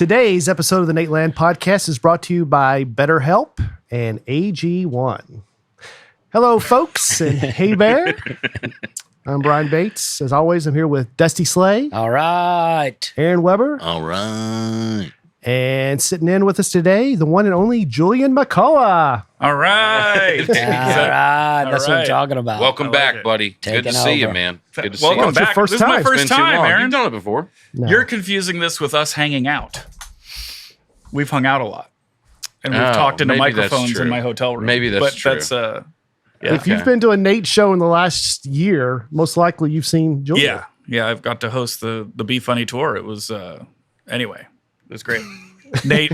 Today's episode of the Nateland podcast is brought to you by BetterHelp and AG1. Hello, folks, and hey, Bear. I'm Brian Bates. As always, I'm here with Dusty Slay. All right. Aaron Weber. All right. And sitting in with us today, the one and only Julian McCullough. All right. All right. That's what I'm right. talking about. Welcome back, buddy. Taking Good to see you, over. man. Good to see Welcome you. back. First This is my time. first It's been too time, long. Aaron. You've done it before. No. You're confusing this with us hanging out. We've hung out a lot. And we've talked into maybe that's microphones true. in my hotel room. Maybe that's true. Yeah. If you've been to a Nate show in the last year, most likely you've seen Julian. Yeah, I've got to host the Be Funny tour. It was, anyway, it was great. Nate,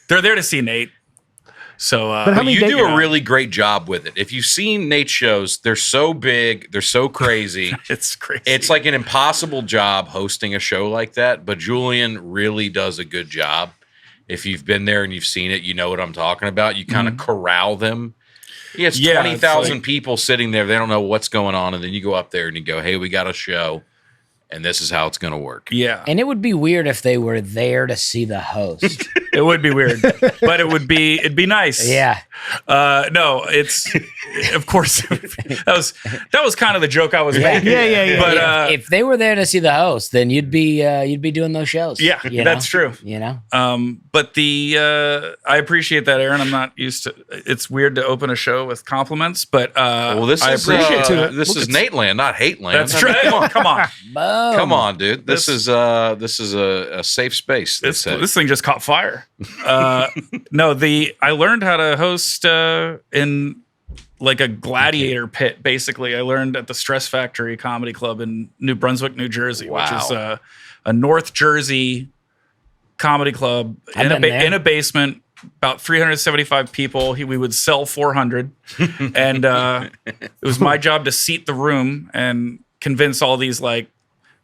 they're there to see Nate. So But how many You days- do a really great job with it. If you've seen Nate's shows, they're so big, they're so crazy. it's crazy. It's like an impossible job hosting a show like that, but Julian really does a good job. If you've been there and you've seen it, you know what I'm talking about. You kind of corral them. He has Yeah, 20,000 like- people sitting there. They don't know what's going on. And then you go up there and you go, hey, we got a show, and this is how it's going to work. yeah. And it would be weird if they were there to see the host. It would be weird, but it'd be nice. Yeah. No, it's of course that was kind of the joke I was making. Yeah. But if they were there to see the host, then you'd be doing those shows. yeah, you know? that's true. You know? But I appreciate that, Aaron. I'm not used to. It's weird to open a show with compliments, but Well, this I is appreciate it. this is Nateland, not Hateland. That's I true. mean, Come on. Boom. Come on, dude. This is a safe space. they say. This thing just caught fire. No, I learned how to host in like a gladiator pit. Basically, I learned at the Stress Factory Comedy Club in New Brunswick, New Jersey, which is Wow. a North Jersey comedy club I've been there. in a basement. About 375 people. We would sell 400, and it was my job to seat the room and convince all these like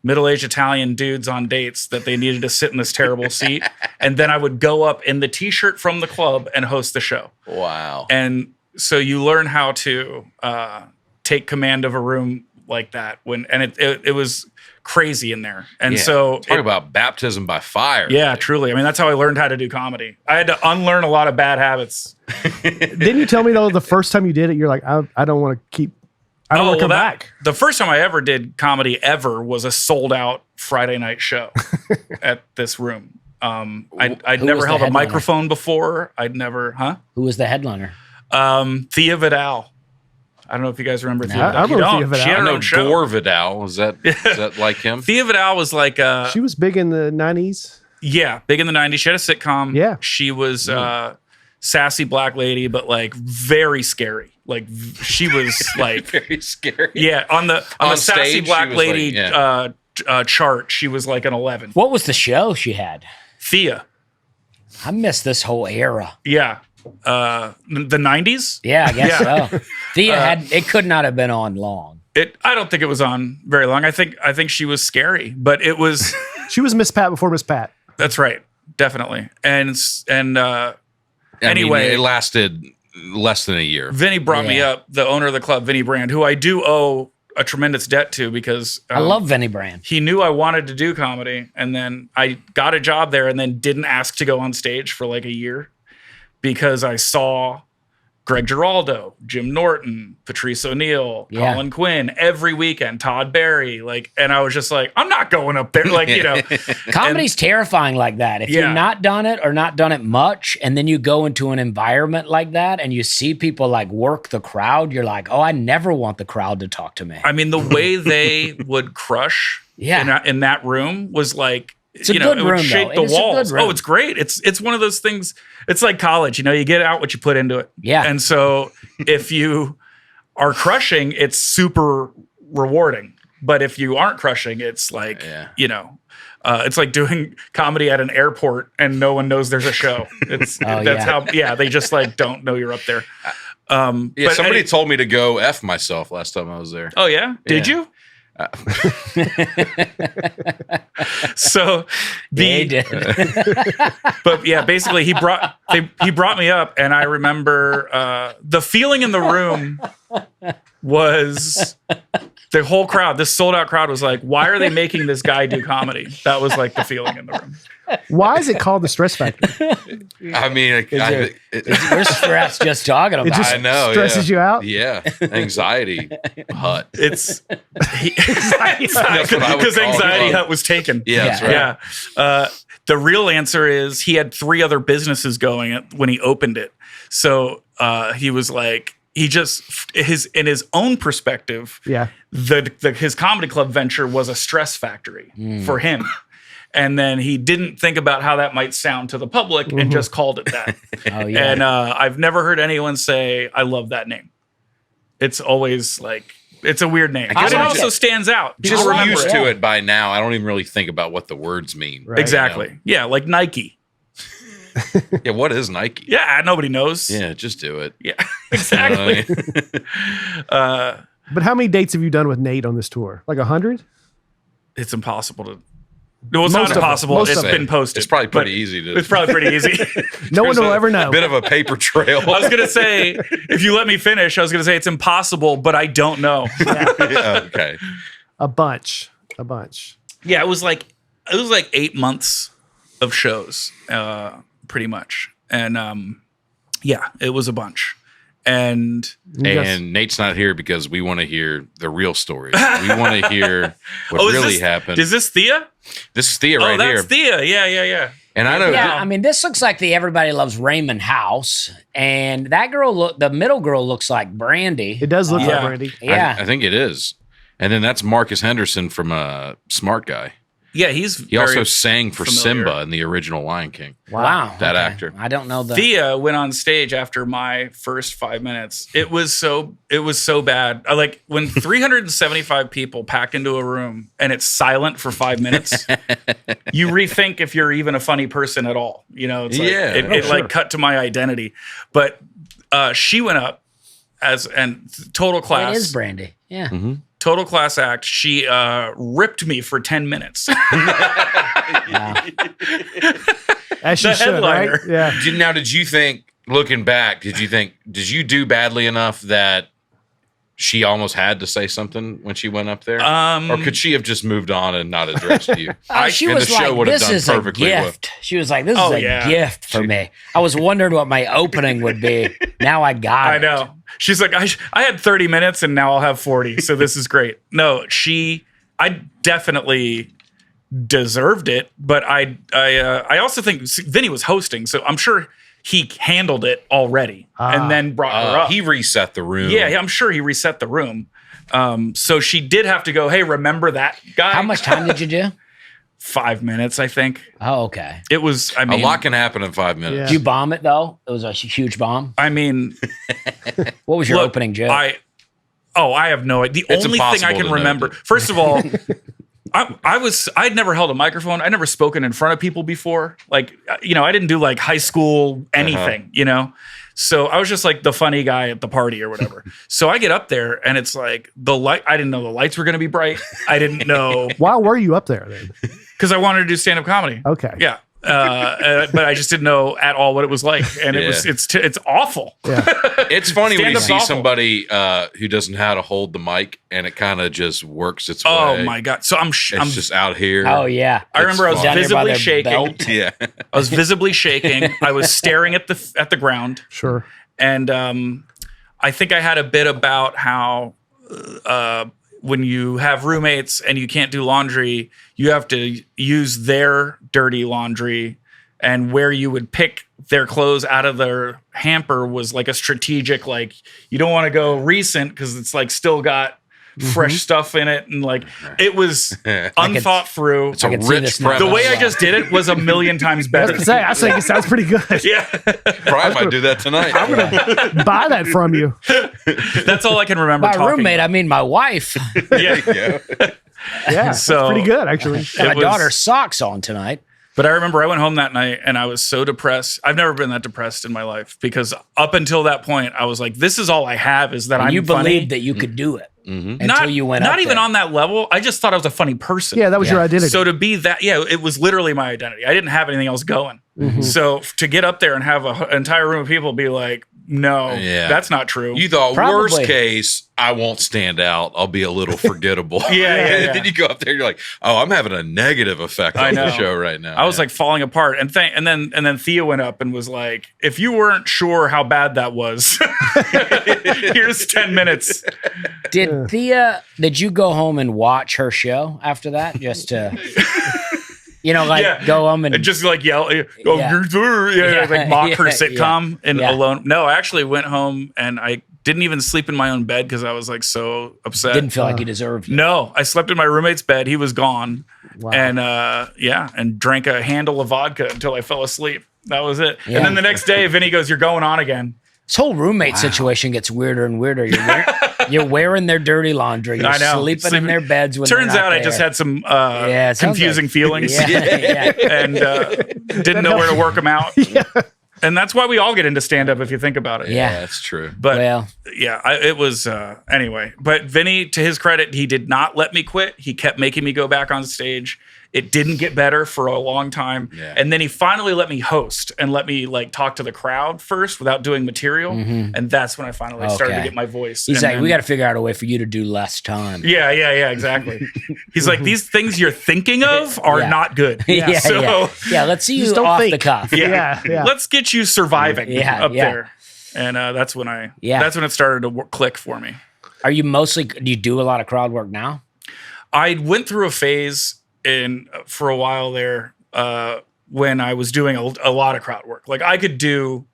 middle-aged Italian dudes on dates that they needed to sit in this terrible seat. And then I would go up in the t-shirt from the club and host the show. Wow. And so you learn how to take command of a room like that it was crazy in there. And so talk about baptism by fire. yeah, truly. I mean, that's how I learned how to do comedy. I had to unlearn a lot of bad habits. Didn't you tell me, though, the first time you did it, you're like, I don't want to come back. The first time I ever did comedy ever was a sold out Friday night show at this room. I'd Who never was the held a headliner? microphone before. Who was the headliner? Thea Vidal. I don't know if you guys remember Thea I Vidal. You remember Thea don't. Vidal. She had I her know own show. Gore Vidal. Is that like him? Thea Vidal was like She was big in the 90s. yeah, big in the 90s. She had a sitcom. Yeah. She was sassy black lady, but like very scary. Like she was like Very scary. yeah, on the On sassy stage, black she was lady like, chart, she was like an 11. What was the show she had? Thea. I missed this whole era. Yeah. The 90s? Yeah, I guess Yeah. so. Thea it could not have been on long. I don't think it was on very long. I think she was scary, but it was She was Miss Pat before Miss Pat. that's right. Definitely. And I anyway, mean, it lasted less than a year. Vinny brought me Yeah. up, the owner of the club, Vinny Brand, who I do owe a tremendous debt to because I love Vinny Brand. he knew I wanted to do comedy, and then I got a job there and then didn't ask to go on stage for like a year because I saw Greg Giraldo, Jim Norton, Patrice O'Neill, Yeah. Colin Quinn every weekend, Todd Barry, and I was just like, I'm not going up there, Comedy's terrifying like that. If Yeah. you've not done it or not done it much, and then you go into an environment like that and you see people like work the crowd, you're like, oh, I never want the crowd to talk to me. I mean, the way they would crush Yeah. in that room was like, It's a good it would room, shake though. the It is a good walls. room. Oh, it's great. It's one of those things. It's like college. You get out what you put into it. Yeah. And so if you are crushing, it's super rewarding. But if you aren't crushing, it's like, it's like doing comedy at an airport and no one knows there's a show. That's how they just like don't know you're up there. But Somebody told me to go F myself last time I was there. Oh yeah, did Yeah. you? So They did. but yeah, basically he brought me up, and I remember the feeling in the room was The whole crowd, this sold out crowd was like, why are they making this guy do comedy? That was like the feeling in the room. Why is it called the Stress Factory? I mean, We're stressed just talking about It just I know, stresses you out. yeah, anxiety hut. It's That's what I would because call Anxiety it. Hut was taken. Yeah, that's right. Yeah. The real answer is he had 3 other businesses going when he opened it. So he was like, he just in his own perspective, Yeah. his comedy club venture was a stress factory for him. And then he didn't think about how that might sound to the public and just called it that. Oh, yeah. And I've never heard anyone say, I love that name. It's always like, it's a weird name. guess But it I'm also stands out. Just People remember used it. to it by now. I don't even really think about what the words mean. Right. Exactly. Yeah, like Nike. Yeah, what is Nike? Yeah, nobody knows. Yeah, just do it. Yeah, You know what I exactly. mean? But how many dates have you done with Nate on this tour? Like 100? It's impossible to. No, it's Most not of them. impossible. Most It's of them. been posted. It's probably but pretty easy to. It's probably pretty easy. No one There's will a ever know. Bit of a paper trail. I was gonna say, if you let me finish, I was gonna say it's impossible, but I don't know. Yeah, okay. A bunch. Yeah, it was like 8 months of shows, pretty much, and yeah, it was a bunch. And You guys- And Nate's not here because we want to hear the real stories. We want to hear what is really this, happened. Is this Thea? This is Thea Oh, right that's here. Thea. Yeah. And I know. Yeah, I mean, this looks like the Everybody Loves Raymond house, and that girl, the middle girl, looks like Brandy. It does look Yeah. like Brandy. Yeah, I think it is. And then that's Marcus Henderson from Smart Guy. Yeah, He very also sang for familiar. Simba in the original Lion King. wow, That okay. actor. I don't know the. Thea went on stage after my first 5 minutes. It was so bad. Like when 375 people pack into a room and it's silent for 5 minutes, you rethink if you're even a funny person at all. You know, it's like, Yeah. it sure. like cut to my identity. But she went up and total class. It is Brandy. Yeah. Mm-hmm. Total class act. She ripped me for 10 minutes. As she The should, headliner. right? Yeah. Did you think, looking back, did you do badly enough that she almost had to say something when she went up there? Or could she have just moved on and not addressed you? She and was the show like, would have "This done is a perfectly well. gift." She was like, "This Oh, is a yeah. gift for me." I was wondering what my opening would be. Now I got I it. know. She's like, I had 30 minutes and now I'll have 40. So this is great. No, I definitely deserved it. But I also think Vinny was hosting. So I'm sure he handled it already and then brought her up. He reset the room. Yeah, I'm sure he reset the room. So she did have to go, hey, remember that guy? How much time did you do? 5 minutes, I think. Oh, okay. It was, I A mean, lot can happen in 5 minutes. Yeah. Did you bomb it though? It was a huge bomb. I mean, What was your look, opening joke? I have no idea. The It's only thing I impossible can to know, remember, dude. first of all, I'd never held a microphone. I'd never spoken in front of people before. Like, you know, I didn't do like high school anything, you know? So I was just like the funny guy at the party or whatever. So I get up there and it's like I didn't know the lights were going to be bright. I didn't know Why were you up there then? because I wanted to do stand-up comedy. Okay. Yeah. But I just didn't know at all what it was like. And it's awful. Yeah. It's funny when you Stand-up's see awful. somebody who doesn't know how to hold the mic and it kind of just works its way. Oh my God. So I'm It's just out here. oh yeah. I remember I was Down here by visibly their shaking. belt. Yeah. I was visibly shaking. I was staring at the ground. Sure. And I think I had a bit about how when you have roommates and you can't do laundry, you have to use their dirty laundry, and where you would pick their clothes out of their hamper was like a strategic, like you don't want to go recent because it's like still got fresh stuff in it, and like it was unthought through. It's a can see rich this now. premise. The way I just did it was a million times I better. was gonna say, I think it sounds pretty good. Yeah, Brian might do that tonight. Buy that from you. that's all I can remember. My talking roommate, about. I mean my wife. Yeah. Yeah. Yeah. So- That's pretty good, actually. Got my was- daughter's socks on tonight. But I remember I went home that night and I was so depressed. I've never been that depressed in my life because up until that point, I was like, this is all I have is that And I'm you funny. believed that you could do it until you went Not up even there. on that level. I just thought I was a funny person. Yeah, that was your identity. So to be that, it was literally my identity. I didn't have anything else going. So to get up there and have an entire room of people be like, No, Yeah. that's not true. You thought Probably. worst case, I won't stand out. I'll be a little forgettable. Yeah. And then you go up there, you're like, oh, I'm having a negative effect I on the know. show right now. I was like falling apart, and then Thea went up and was like, "If you weren't sure how bad that was, here's 10 minutes." Did you go home and watch her show after that? Just to, go home and just like yell, Yeah. like mock her Yeah, sitcom and yeah. alone. No, I actually went home and I didn't even sleep in my own bed because I was like so upset. didn't feel like you deserved it. No, I slept in my roommate's bed. He was gone. Wow. And and drank a handle of vodka until I fell asleep. That was it. Yeah. And then the next day, Vinny goes, "You're going on again." This whole roommate situation gets weirder and weirder. You're wearing their dirty laundry. You're I know. sleeping in their beds. When Turns they're not out I just there. had some it sounds confusing like- feelings Yeah. and didn't know where to work them out. And that's why we all get into stand up if you think about it. Yeah. that's true. But Well, it was anyway. But Vinny, to his credit, he did not let me quit. He kept making me go back on stage. It didn't get better for a long time. Yeah. And then he finally let me host and let me like talk to the crowd first without doing material. And that's when I finally started to Okay. get my voice. he's And like, then- we got to figure out a way for you to do less time. Yeah, exactly. He's like, these things you're thinking of are Yeah. not good. yeah, So yeah. Let's see you Just don't off the think. cuff. Yeah. let's get you surviving Yeah, up yeah. there. And that's when Yeah. that's when it started to click for me. Are you mostly? Do you do a lot of crowd work now? I went through a phase for a while there when I was doing a lot of crowd work. Like I could do,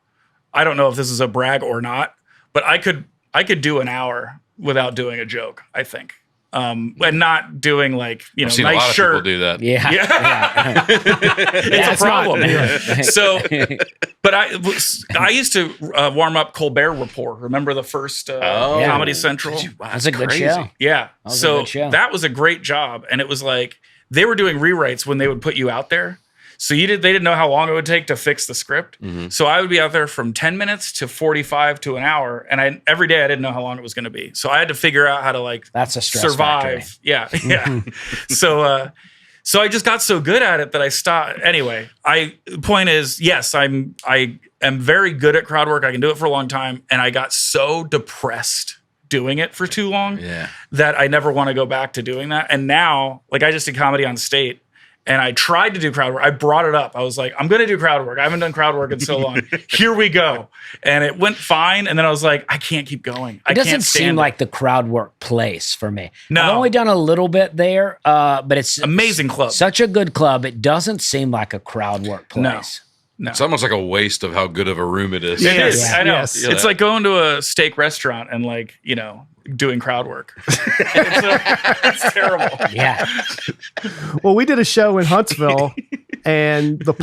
I don't know if this is a brag or not, but I could do an hour without doing a joke, I think. And not doing like, I've seen a nice lot of shirt. people do that. Yeah. It's a problem. So, but I used to warm up Colbert Report. Remember the first Comedy Central? Wow, That's a good show. Yeah. was a So good show. that was a great job. And it was like they were doing rewrites when they would put you out there. So they didn't know how long it would take to fix the script. So I would be out there from 10 minutes to 45 to an hour. And every day I didn't know how long it was going to be. So I had to figure out how to like That's a stress survive. factory. Yeah. Yeah. So I just got so good at it that I stopped. Anyway, the point is, yes, I am very good at crowd work. I can do it for a long time. And I got so depressed doing it for too long that I never want to go back to doing that. And now, like I just did comedy on State and I tried to do crowd work. I brought it up. I was like, I'm going to do crowd work. I haven't done crowd work in so long. Here we go. And it went fine. And then I was like, I can't keep going. It doesn't seem like the crowd work place for me. No. I've only done a little bit there, but it's Amazing club. Such a good club. It doesn't seem like a crowd work place. No. It's almost like a waste of how good of a room it is. It is. Yeah. I know. Yes. It's like going to a steak restaurant and like, doing crowd work. It's terrible. Yeah. Well, we did a show in Huntsville and the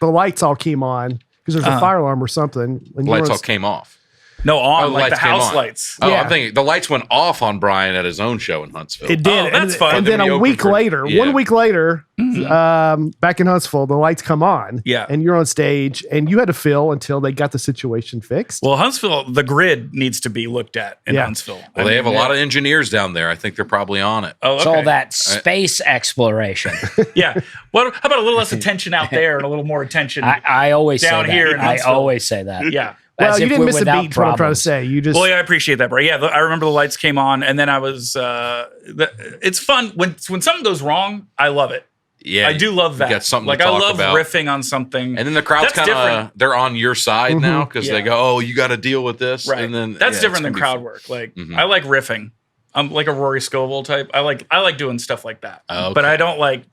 lights all came on because there's a fire alarm or something. And you Lights were all came off. No, on like the lights came house on. lights. Oh, Yeah. I'm thinking the lights went off on Brian at his own show in Huntsville. It did. Oh, that's and, fun. And then Then we a opened week for- later, yeah. 1 week later, back in Huntsville, the lights come on. Yeah. And you're on stage and you had to fill until they got the situation fixed. Well, Huntsville, the grid needs to be looked at in Yeah. Huntsville. Well, they have a lot of engineers down there. I think they're probably on it. Oh, It's okay. all that space exploration. Yeah. How about a little less attention out there and a little more attention? I always Down say that. here in I Huntsville. always say that. yeah. Well, As you if didn't we're miss a without beat, is what I'm trying to problems. say. You just Well, yeah, I appreciate that, bro. Yeah, I remember the lights came on, and then I was. It's fun when something goes wrong. I love it. Yeah, I do love that. You got something like to I talk love about. riffing on something, And then the crowd's That's kind of different. they're on your side now because Yeah. they go, "Oh, you got to deal with this." right? And then That's yeah, different than it's crowd gonna be work. Like Mhm. I like riffing. I'm like a Rory Scovel type. I like doing stuff like that. Oh, okay. But I don't like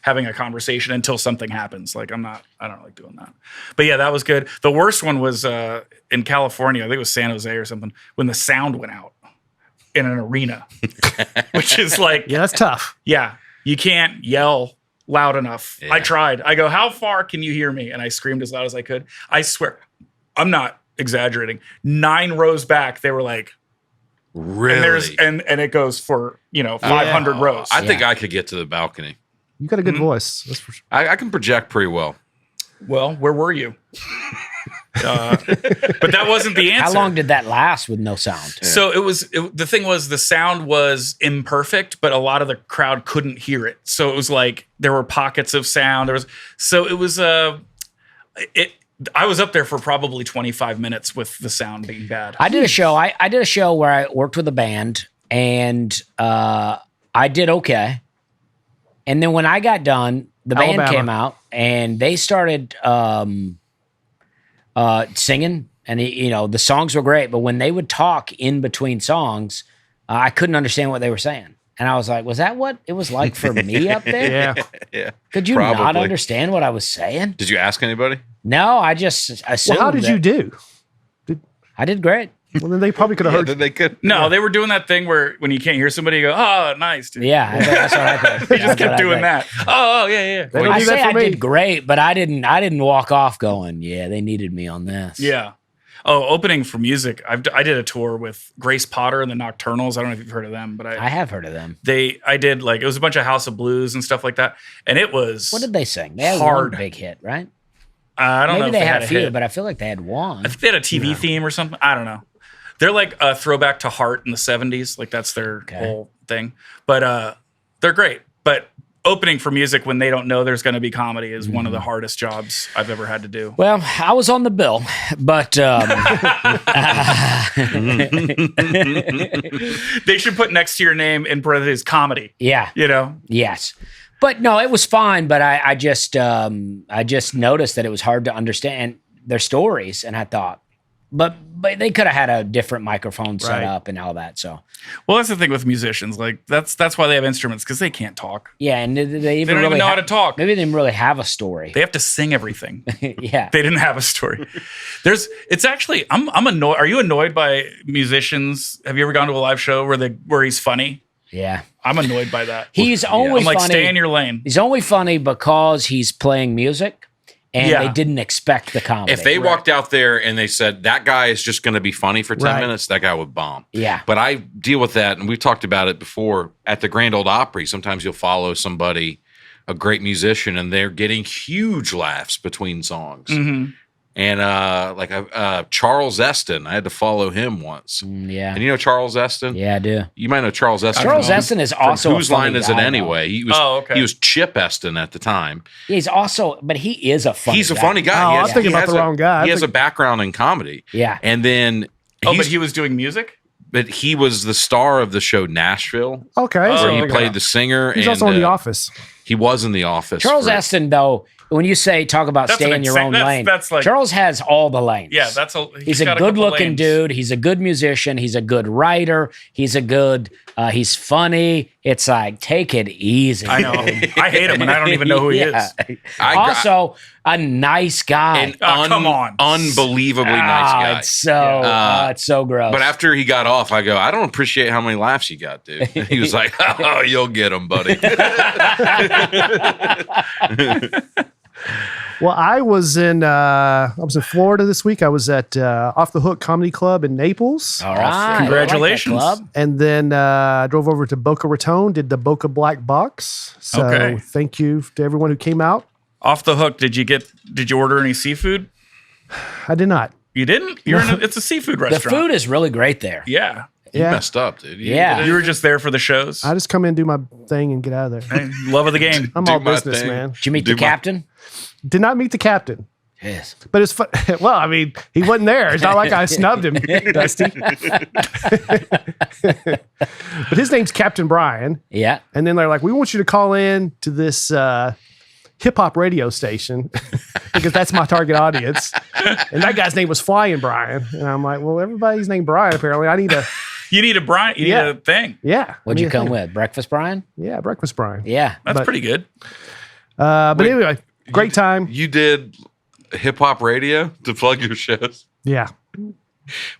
having a conversation until something happens. Like I don't like doing that. But yeah, that was good. The worst one was in California. I think it was San Jose or something when the sound went out in an arena, which is like, yeah, that's tough. yeah, you can't yell loud enough. Yeah. I tried. I go, how far can you hear me? And I screamed as loud as I could. I swear, I'm not exaggerating. 9 rows back, they were like, Really? and it goes for 500 rows. I think I could get to the balcony. You got a good voice. That's for sure. I can project pretty well. Well, where were you? But that wasn't the answer. How long did that last with no sound? So the thing was the sound was imperfect, but a lot of the crowd couldn't hear it. So it was like there were pockets of sound. I was up there for probably 25 minutes with the sound being bad. I did a show. I did a show where I worked with a band, and I did okay. And then when I got done, the band came out and they started singing, and the songs were great. But when they would talk in between songs, I couldn't understand what they were saying. And I was like, was that what it was like for me up there? Yeah. Could you not understand what I was saying? Did you ask anybody? No, I just assumed. Well, how did you do? I did great. Well, then they probably could have heard. Then they could. No, they were doing that thing where when you can't hear somebody, you go, "Oh, nice, dude." Yeah, that's what I did. They just kept doing that. Oh, yeah. They don't I do say that for I me. did great, but I didn't walk off going, yeah, they needed me on this. Yeah. Oh, opening for music. I did a tour with Grace Potter and the Nocturnals. I don't know if you've heard of them, but I have heard of them. I did it was a bunch of House of Blues and stuff like that, and it was What did they sing? They had hard. one big hit, right? I don't know Maybe if they had a a few, hit. but I feel like they had one. I think they had a TV theme or something. I don't know. They're like a throwback to Heart in the 70s. Like that's their whole thing. But they're great. But opening for music when they don't know there's going to be comedy is one of the hardest jobs I've ever had to do. Well, I was on the bill, but They should put next to your name in parentheses comedy. yeah, yes. But no, it was fine. But I just noticed that it was hard to understand their stories, and I thought, but they could have had a different microphone set up and all that. So Well, that's the thing with musicians. Like that's why they have instruments, because they can't talk. yeah, and they don't even know how to talk. Maybe they didn't really have a story. They have to sing everything. Yeah, They didn't have a story. It's actually I'm annoyed. Are you annoyed by musicians? Have you ever gone to a live show where he's funny? yeah. I'm annoyed by that. He's only I'm like, funny. stay in your lane. He's only funny because he's playing music, and they didn't expect the comedy. If they walked out there and they said, that guy is just going to be funny for 10 minutes, that guy would bomb. Yeah. But I deal with that, and we've talked about it before, at the Grand Ole Opry. Sometimes you'll follow somebody, a great musician, and they're getting huge laughs between songs. Mm-hmm. And Charles Eston, I had to follow him once. yeah, And you know Charles Eston? yeah, I do. You might know Charles Eston. Charles from- Eston is from also Whose a funny Line Is guy, It Anyway? He was, okay. He was Chip Eston at the time. He's also, but he is a funny. He's a guy. funny guy. Oh, He I has- was thinking he about has the a- wrong guy. He has a background in comedy. Yeah. And then But he was doing music? but he was the star of the show Nashville, Okay, where so he played the singer. he's and, also in The Office. He was in The Office. Charles for- Eston, though, when you talk about That's stay an in your exact- own that's- lane, that's like- Charles has all the lanes. Yeah, he's a got couple good-looking lanes. dude. He's a good musician. He's a good writer. He's he's funny. It's like, take it easy. I know. I hate him, and I don't even know who he is. Also, a nice guy. An come on. unbelievably nice guy. It's so gross. But after he got off, I go, I don't appreciate how many laughs you got, dude. And he was like, oh, you'll get them, buddy. Well, I was in Florida this week. I was at Off the Hook Comedy Club in Naples. all right, Congratulations. I like that club. And then drove over to Boca Raton, did the Boca Black Box. So Okay. thank you to everyone who came out. Off the Hook, did you order any seafood? I did not. You didn't? It's a seafood The restaurant. food is really great there. Yeah. You Yeah. messed up, dude. Yeah. You were just there for the shows. I just come in, do my thing, and get out of there. Hey, love of the game. I'm Do all my business, thing. man. Did you meet Do the my- captain? Did not meet the captain. Yes. But it's fun. Well, I mean, he wasn't there. It's not like I snubbed him, Dusty. But his name's Captain Brian. Yeah. And then they're like, we want you to call in to this hip hop radio station because that's my target audience. And that guy's name was Flying Brian. And I'm like, well, everybody's named Brian, apparently. I need a, You need a Brian. You need Yeah. a thing. yeah. What'd I you need a come thing. with? Breakfast, Brian? Yeah, Breakfast Brian. Yeah. That's But- pretty good. But anyway, great time. You did hip hop radio to plug your shows? Yeah.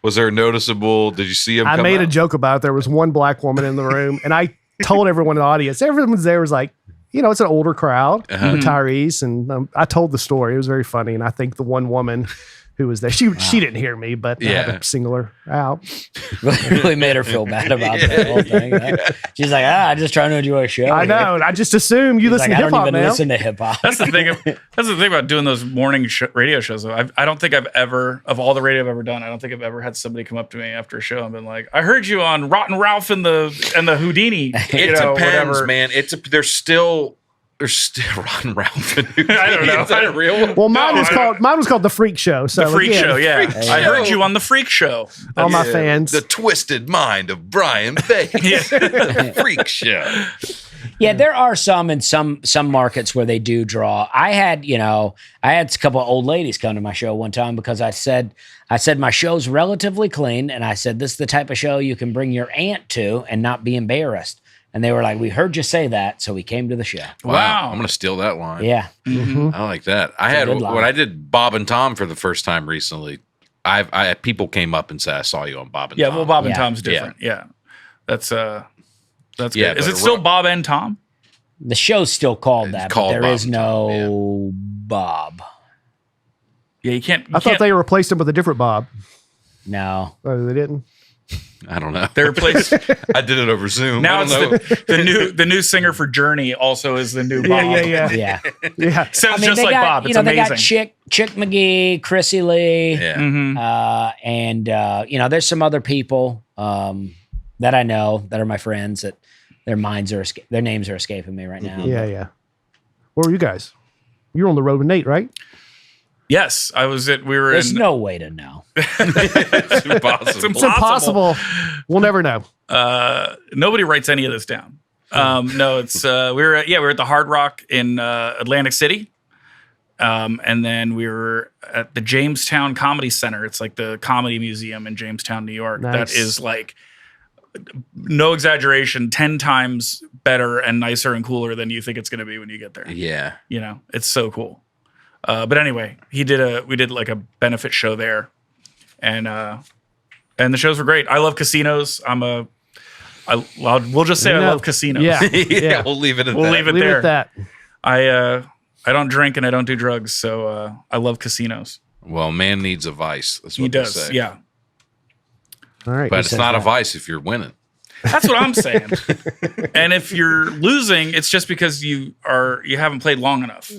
Was there a noticeable? Did you see him? I come made a out? joke about it. There was one black woman in the room, and I told everyone in the audience, everyone's there was like, it's an older crowd, retirees, and I told the story. It was very funny, and I think the one woman who was there, she didn't hear me, but I had Yeah. to single her out. Really made her feel bad about the whole thing. Right? She's like, I'm just trying to enjoy a show. I know, and I just assume you He's listen like, to I hip don't hop even now. listen to hip hop. That's the thing. That's the thing about doing those morning radio shows. Though. I don't think I've ever, of all the radio I've ever done, I don't think I've ever had somebody come up to me after a show and been like, "I heard you on Rotten Ralph and the Houdini." It depends, man. There's still There's still Ron Ralph. I don't know. Is that a real one? Well, mine was called The Freak Show. So The Freak again, Show, yeah. Freak I Show. heard you on The Freak Show. all my fans. The Twisted Mind of Brian Bates. The Freak Show. Yeah, there are some in some markets where they do draw. I had a couple of old ladies come to my show one time because I said my show's relatively clean, and I said this is the type of show you can bring your aunt to and not be embarrassed. And they were like, "We heard you say that, so we came to the show." Wow. I'm gonna steal that line. Yeah, I like that. I had good line. when I did Bob and Tom for the first time recently. I people came up and said, "I saw you on Bob and Yeah, Tom." well, Bob and Yeah. Tom's different. Yeah. That's Yeah, good. Is but it still Bob and Tom? the show's still called that, called but there Bob is and Tom, no Bob. Yeah, you can't. I thought they replaced him with a different Bob. No, Oh, they didn't. I don't know. They replaced. I did it over Zoom. Now I it's don't know. the new singer for Journey also is the new Bob. Yeah. yeah. Sounds just like Bob. It's they amazing. got Chick McGee, Chrissy Lee, Yeah. Mm-hmm. and there's some other people that I know that are my friends that their names are escaping me right now. Yeah. Where were you guys? You were on the road with Nate, right? Yes, I was at. We were There's in. no way to know. It's impossible. It's impossible. We'll never know. Nobody writes any of this down. No, it's we were at the Hard Rock in Atlantic City, and then we were at the Jamestown Comedy Center. It's like the comedy museum in Jamestown, New York. Nice. That is like, no exaggeration, 10 times better and nicer and cooler than you think it's going to be when you get there. Yeah. It's so cool. But anyway, we did like a benefit show there, and the shows were great. I love casinos. We'll just say I love casinos. Yeah. Yeah, we'll leave it at We'll that. leave it Leave it there. at that. I don't drink and I don't do drugs, so I love casinos. Well, man needs a vice. That's what He they does, say. yeah. All right. But it's says not a that? vice if you're winning. That's what I'm saying. And if you're losing, it's just because you haven't played long enough.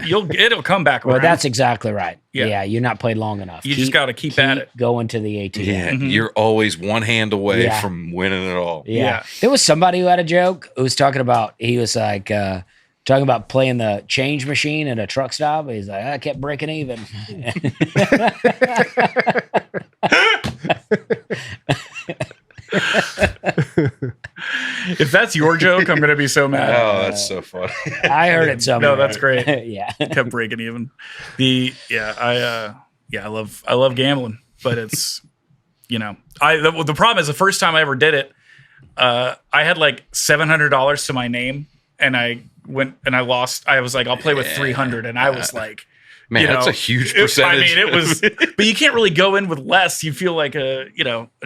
It'll come back around. Well, that's exactly right. Yeah. Yeah, you're not played long enough. You just got to keep at it. Going to the ATM. Yeah. You're always one hand away Yeah. from winning it all. Yeah. There was somebody who had a joke who was talking about, he was like, talking about playing the change machine at a truck stop. He's like, I kept breaking even. If that's your joke, I'm going to be so mad. Oh, that's so funny. I heard it somewhere. No, that's great. Yeah. Kept breaking even. I love gambling, but it's the problem is the first time I ever did it, I had like $700 to my name, and I went and I lost. I was like, I'll play with 300, and I was like, Man, that's a huge percentage. it was, but you can't really go in with less. You feel like a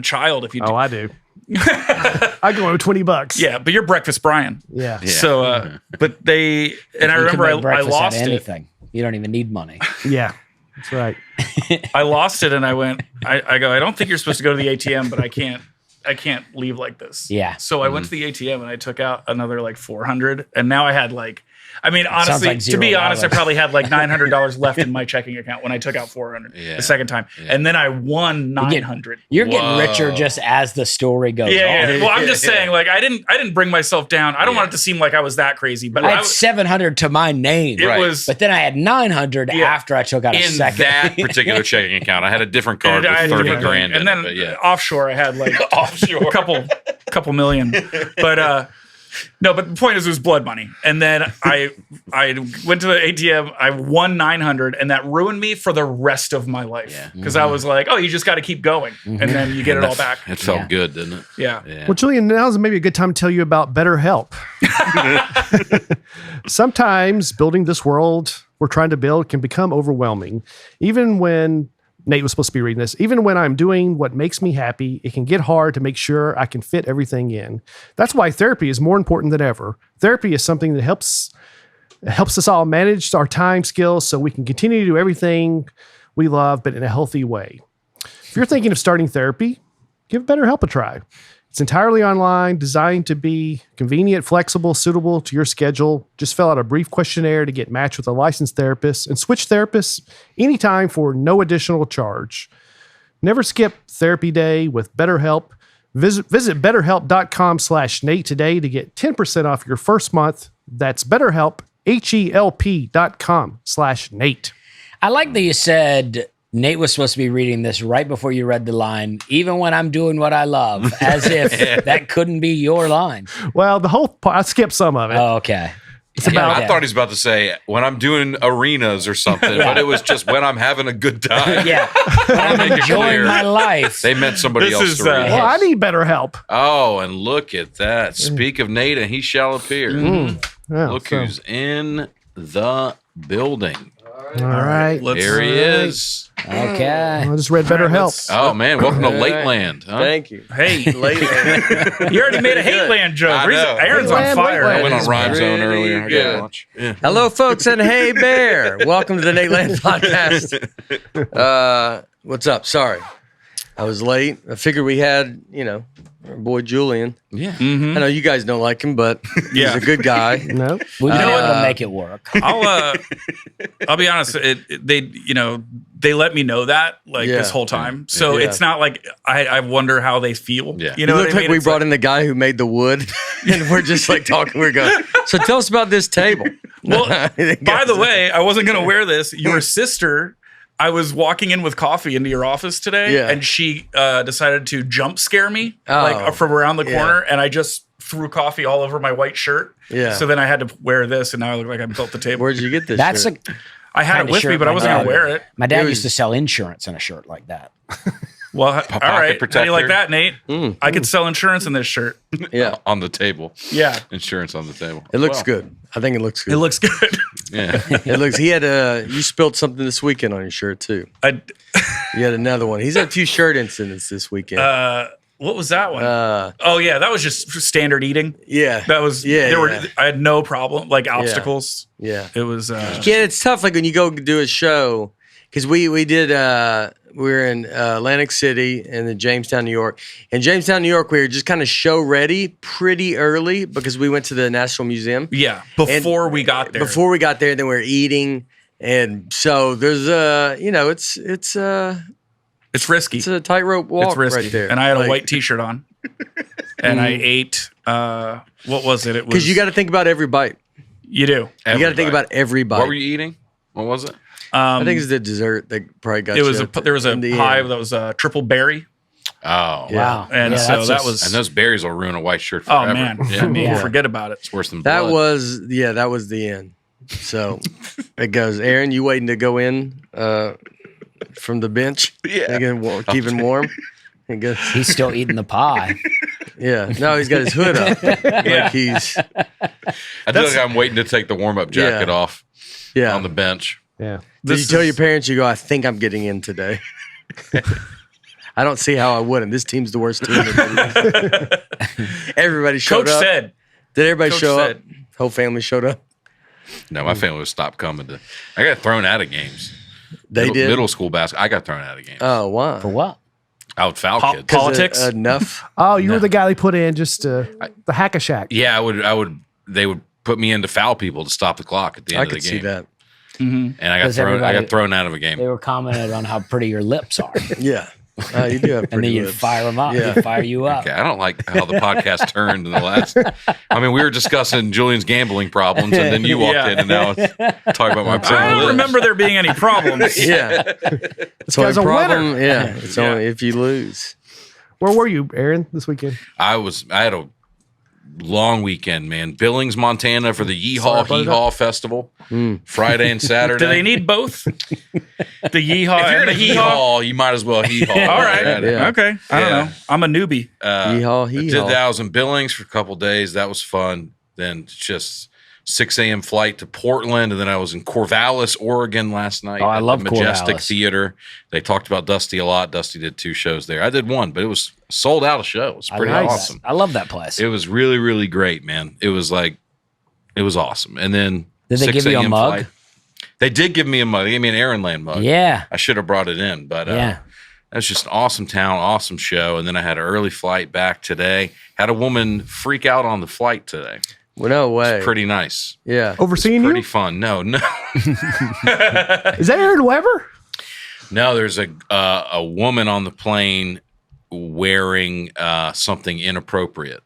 child if you do. Oh, I do. I go over $20. Yeah, but you're Breakfast Brian. Yeah. So, but I remember I lost it. anything. You don't even need money. Yeah. That's right. I lost it, and I went. I go. I don't think you're supposed to go to the ATM, but I can't leave like this. Yeah. So I went to the ATM and I took out another like 400, and now I had like. I mean, honestly, like to be honest, I $0. probably had like $900 left in my checking account when I took out 400 the second time, and then I won 900. You're getting richer just as the story goes on. Well, I'm just saying, like, I didn't bring myself down. I don't want it to seem like I was that crazy, but I had 700 to my name. it was. But then I had 900 after I took out a In second. that particular checking account, I had a different card I with had 30 different- grand and in then it. But yeah. offshore, I had like Offshore. a couple million, but no, but the point is it was blood money. And then I went to the ATM, I won 900, and that ruined me for the rest of my life. Yeah. Because I was like, oh, you just got to keep going. And then you get it all back. It felt Yeah. good, didn't it? Yeah. Well, Julian, now's maybe a good time to tell you about BetterHelp. Sometimes building this world we're trying to build can become overwhelming. Even when Nate was supposed to be reading this. Even when I'm doing what makes me happy, it can get hard to make sure I can fit everything in. That's why therapy is more important than ever. Therapy is something that helps us all manage our time skills so we can continue to do everything we love, but in a healthy way. If you're thinking of starting therapy, give BetterHelp a try. It's entirely online, designed to be convenient, flexible, suitable to your schedule. Just fill out a brief questionnaire to get matched with a licensed therapist and switch therapists anytime for no additional charge. Never skip therapy day with BetterHelp. Visit betterhelp.com/Nate today to get 10% off your first month. That's BetterHelp, HELP.com/Nate. I like that you said Nate was supposed to be reading this right before you read the line, even when I'm doing what I love, as if that couldn't be your line. Well, the whole part, I skipped some of it. Oh, okay. I thought he was about to say when I'm doing arenas or something, but it was just when I'm having a good time. Yeah. When I'm Make it enjoying clear. my life. They meant somebody This else is, to read. Well, I need better help. Oh, and look at that. Speak of Nate, and he shall appear. Yeah, Look so- who's in the building. All right. There he is. Okay. I just read Better Help. Oh, man. Welcome to Lateland. Huh? Thank you. Hey, Later. you already made a hate land joke. I know. Aaron's Hate on land, fire. Lateland. I went on Rhyme Zone Pretty earlier. I good. got lunch. Yeah. Hello, folks, and hey, Bear. Welcome to the Nateland podcast. What's up? Sorry. I was late. I figured we had, our boy Julian. Yeah. I know you guys don't like him, but Yeah. he's a good guy. No. We've been able to make it work. I'll be honest. They let me know that Yeah. this whole time, so Yeah. it's not like I wonder how they feel. Yeah. You know It what looked I mean? like we It's brought in the guy who made the wood, and we're just like talking. We're going, so tell us about this table. Well, by the way, I wasn't going to wear this. Your sister, I was walking in with coffee into your office today, Yeah. and she decided to jump scare me Oh, from around the yeah. corner, and I just threw coffee all over my white shirt. Yeah. So then I had to wear this, and now I look like I built the table. Where'd you get this? That's shirt? I had kind it of with me, shirt but I my wasn't going to dad- wear it. My dad It used to was- sell insurance in a shirt like that. Well, all right. How do you protector. like that, Nate? I could sell insurance in this shirt. yeah. On the table. Yeah. Insurance on the table. It looks Well, good. I think it looks good. It looks good. Yeah. It looks. He had you spilled something this weekend on your shirt too. You had another one. He's had a few shirt incidents this weekend. What was that one? Oh yeah, that was just standard eating. Yeah. That was Yeah. I had no problem like obstacles. Yeah. It was Yeah, it's tough. Like when you go do a show, because we did. We were in Atlantic City and then Jamestown, New York. In Jamestown, New York, we were just kind of show ready pretty early because we went to the National Museum. yeah, before we got there. Before we got there, then we were eating, and so there's it's risky. it's a tightrope walk It's risky. right there. And I had a Like, white t-shirt on. And I ate what was it? It was because you got to think about every bite. You do. You got to think about every bite. What were you eating? What was it? I think it's the dessert that probably got it was you there was a in the pie end. that was triple berry. Oh. Yeah. Wow. And Yeah, so that's that just- was And those berries will ruin a white shirt oh forever. man. Yeah. Yeah. Forget about it. It's worse than That blood. was the end. So it goes, Aaron, you waiting to go in from the bench? Yeah. Keep him warm. It goes, He's still eating the pie. yeah. No, he's got his hood up. Like he's I feel like I'm waiting to take the warm up jacket Yeah. off yeah. on the bench. Yeah. Did you tell your parents? You go, I think I'm getting in today. I don't see how I wouldn't. This team's the worst team. Everybody showed Coach up. said. Did everybody Coach show said. up? Whole family showed up. No, my family would stop coming to. I got thrown out of games. They did. Middle school basketball. I got thrown out of games. Oh, why? For what? I would foul Pol- kids. Pol- Politics? Enough. Oh, you were the guy they put in just the hack-a-shack. Yeah, I would. They would put me in to foul people to stop the clock at the end I of the could game. see that. And I got Does thrown. I everybody- got thrown out of a game. They were commented on how pretty your lips are. Yeah. You do have And pretty then you lips. fire them up. Yeah. They fire you up. Okay, I don't like how the podcast turned in the last. I mean, we were discussing Julian's gambling problems, and then you walked Yeah. in, and now it's talking about my I pretty don't lips. remember there being any problems. Yeah. It's only guy's a problem. winner. Yeah. It's Yeah. only if you lose. Where were you, Aaron, this weekend? I had a long weekend, man. Billings, Montana for the Yeehaw Sorry Hee about Haw Festival, Friday and Saturday. Do they need both? The yeehaw If you're and in the a hee haw? Hee-Haw, you might as well Hee-Haw. All right. Yeah. Okay. I don't Yeah. know. I'm a newbie. Yeehaw, I hee did haw. that. I was in Billings for a couple days. That was fun. Then just 6 a.m. flight to Portland, and then I was in Corvallis, Oregon last night. Oh, I at love the Majestic Corvallis. Theater. They talked about Dusty a lot. Dusty did 2 shows there. I did 1, but it was sold out a show. It was pretty I like awesome. that. I love that place. It was really, really great, man. It was awesome. And then Did they 6 give you a a.m. mug? flight. They did give me a mug. They gave me an Aaron Land mug. Yeah. I should have brought it in, but Yeah. that was just an awesome town, awesome show. And then I had an early flight back today. Had a woman freak out on the flight today. Well, no way. Pretty nice. Yeah. Overseeing Pretty you? fun. No. Is that Aaron Weber? No, there's a woman on the plane wearing something inappropriate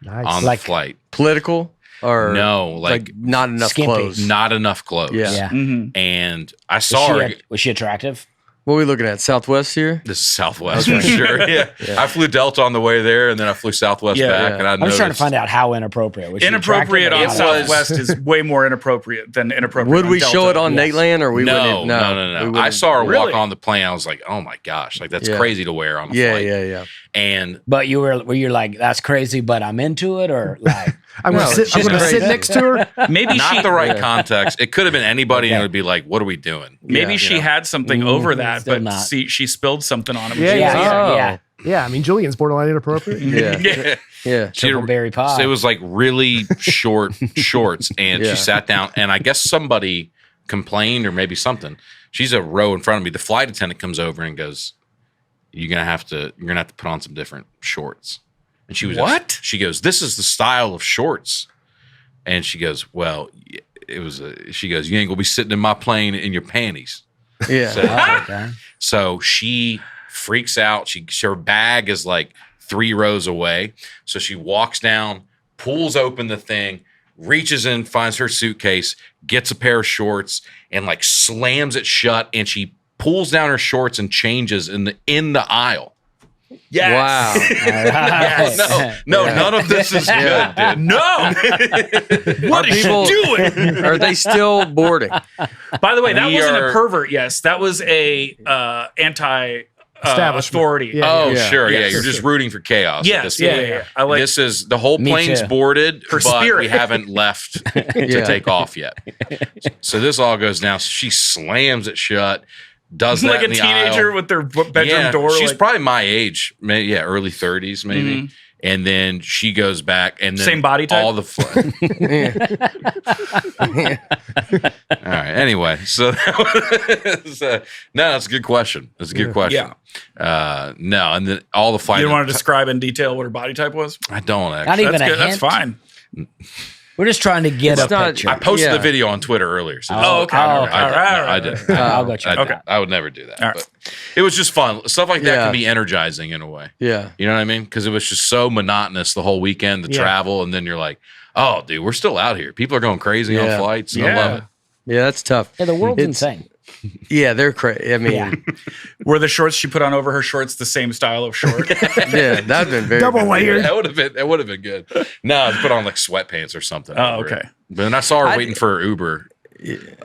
Nice. on Like- the flight. Political. or No, like not enough skimpy. clothes? not enough clothes. Yeah. Yeah. And I saw her. Was she attractive? What are we looking at? Southwest here? This is Southwest for sure. Yeah. I flew Delta on the way there, and then I flew Southwest Yeah, back. yeah. And I I'm just trying to noticed- find out how inappropriate. Was she Inappropriate on attractive or not? Southwest is way more inappropriate than inappropriate. Would on we Delta. show it on Yes. Nateland or we No, wouldn't? no. we I wouldn't. saw her Really? walk on the plane. I was like, oh my gosh, like that's Yeah. crazy to wear on a Yeah, flight. yeah. And But were you like, that's crazy, but I'm into it, or like, I'm No, going to she's sit crazy. next to her. Maybe not she the right context. It could have been anybody, and it would be like, what are we doing? maybe Yeah. she had something over that, still but not. she spilled something on it. when Yeah, she was yeah, young. Oh. yeah. Yeah, I mean, Julian's borderline inappropriate. Yeah. Yeah. Yeah. She had- Triple-berry pie. so it was like really short shorts, and Yeah. she sat down, and I guess somebody complained or maybe something. She's a row in front of me. The flight attendant comes over and goes, you're gonna have to put on some different shorts. And she was What? she goes, this is the style of shorts. And she goes, well, she goes, you ain't gonna be sitting in my plane in your panties. Yeah. So, Oh, okay. so she freaks out. Her bag is like 3 rows away. So she walks down, pulls open the thing, reaches in, finds her suitcase, gets a pair of shorts, and like slams it shut. And she pulls down her shorts and changes in the aisle. Wow. No, none of this is good, dude. No. What is people- she doing? Are they still boarding? By the way, that We wasn't are- a pervert. Yes, that was a anti Establishment. authority. Yeah. Oh, Yeah. sure. Yes. Yeah, you're just rooting for chaos. at Yes, this yeah, point. yeah. I like. This is the whole Me plane's too. boarded, For but spirit. we haven't left to Yeah. take off yet. So this all goes down. So she slams it shut, does that like a in the teenager aisle. with their bedroom Yeah, door. she's like, probably my age, maybe early 30s, maybe. Mhm. And then she goes back, and then Same body type? All the all right. Anyway, so that was, no, that's a good question. That's a good question. No, and then all the flight. you don't want to describe in detail what her body type was. I don't Not actually. even That's a good. That's hint? fine. We're just trying to get It's a not- picture. I posted Yeah. the video on Twitter earlier. So Oh, okay. Oh, Okay. okay. All right. I did. I'll go check I, it did. out. I would never do that. All right. But it was just fun. Stuff like that Yeah. can be energizing in a way. Yeah. You know what I mean? Because it was just so monotonous the whole weekend, the Yeah. travel, and then you're like, oh, dude, we're still out here. People are going crazy Yeah. on flights. And I Yeah. love it. Yeah, that's tough. Yeah, the world's It's- insane. Yeah, they're crazy. I mean, Yeah. Were the shorts she put on over her shorts the same style of short? yeah, that'd been very Double good. layered. That would have been good. No, I put on like sweatpants or something. Oh, over it. okay. But then I saw her I- waiting for her Uber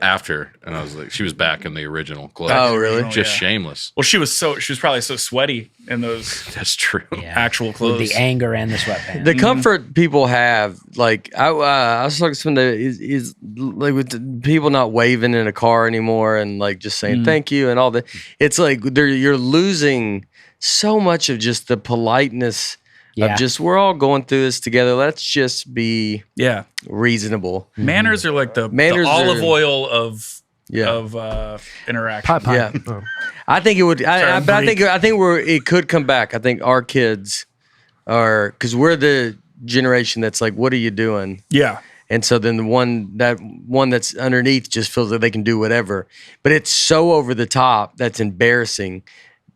after, and I was like, she was back in the original clothes. Oh, really? Just yeah. shameless. Well, she was probably so sweaty in those That's true. Yeah. actual With clothes. the anger and the sweatpants. The comfort people have, like I was talking to someone that is like with the people not waving in a car anymore and like just saying thank you and all that. It's like you're losing so much of just the politeness Yeah. of just we're all going through this together. Let's just be yeah, reasonable. manners are like the Manners olive are- oil of Yeah. interaction. Pie pie. Yeah. Oh. I think it would. Sorry, But I Greek. think it could come back. I think our kids are because we're the generation that's like, what are you doing? Yeah, And so then the one that's underneath just feels like they can do whatever. But it's so over the top that's embarrassing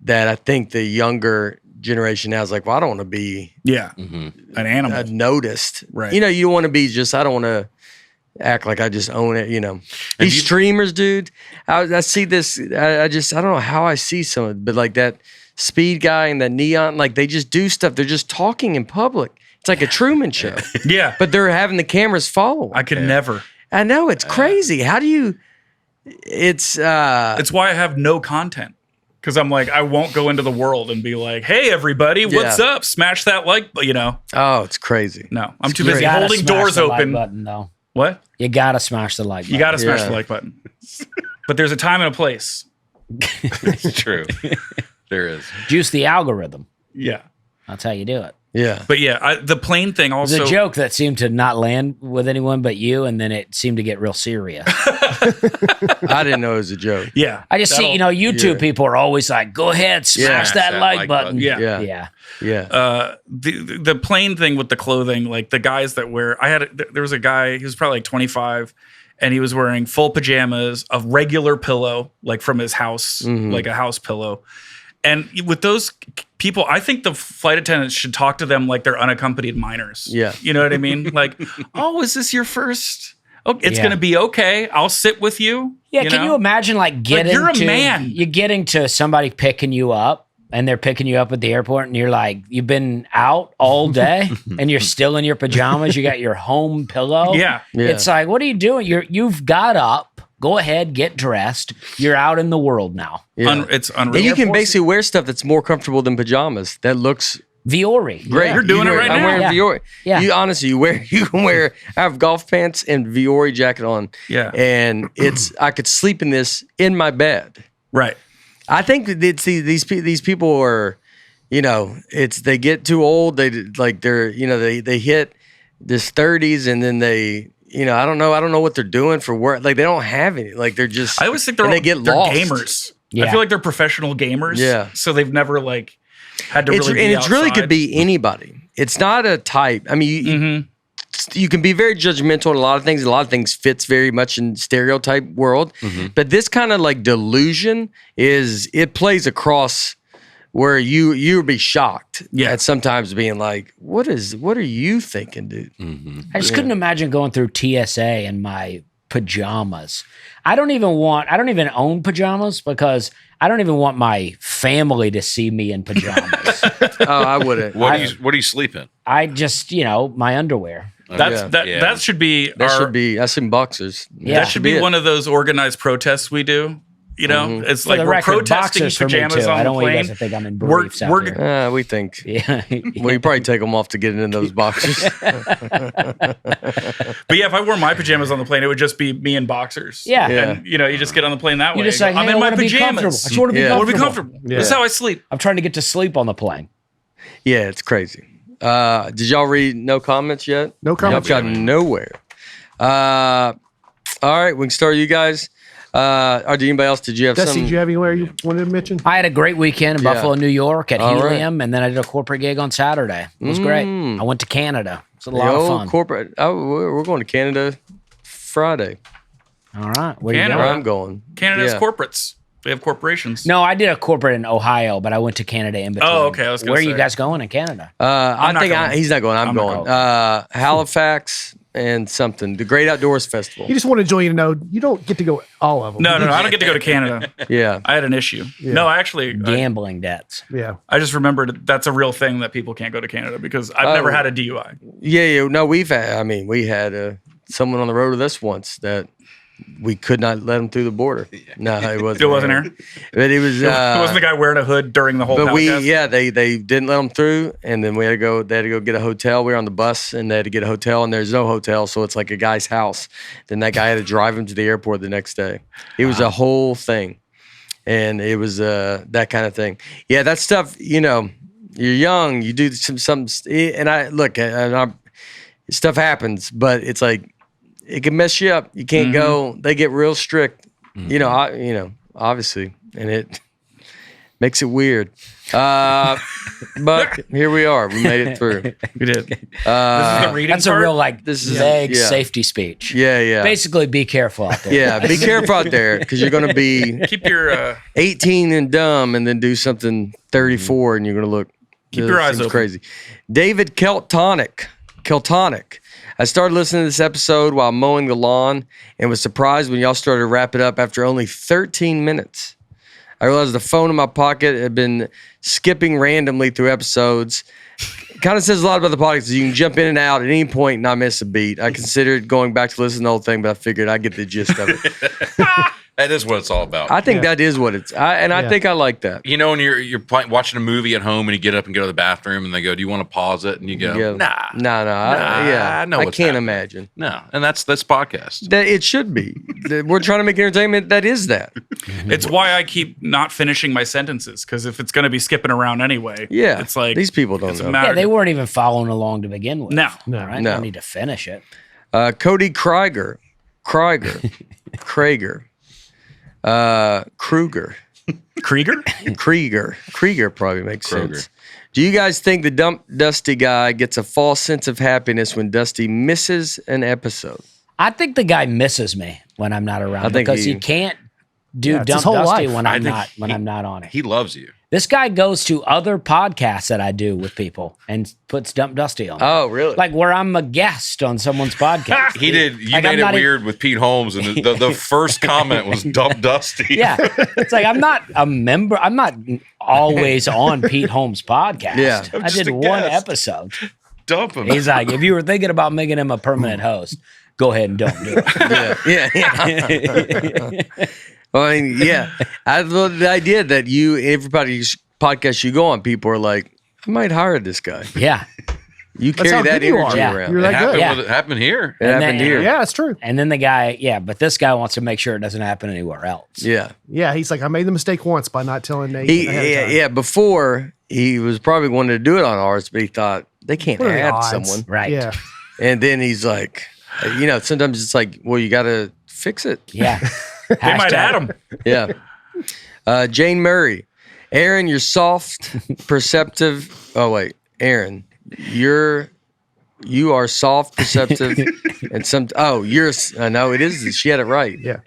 that I think the younger generation now is like, well, I don't want to be yeah, Mm-hmm. an animal. noticed. Right. You know, you want to be just, I don't want to act like I just own it, you know. These you- streamers, dude, I see this, I don't know how I see some of it, but like that Speed guy and that Neon, like they just do stuff. They're just talking in public. It's like a Truman Show, yeah, but they're having the cameras follow 'em. I could never. I know, it's crazy. How do you, it's It's why I have no content. Because I'm like, I won't go into the world and be like, hey, everybody, what's Yeah. up? Smash that like, but you know, oh, it's crazy. no, I'm too You busy gotta holding smash doors the like open. button, though. What? You gotta smash the like button. You got to smash Yeah. the like button. But there's a time and a place. It's true. There is. Juice the algorithm. Yeah. That's how you do it. Yeah. But yeah, the plane thing It was also. a joke that seemed to not land with anyone but you, and then it seemed to get real serious. I didn't know it was a joke. Yeah. I just see, That'll- YouTube yeah. people are always like, go ahead, smash Smash that like button. Yeah. Yeah. Yeah. Yeah. The plane thing with the clothing, like the guys that wear, there was a guy, he was probably like 25, and he was wearing full pajamas, a regular pillow, like from his house, like a house pillow. And with those people, I think the flight attendants should talk to them like they're unaccompanied minors. Yeah. You know what I mean? Like, oh, is this your first? Oh, it's going to be okay. I'll sit with you. Yeah, can you imagine like getting you're a to man. you're getting to somebody picking you up and they're picking you up at the airport and you're like, you've been out all day and you're still in your pajamas, you got your home pillow. Yeah. It's like, what are you doing? You've got up, go ahead, get dressed. You're out in the world now. Yeah. It's unreal. And you can basically wear stuff that's more comfortable than pajamas. That looks Viore. great. You're doing it right I'm now. wearing Yeah. Viore. Yeah. You honestly, you can wear. I have golf pants and Viore jacket on. Yeah. And I could sleep in this in my bed. Right. I think that these people are, they get too old. They hit this 30s and then they. I don't know what they're doing for work. Like they don't have any. Like they're just. I always think they get lost. gamers. Yeah. I feel like they're professional gamers. Yeah. So they've never had to really be and it's really outside. could be anybody. It's not a type. I mean, you can be very judgmental on a lot of things. A lot of things fits very much in stereotype world. But this kind of like delusion it plays across where you would be shocked at sometimes being like, what are you thinking, dude? I just couldn't imagine going through TSA in my pajamas. I don't even own pajamas because I don't even want my family to see me in pajamas. Oh, I wouldn't. What do you sleep in? I just, my underwear. That should be That's in boxers. Yeah. that should be one of those organized protests we do. It's For like the we're record, protesting boxers for me pajamas too. on I don't the want you plane. guys to think I'm in We're- briefs out we're- here. We think. Yeah. Well, you probably take them off to get into those boxers. But yeah, if I wore my pajamas on the plane, it would just be me in boxers. Yeah. Yeah. And you just get on the plane that way. You're just and go, like, hey, I'm in I my wanna be comfortable. pajamas. I just want to be Yeah. I want to be comfortable. comfortable. This is how I sleep. I'm trying to get to sleep on the plane. Yeah, it's crazy. Did y'all read no comments yet? No comments. Y'all got nowhere. All right, we can start you guys. Or did anybody else? Did you have Dusty, something? did you have anywhere you wanted to mention? I had a great weekend in Yeah. Buffalo, New York at All right. Helium, and then I did a corporate gig on Saturday. It was great. I went to Canada. It was a lot of fun. Corporate. Oh, we're going to Canada Friday. All right. Where you Canada. Where going? I'm going. Canada's Yeah. corporates. They have corporations. No, I did a corporate in Ohio, but I went to Canada in between. Oh, okay. I was gonna Where are you say. guys going in Canada? I not think going. he's not going. I'm I'm not going. going. Halifax and something. The Great Outdoors Festival. You just want to join you to know you don't get to go all of them. No, I don't get to go to Canada. Yeah. I had an issue. No, actually, Gambling debts. Yeah. I just remembered that's a real thing that people can't go to Canada because I've never had a DUI. Yeah. No, we had someone on the road with us once that we could not let him through the border. No, it wasn't. It wasn't here. But it was. It wasn't the guy wearing a hood during the whole But podcast. they didn't let them through, and then they had to go get a hotel. We were on the bus, and they had to get a hotel, and there's no hotel, so it's like a guy's house. Then that guy had to drive him to the airport the next day. It was a whole thing, and it was that kind of thing. Yeah, that stuff. You're young, you do some, and stuff happens, but it's like it can mess you up. You can't go. They get real strict. Obviously, and it makes it weird. But here we are. We made it through. We did. This is the reading That's a part? real This is- vague yeah. safety speech. Yeah. Basically, be careful out there. Yeah, be careful out there because you're going to be Keep your 18 and dumb and then do something 34 and you're going to look. Keep your eyes seems open. Crazy. David Keltonic. I started listening to this episode while mowing the lawn and was surprised when y'all started to wrap it up after only 13 minutes. I realized the phone in my pocket had been skipping randomly through episodes. Kind of says a lot about the podcast. You can jump in and out at any point and not miss a beat. I considered going back to listen to the whole thing, but I figured I'd get the gist of it. That is what it's all about. I think that is what it's. I think I like that. When you're watching a movie at home and you get up and go to the bathroom and they go, "Do you want to pause it?" And you go, Yeah. "Nah, No. I know I what's can't happening. imagine. no." And that's podcast. That it should be. We're trying to make entertainment. That is that. It's why I keep not finishing my sentences because if it's going to be skipping around anyway, Yeah. it's like these people don't it's a know. matter Yeah, they weren't even following along to begin with. No. Right? No. Don't need to finish it. Cody Krieger, Kruger, Krieger probably makes sense. Do you guys think the Dump Dusty guy gets a false sense of happiness when Dusty misses an episode? I think the guy misses me when I'm not around I think because he- he can't do Yeah, it's his Dump whole Dusty life. when I I'm think not on it. He loves you. This guy goes to other podcasts that I do with people and puts Dump Dusty on. Oh, really? Like where I'm a guest on someone's podcast. He did. You Like, made I'm it not weird with Pete Holmes, and the first comment was "Dump Dusty." Yeah. It's like I'm not a member. I'm not always on Pete Holmes' podcast. Yeah. I'm I just did a one guest. episode. Dump him. He's like, if you were thinking about making him a permanent host, go ahead and don't do it. Yeah. Well, I mean, yeah. I love the idea that everybody's podcast you go on, people are like, I might hire this guy. Yeah. You That's carry how that good you energy are. around. You're It that happened, good. Yeah. it happened here. It And happened then- here. Yeah, it's true. And then the guy, but this guy wants to make sure it doesn't happen anywhere else. Yeah. Yeah, he's like, I made the mistake once by not telling Nate. ahead of time. Yeah. Before he was probably wanting to do it on ours, but he thought they can't What are the add odds? someone. Right. Yeah. And then he's like, sometimes it's like, well, you got to fix it. Yeah. They might add him. Yeah. Jane Murray, Aaron, you're soft, perceptive. Oh wait, Aaron, you are soft, perceptive, and some. Oh, no, it is. She had it right. Yeah.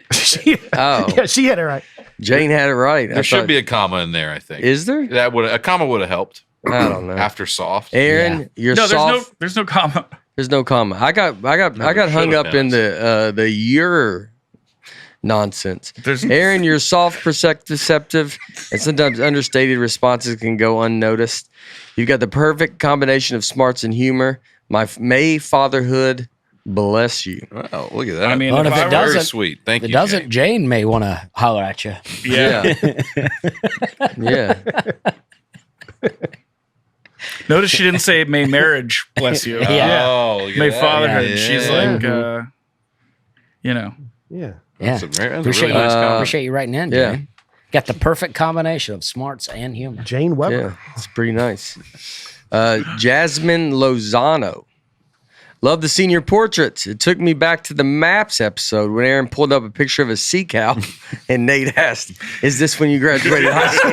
Oh, Yeah, she had it right. Jane had it right. There should be a comma in there. I think. Is there? A comma would have helped I don't know. after soft. Aaron, you're No, soft. there's no comma. There's no comma. I got hung should've up in been. the your nonsense. There's Aaron, you're soft, perceptive, and sometimes understated responses can go unnoticed. You've got the perfect combination of smarts and humor. May fatherhood bless you. Oh, look at that. I mean, Well, if if it I were- doesn't- very sweet. Thank If it you. doesn't, Jane. Jane may want to holler at you. yeah. Yeah. Notice she didn't say "May marriage bless you." Yeah. Oh, look at May that. fatherhood. Yeah. She's like, Yeah. That's Yeah. a very Appreciate, really nice you, comment. appreciate you writing in, yeah. Jane. Got the perfect combination of smarts and humor. Jane Weber. Yeah. It's pretty nice. Jasmine Lozano. Love the senior portraits. It took me back to the maps episode when Aaron pulled up a picture of a sea cow and Nate asked, is this when you graduated high school?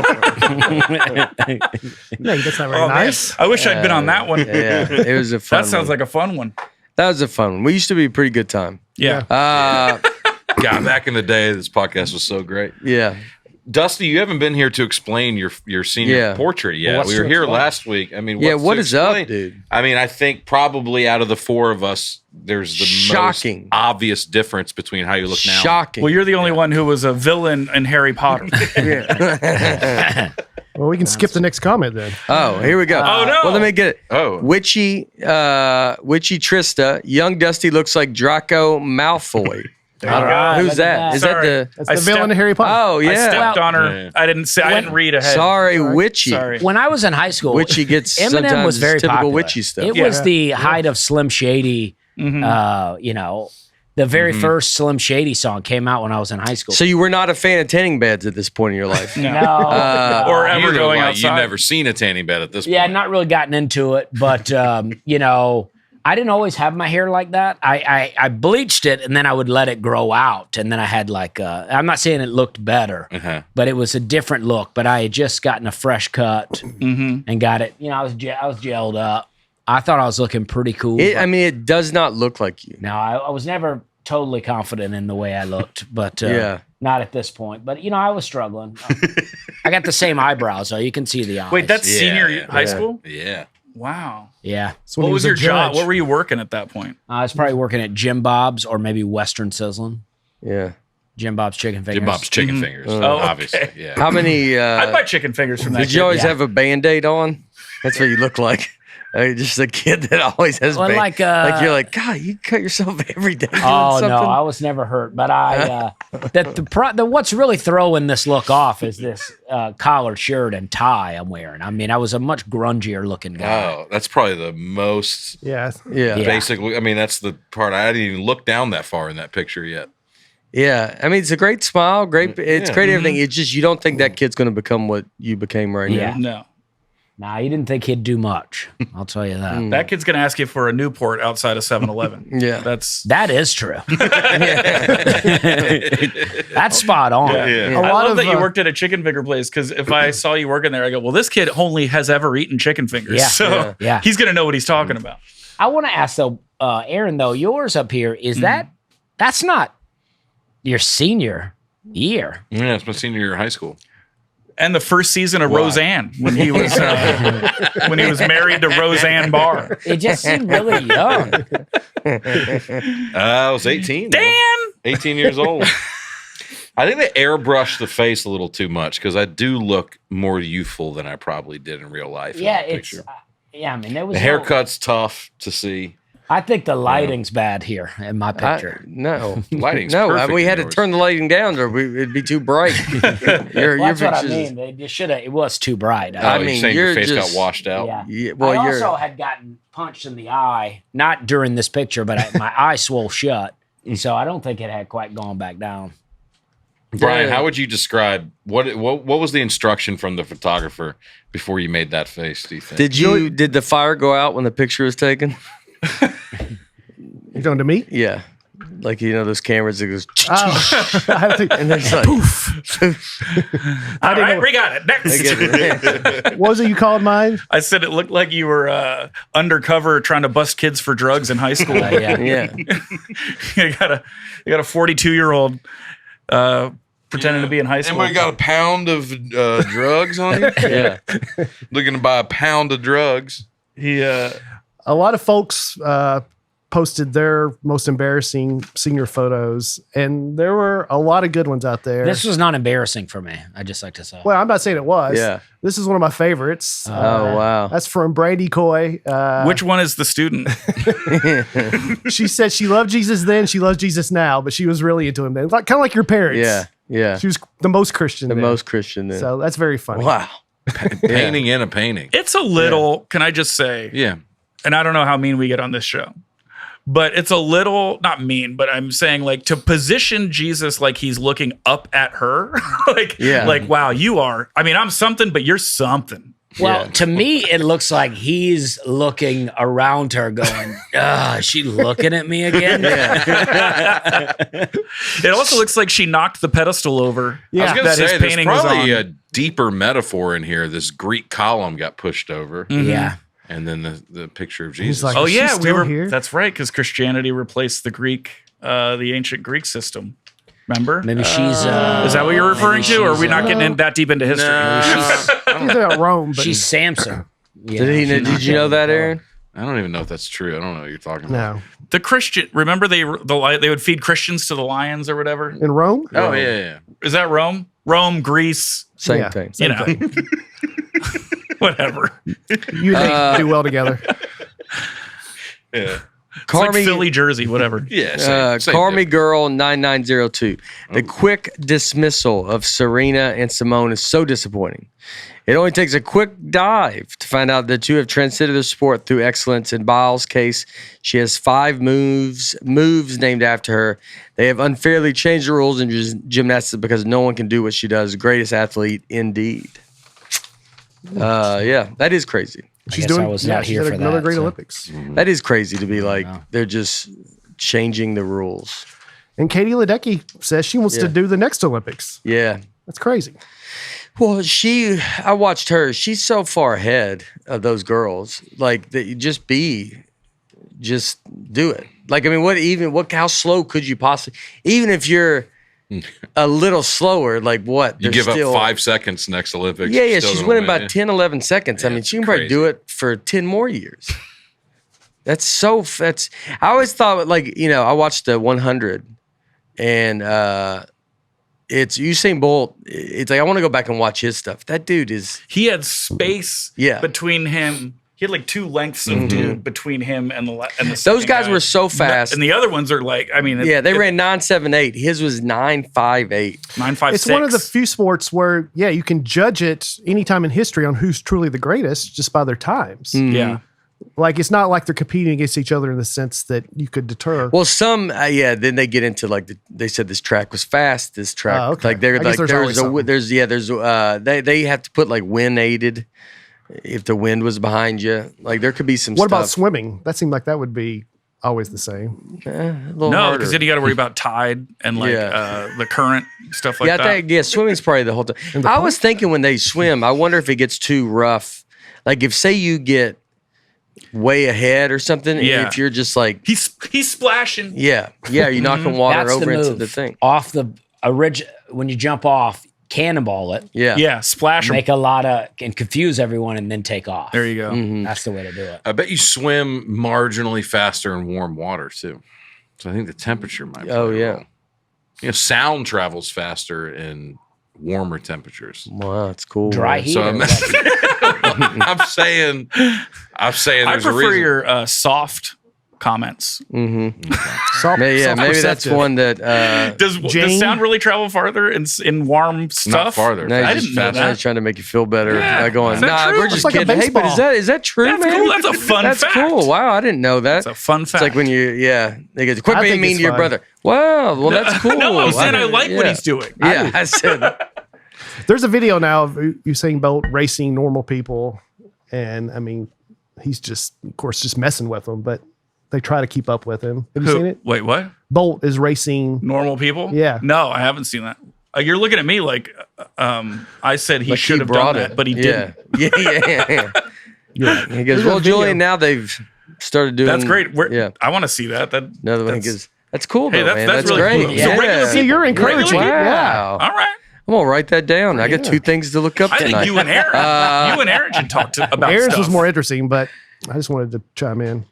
No, that's not very Oh, man. nice. I wish I'd been on that one. Yeah, it was a fun That sounds one. like a fun one. That was a fun one. We used to be a pretty good time. Yeah. God, back in the day, this podcast was so great. Yeah. Dusty, you haven't been here to explain your senior Yeah. portrait yet. what's we were to here explain? last week. I mean, Yeah, what's what to is up, explain? dude? I mean, I think probably out of the four of us, there's the Shocking. most obvious difference between how you look now. Shocking. Well, you're the only one who was a villain in Harry Potter. Well, we can skip the next comment then. Oh, here we go. Oh, no. Well, let me get it. Oh. Witchy Trista. Young Dusty looks like Draco Malfoy. I don't know. right, Who's look at that? that. Is Sorry. that That's I the villain stepped- of Harry Potter. Oh, I yeah. stepped on her. Yeah. I didn't read ahead. Sorry, Witchy. Sorry. When I was in high school, Witchy gets Eminem sometimes was very typical popular. witchy stuff. It Yeah. was the height of Slim Shady. The very first Slim Shady song came out when I was in high school. So you were not a fan of tanning beds at this point in your life. no, or You ever look going like outside. You've never seen a tanning bed at this yeah, point. not really gotten into it, but I didn't always have my hair like that. I bleached it and then I would let it grow out, and then I had I'm not saying it looked better, but it was a different look. But I had just gotten a fresh cut and got it. I was gelled up. I thought I was looking pretty cool. It does not look like you. No, I was never totally confident in the way I looked, but Yeah. not at this point. But I was struggling. I got the same eyebrows, so you can see the eyes. Wait, that's Yeah, senior yeah. high school? Yeah. Wow. yeah. So when What he was a your job? judge. What were you working at that point? I was probably working at Jim Bob's or maybe Western Sizzling. Yeah. Jim Bob's Chicken Fingers. Jim Bob's chicken fingers. Oh, obviously. okay. Yeah. How many? I'd buy chicken fingers from that. Did you kid. always Yeah. have a Band-Aid on? That's what you look like. Just a kid that always has Well, like you're like, God, you cut yourself every day doing Oh something. no, I was never hurt. But what's really throwing this look off is this collared shirt and tie I'm wearing. I mean, I was a much grungier looking guy. Oh, that's probably the most Yeah. yeah. Yeah. basically. I mean, that's the part I didn't even look down that far in that picture yet. Yeah. I mean, it's a great smile, great. It's Yeah. great everything. It's just you don't think that kid's going to become what you became right Yeah. No. Nah, you didn't think he'd do much. I'll tell you that. That kid's going to ask you for a Newport outside of 7-Eleven. now. Yeah. That is true. That's spot on. Yeah. A I lot love of, that you uh, worked at a chicken finger place, because if I saw you working there, I go, well, this kid only has ever eaten chicken fingers. Yeah. So Yeah. he's going to know what he's talking about. I want to ask though, Aaron, though, yours up here, is that's not your senior year. Yeah, it's my senior year of high school. And the first season of Roseanne when he was married to Roseanne Barr. It just seemed really young. I was 18. Dan! 18 years old. I think they airbrushed the face a little too much because I do look more youthful than I probably did in real life. Yeah, in that it's. picture. Yeah, I mean, there was The haircut's tough to see. I think the lighting's bad here in my picture. No. Lighting's No, perfect we in had to yours. turn the lighting down or it'd be too bright. your Well, that's what I pictures- mean. They should have. It was too bright. Oh, I you're mean, saying your you're face just- got washed out. Yeah. Yeah, well, I you're also had gotten punched in the eye, not during this picture, but my eye swole shut, so I don't think it had quite gone back down. Brian, how would you describe what was the instruction from the photographer before you made that face? Do you think? did the fire go out when the picture was taken? You talking to me? Yeah. Like, those cameras that goes, Oh, I had to think, and it's like, All right, we got it. Next. what was it you called mine? I said it looked like you were undercover trying to bust kids for drugs in high school. Yeah. yeah. you got a 42-year-old pretending to be in high school. Anybody got a pound of drugs on you? Yeah. Looking to buy a pound of drugs. A lot of folks posted their most embarrassing senior photos, and there were a lot of good ones out there. This was not embarrassing for me. I just like to say. Well, I'm not saying it was. Yeah. This is one of my favorites. Oh, wow. That's from Brandy Coy. Which one is the student? She said she loved Jesus then, she loves Jesus now, but she was really into him then. Kind of like your parents. Yeah. Yeah. She was the most Christian The then. most Christian then. So that's very funny. Wow. Painting in a painting. It's a little, can I just say, Yeah. and I don't know how mean we get on this show, but it's a little, not mean, but I'm saying like to position Jesus like he's looking up at her. like, wow, you are, I mean, I'm something, but you're something. Well, to me, it looks like he's looking around her going, is she looking at me again? It also looks like she knocked the pedestal over. Yeah. I was going to that his say, there's painting was probably on. a deeper metaphor in here. This Greek column got pushed over, Yeah. and then the picture of Jesus. like, Oh Is she yeah, we still were. here? That's right, because Christianity replaced the ancient Greek system. Remember? Maybe she's. Is that what you're referring to, or are we not getting in that deep into history? He's about Rome, but She's Samson. Yeah. Did you know that, Aaron? I don't even know if that's true. I don't know what you're talking about. no. The Christian. Remember they would feed Christians to the lions or whatever. In Rome? Oh, yeah. Is that Rome? Rome, Greece. Same Yeah. thing. You know, whatever. You think do well together. Yeah. It's like Philly, Jersey, whatever. Yeah. Same Call Me thing. Girl 9902. The quick dismissal of Serena and Simone is so disappointing. It only takes a quick dive to find out the two have transcended the sport through excellence. In Biles' case, she has 5 moves named after her. They have unfairly changed the rules in gymnastics because no one can do what she does. Greatest athlete indeed. Yeah, that is crazy. She's guess I doing was not she's here had for another that, great so. Olympics. That is crazy to be like, they're just changing the rules. And Katie Ledecky says she wants to Yeah. do the next Olympics. Yeah. That's crazy. Well, I watched her. She's so far ahead of those girls. Like, that you just do it. Like, I mean, how slow could you possibly, even if you're a little slower, like what? You There's give still- up 5 seconds next Olympics. Yeah, you're still she's gonna winning win, by 10, 11 seconds. I mean, she can probably crazy. do it for 10 more years. I always thought, like, I watched the 100 and it's Usain Bolt. It's like, I want to go back and watch his stuff. That dude is, He had space Yeah. between him. He had like 2 lengths of dude between him and the those second guys guy. were so fast. And the other ones are like, I mean, Yeah, they ran 9.78. His was 9.58. 9.56. It's one of the few sports where, you can judge it anytime in history on who's truly the greatest just by their times. Yeah. Like, it's not like they're competing against each other in the sense that you could deter. Well, some, then they get into like they said this track was fast. This track, Oh, okay. like they're I guess like there's always they have to put like wind aided if the wind was behind you. Like there could be some. What stuff. about swimming? That seemed like that would be always the same. A little No, harder. because then you got to worry about tide and like the current stuff like I that. think swimming's probably the whole time. I was thinking when they swim, I wonder if it gets too rough. Like if say you get way ahead or something, Yeah. if you're just like He's splashing. you're knocking water That's over the into move. the thing. Off the when you jump off, cannonball it, Yeah. Splash 'em. make a lot of and confuse everyone, and then take off. There you go. That's the way to do it. I bet you swim marginally faster in warm water too. So I think the temperature might play Oh, a yeah. role. Sound travels faster in warmer temperatures. Wow, that's cool. Dry man. heat. So or I'm, what? I'm saying I there's a prefer reason. your soft comments. Salt, Maybe that's self-perceptive. one that. Does Jane? sound really travel farther in warm stuff? Not farther. No, I he's didn't just, know now that. he's trying to make you feel better Yeah. by going, Is that nah, true? we're It's just like a kidding. Hey, but baseball. is that true, That's man? cool. That's a fun That's fact. cool. Wow, I didn't know that. It's a fun fact. It's like when they go, quit I being think mean it's to your fun. brother. Wow, well, that's cool. No, I'm saying I like what yeah. he's doing. Yeah, I said, There's a video now of Usain Bolt racing normal people, and I mean, he's just, of course, just messing with them, but they try to keep up with him. Have you seen it? Wait, what? Bolt is racing. Normal people? Yeah. No, I haven't seen that. You're looking at me like I said he like should have done that, but he didn't. Yeah. Yeah, He goes, There's a well, video. Julian, now they've started doing. That's great. Yeah. I want to see that. Another one. He that's- goes, that's cool, Hey, though, that's- man. that's That's really great. cool. So regular Yeah. See, you're encouraging it. Yeah. Wow. All right. I'm gonna write that down. I got two things to look up I tonight. think you and Aaron should talk about Aaron's stuff. was more interesting, but I just wanted to chime in.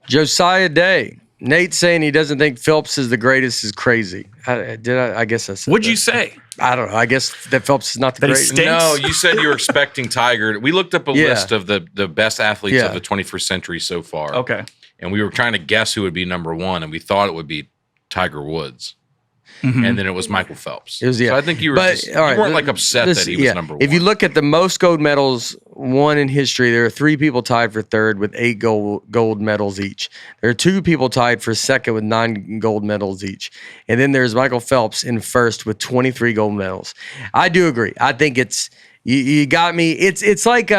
Josiah Day. Nate saying he doesn't think Phelps is the greatest is crazy. I guess I said What'd that. you say? I don't know. I guess that Phelps is not the That he greatest. stinks? No, you said you were expecting Tiger. We looked up a Yeah. list of the best athletes Yeah. of the 21st century so far. Okay. And we were trying to guess who would be number one, and we thought it would be Tiger Woods. Mm-hmm. And then it was Michael Phelps. It was, yeah. So I think you were But, just, all right, you weren't like upset this- that he was yeah. number one. If you look at the most gold medals won in history, there are 3 people tied for third with 8 gold medals each. There are 2 people tied for second with 9 gold medals each. And then there's Michael Phelps in first with 23 gold medals. I do agree. I think it's you got me. It's like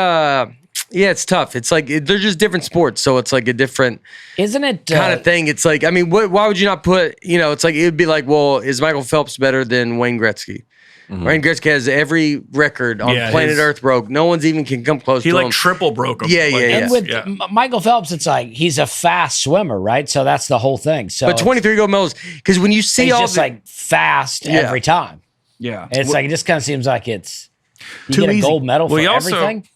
yeah, it's tough. It's like they're just different sports, so it's like a different Isn't it kind of thing. It's like, I mean, why would you not put, it's like, it'd be like, well, is Michael Phelps better than Wayne Gretzky? Wayne Gretzky has every record on Yeah, planet his- Earth broke. No one's even can come close He to like him. triple broke him. Yeah, Like, yeah, yeah. And with Michael Phelps, it's like he's a fast swimmer, right? So that's the whole thing. So But 23 gold medals, because when you see he's all just the, like fast Yeah. every time. Yeah. It's like it just kind of seems like it's you Too get a easy. gold medal Well, for he also- everything.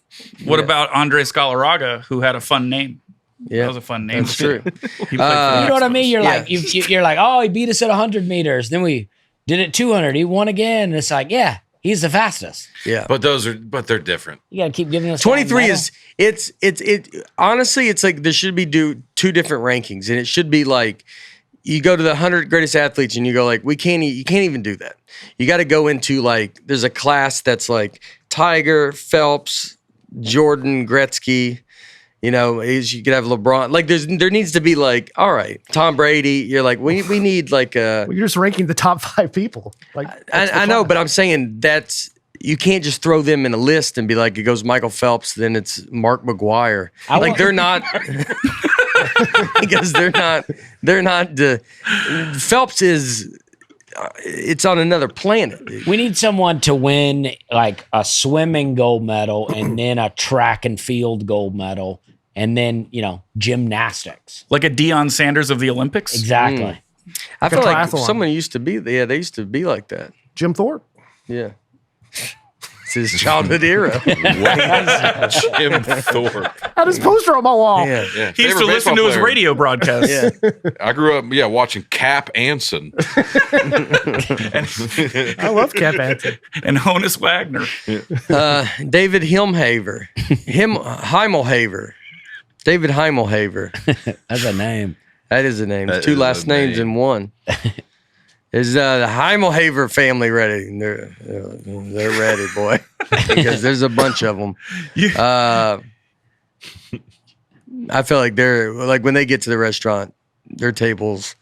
What about Andre Scalaraga, who had a fun name? yeah, That was a fun name. that's true. He played for the You know what I mean? Expos. You're Yeah. like you're like, oh, he beat us at 100 meters. Then we did it 200. He won again. And it's like, yeah, he's the fastest. Yeah. but they're different. You got to keep giving us 23 that is it honestly, it's like there should be 2 different rankings, and it should be like you go to the 100 greatest athletes and you go like, you can't even do that. You got to go into like, there's a class that's like Tiger, Phelps, Jordan, Gretzky, you could have LeBron. Like there needs to be like, all right, Tom Brady. You're like, we need like a. Well, you're just ranking the top 5 people. Like I know, but I'm saying that's you can't just throw them in a list and be like, it goes Michael Phelps, then it's Mark McGuire. They're not. Because they're not Phelps is it's on another planet. Dude. We need someone to win like a swimming gold medal and then a track and field gold medal and then, gymnastics. Like a Deion Sanders of the Olympics. Exactly. I feel like triathlon. someone used to be they used to be like that. Jim Thorpe. Yeah. It's his childhood era. Jim Thorpe. I had his poster on my wall. Yeah. Yeah, He used favorite to listen baseball to his player. radio broadcasts. Yeah. I grew up, watching Cap Anson. I love Cap Anthony. And Honus Wagner. David Heimelhaver. David Heimelhaver. That's a name. That is a name. That 2 is last a names name. in one. Is the Heimelhaver family ready? And they're ready, boy, because there's a bunch of them. I feel like they're like when they get to the restaurant, their table's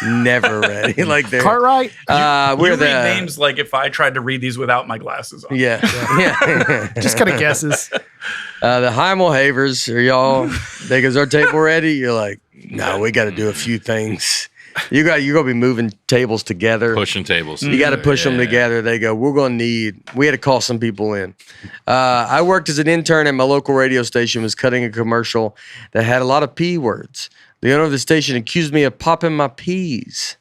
never ready. Like they're Cartwright. we're You the read names like if I tried to read these without my glasses on. yeah. Just kind of guesses. The Heimelhavers are y'all. They goes, our table ready? You're like, no, we got to do a few things. You're gonna be moving tables together. Pushing tables. You got to push them together. They go, we had to call some people in. I worked as an intern at my local radio station, was cutting a commercial that had a lot of P words. The owner of the station accused me of popping my peas.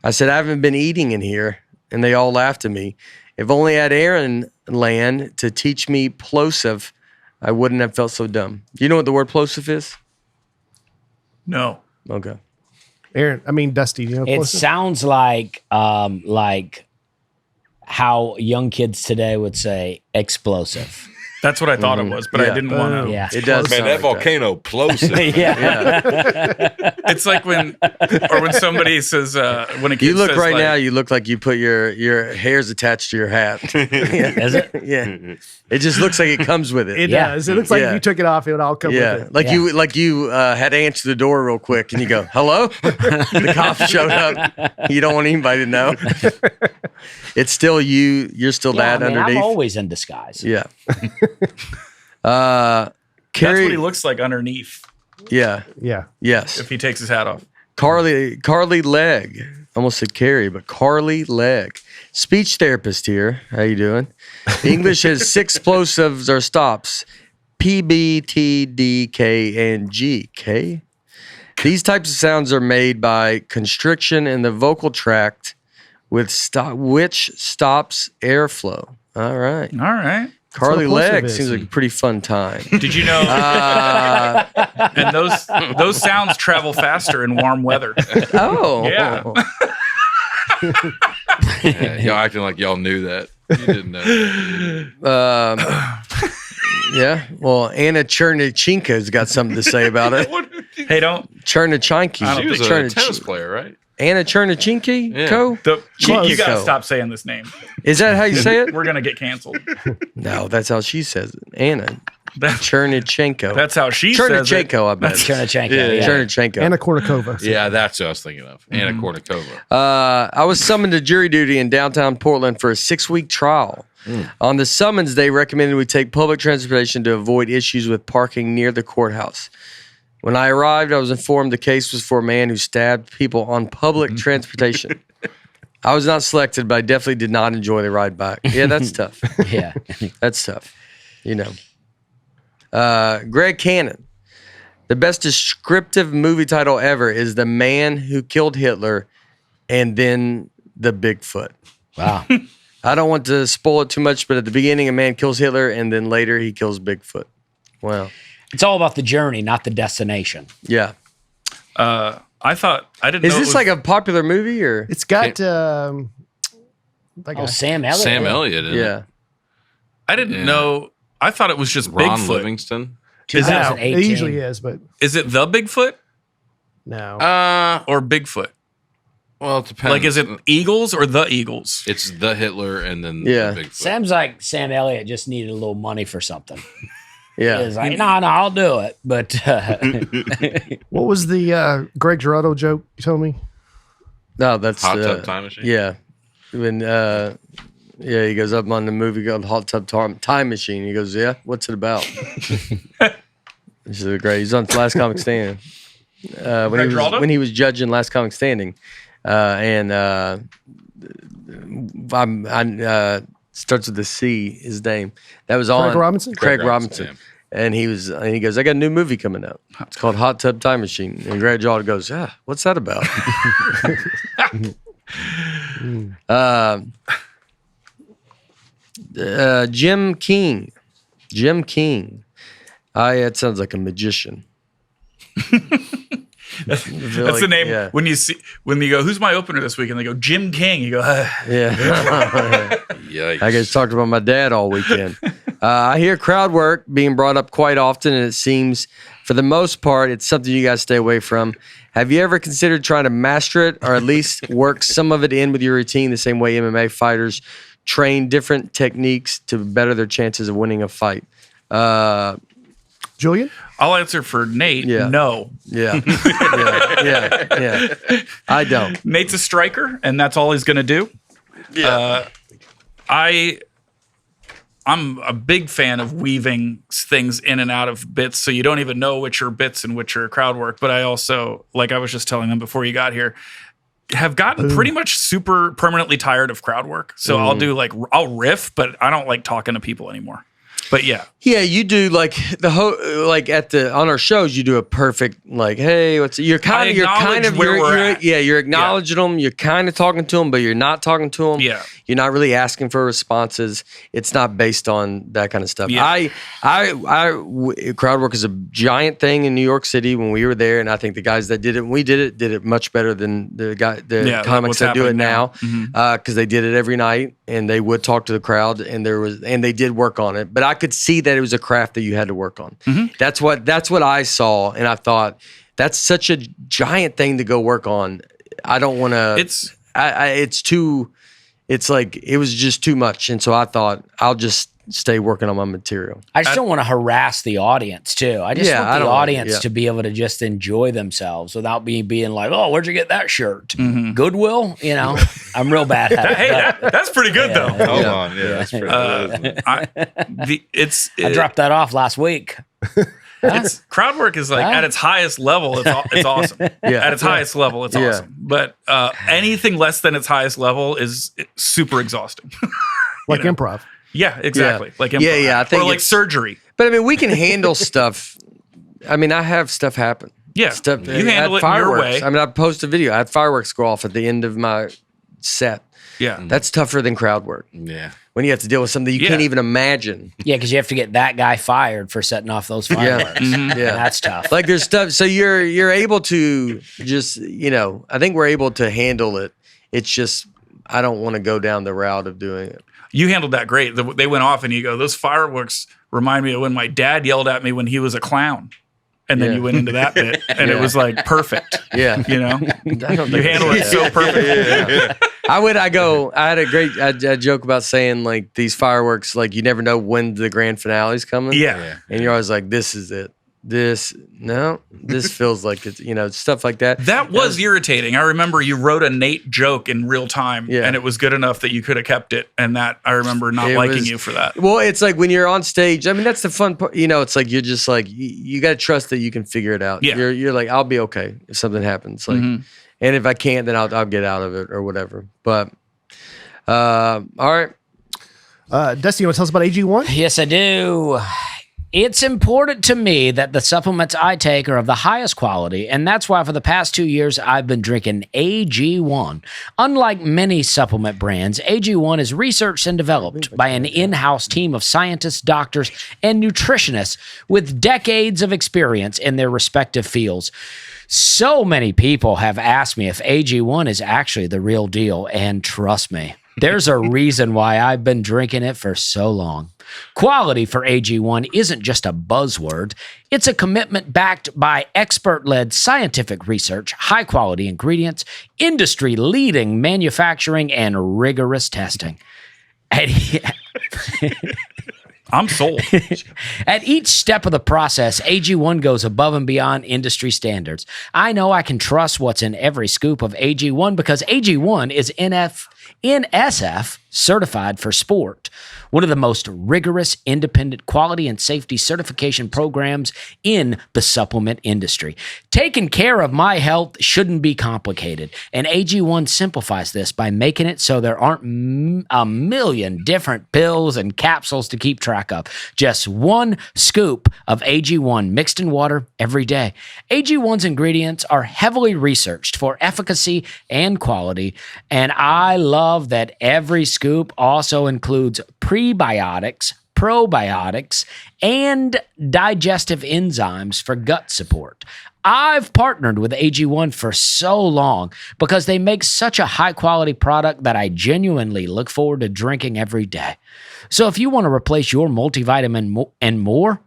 I said, I haven't been eating in here. And they all laughed at me. If only I had Aaron Land to teach me plosive, I wouldn't have felt so dumb. Do you know what the word plosive is? No. Okay. Dusty, do you know It plosive? sounds like how young kids today would say explosive. That's what I thought it was, but I Yeah. didn't want to. Yeah. It does. Man, sound that like volcano plosive. It's like when somebody says, when a kid You look says, right like, now. You look like you put your hairs attached to your hat. Is it? Yeah, it just looks like it comes with it. It Yeah. does. It looks like Yeah. if you took it off, it would all come Yeah, with it. like you had to answer the door real quick, and you go, "Hello." The cop showed up. You don't want anybody to know. It's still you. You're still Yeah, that underneath. I'm always in disguise. Yeah. that's Carrie. what he looks like underneath Yeah. Yeah. Yes. if he takes his hat off. Carly Legg. Almost said Carrie, but Carly Legg. Speech therapist here. How you doing? English has 6 plosives or stops. P, B, T, D, K, and G. K? These types of sounds are made by constriction in the vocal tract which stops airflow. All right. All right. Carly what a plosive Legg is. seems like a pretty fun time. Did you know? And those sounds travel faster in warm weather. Oh. Yeah. Yeah, y'all acting like y'all knew that. You didn't know. Yeah. Well, Anna Chernachenko's got something to say about it. Hey, don't. Chernachenko. She was a tennis player, right? Anna Chernachenko? Yeah. You got to Close. stop saying this name. Is that how you say it? We're gonna get canceled. No, that's how she says it. Anna Chernachenko. That's how she says it. Chernachenko, I bet. Chernachenko. Yeah. Yeah. Chernachenko. Anna Kournikova. Yeah, that's what I was thinking of. Anna Kournikova. I was summoned to jury duty in downtown Portland for a 6-week trial. On the summons, they recommended we take public transportation to avoid issues with parking near the courthouse. When I arrived, I was informed the case was for a man who stabbed people on public transportation. I was not selected, but I definitely did not enjoy the ride back. Yeah, that's tough. Yeah. That's tough. You know. Greg Cannon. The best descriptive movie title ever is The Man Who Killed Hitler and Then the Bigfoot. Wow. I don't want to spoil it too much, but at the beginning, a man kills Hitler, and then later he kills Bigfoot. Wow. It's all about the journey, not the destination. Yeah. I didn't Is know. this like a popular movie or? It's got Oh, Sam Elliott. Sam Elliott. Isn't Yeah. It? I didn't know. I thought it was just Ron Bigfoot. Livingston. Is No, it, 2018. it usually is, but is it the Bigfoot no. or Bigfoot? Well, it depends. Like, is it Eagles or the Eagles? It's the Hitler and then Yeah. the Bigfoot. Sounds like Sam Elliott just needed a little money for something. Yeah. He's like, no, I'll do it. But What was the Greg Girardo joke you told me? No, that's Hot Tub Time Machine? Yeah. When he goes up on the movie called Hot Tub Time Machine. He goes, "Yeah, what's it about?" This is great. He's on Last Comic Standing. When he was judging Last Comic Standing, starts with the C. His name. That was on Craig Robinson? Craig Craig Robinson. Robinson, And he goes, "I got a new movie coming out. It's called Hot Tub Time Machine." And Greg Girardo goes, "Yeah, what's that about?" Jim King. It sounds like a magician. That's the name. Yeah. When you go, who's my opener this week? And they go, Jim King. You go, Yeah. Yikes. I guys talked about my dad all weekend. I hear crowd work being brought up quite often, and it seems, for the most part, it's something you guys stay away from. Have you ever considered trying to master it, or at least work some of it in with your routine, the same way MMA fighters train different techniques to better their chances of winning a fight? Julian? I'll answer for Nate. Yeah. No. Yeah. Yeah. I don't. Nate's a striker, and that's all he's going to do. Yeah. I'm a big fan of weaving things in and out of bits, so you don't even know which are bits and which are crowd work. But I also, like I was just telling them before you got here, have gotten pretty much super permanently tired of crowd work. So I'll riff, but I don't like talking to people anymore. But yeah. Yeah, you do like on our shows, you do a perfect like, hey, you're acknowledging them, you're kind of talking to them, but you're not talking to them. Yeah, you're not really asking for responses. It's not based on that kind of stuff. Yeah. Crowd work is a giant thing in New York City when we were there, and I think the guys that did it when we did it much better than the comics that do it now, because they did it every night and they would talk to the crowd and they did work on it. But I could see that it was a craft that you had to work on. That's what I saw, and I thought that's such a giant thing to go work on. I don't want to. It's like it was just too much, and so I thought I'll just stay working on my material. I just don't want to harass the audience too. I just want the audience to be able to just enjoy themselves without being like, "Oh, where'd you get that shirt? Goodwill?" You know, I'm real bad at it. Hey, that's pretty good though. Hold on, that's pretty good. I dropped that off last week. Crowd work is like at its highest level, it's awesome. At its highest level, it's awesome. But anything less than its highest level is super exhausting. Like improv. Yeah, exactly. Yeah. Like improv. I think or like surgery. But I mean, we can handle stuff. I mean, I have stuff happen. Yeah, stuff. You handle it your way. I mean, I post a video. I had fireworks go off at the end of my set. Yeah, that's tougher than crowd work. Yeah, when you have to deal with something you can't even imagine. Yeah, because you have to get that guy fired for setting off those fireworks. Yeah, that's tough. Like there's stuff. So you're able to just I think we're able to handle it. It's just I don't want to go down the route of doing it. You handled that great. They went off, and you go, those fireworks remind me of when my dad yelled at me when he was a clown. And then you went into that bit, and it was like perfect. Yeah. You handled it so perfect. I had a great joke about saying, like, these fireworks, like, you never know when the grand finale is coming. Yeah. And you're always like, this is it. This feels like it's, stuff like that. That was irritating. I remember you wrote a Nate joke in real time, and it was good enough that you could have kept it. And that I remember not liking you for that. Well, it's like when you're on stage. I mean, that's the fun part. It's like you're just like you got to trust that you can figure it out. Yeah. You're like, I'll be okay if something happens. Like, and if I can't, then I'll get out of it or whatever. But all right, Dusty, you want to tell us about AG1? Yes, I do. It's important to me that the supplements I take are of the highest quality, and that's why for the past 2 years I've been drinking AG1. Unlike many supplement brands, AG1 is researched and developed by an in-house team of scientists, doctors, and nutritionists with decades of experience in their respective fields. So many people have asked me if AG1 is actually the real deal, and trust me, there's a reason why I've been drinking it for so long. Quality for AG1 isn't just a buzzword. It's a commitment backed by expert-led scientific research, high-quality ingredients, industry-leading manufacturing, and rigorous testing. I'm sold. At each step of the process, AG1 goes above and beyond industry standards. I know I can trust what's in every scoop of AG1 because AG1 is NSF certified for sport, one of the most rigorous independent quality and safety certification programs in the supplement industry. Taking care of my health shouldn't be complicated, and AG1 simplifies this by making it so there aren't a million different pills and capsules to keep track of. Just one scoop of AG1 mixed in water every day. AG1's ingredients are heavily researched for efficacy and quality, and I love that every scoop also includes prebiotics, probiotics, and digestive enzymes for gut support. I've partnered with AG1 for so long because they make such a high-quality product that I genuinely look forward to drinking every day. So if you want to replace your multivitamin and more,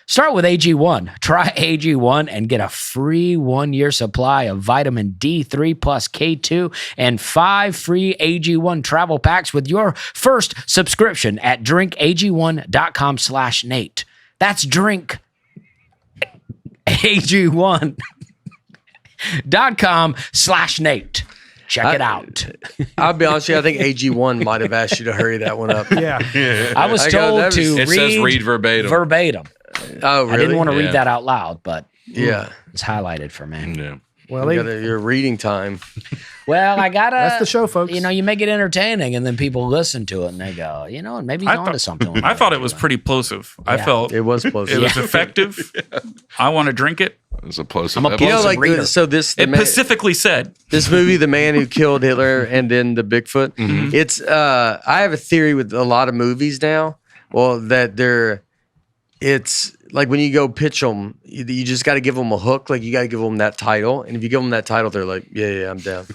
start with AG1. Try AG1 and get a free 1-year supply of vitamin D3 plus K2 and 5 free AG1 travel packs with your first subscription at drinkag1.com/Nate. That's drinkag1.com/Nate. Check it out. I'll be honest with you, I think AG1 might have asked you to hurry that one up. Yeah. I was told to it says read verbatim. Verbatim. Oh, really? I didn't want to read that out loud, but yeah, it's highlighted for me. Yeah. Well, your reading time. Well, I gotta. That's the show, folks. You make it entertaining, and then people listen to it, and they go, and maybe he's onto something. I thought it was pretty plosive. I felt It was close. it was effective. I want to drink it. It was a plosive. I'm a episode. plosive reader. It specifically said This movie, The Man Who Killed Hitler and then the Bigfoot. It's I have a theory with a lot of movies now. Well, it's like when you go pitch them, you just got to give them a hook. Like you got to give them that title, and if you give them that title, they're like, yeah, I'm down.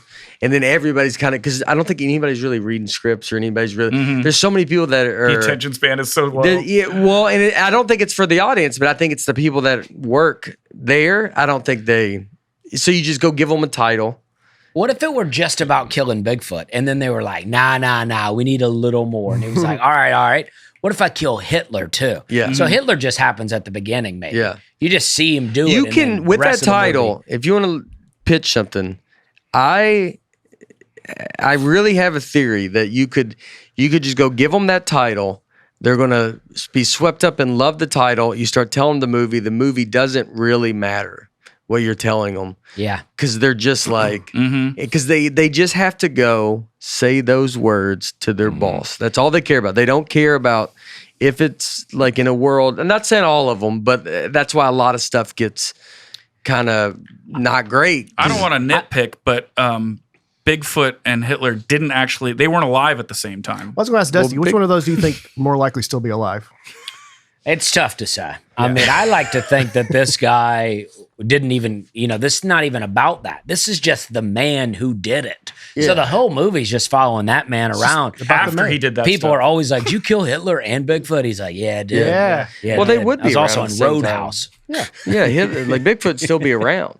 And then everybody's kind of, because I don't think anybody's really reading scripts or anybody's really. There's so many people that are. the attention span is so low. I don't think it's for the audience, but I think it's the people that work there. I don't think so you just go give them a title. What if it were just about killing Bigfoot, and then they were like, nah, we need a little more, and it was like, all right. What if I kill Hitler too? Yeah. So Hitler just happens at the beginning, maybe. Yeah. You just see him do it. You and can, then with that rest of the title, movie- if you want to pitch something, I really have a theory that you could just go give them that title. They're going to be swept up and love the title. You start telling the movie doesn't really matter what you're telling them. Yeah. Because they're just like, because they just have to go say those words to their boss. That's all they care about. They don't care about if it's like in a world, I'm not saying all of them, but that's why a lot of stuff gets kind of not great. I don't want to nitpick, but Bigfoot and Hitler they weren't alive at the same time. I was going to ask Dusty, which one of those do you think more likely still be alive? It's tough to say. I mean, I like to think that this guy didn't even, this is not even about that. This is just the man who did it. Yeah. So the whole movie's just following that man around. After he did that People stuff. are always like, did you kill Hitler and Bigfoot? He's like, yeah, I did. Yeah. Well, I they did. would I was be also around in at the same time. Roadhouse. Yeah, Hitler, like Bigfoot still be around.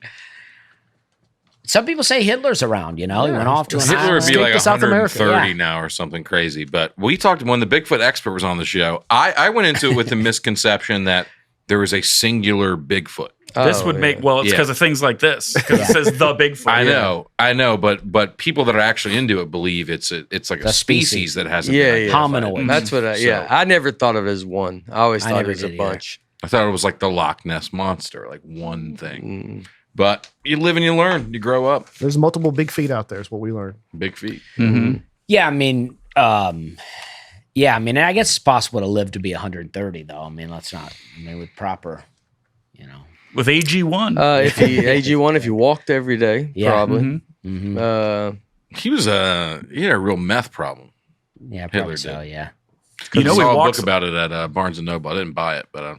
Some people say Hitler's around, he went off to an Hitler would island. be like to South America. 130 Yeah. now or something crazy. But we talked when the Bigfoot expert was on the show. I went into it with the misconception that there was a singular Bigfoot. This would make it's because of things like this. Because it says the Bigfoot. I know, but people that are actually into it believe it's like a species that hasn't been identified. Hominoid. That's what I never thought of it as one. I always thought it never was a did bunch. I thought it was like the Loch Ness Monster, like one thing. But you live and you learn. You grow up. There's multiple big feet out there is what we learned. Big feet. Yeah, I mean, I guess it's possible to live to be 130, though. I mean, with proper, With AG1. If you AG1, if you walked every day, Yeah. probably. He had a real meth problem. Yeah, probably Hitler so, did. yeah. I he saw a walks- book about it at Barnes & Noble. I didn't buy it, but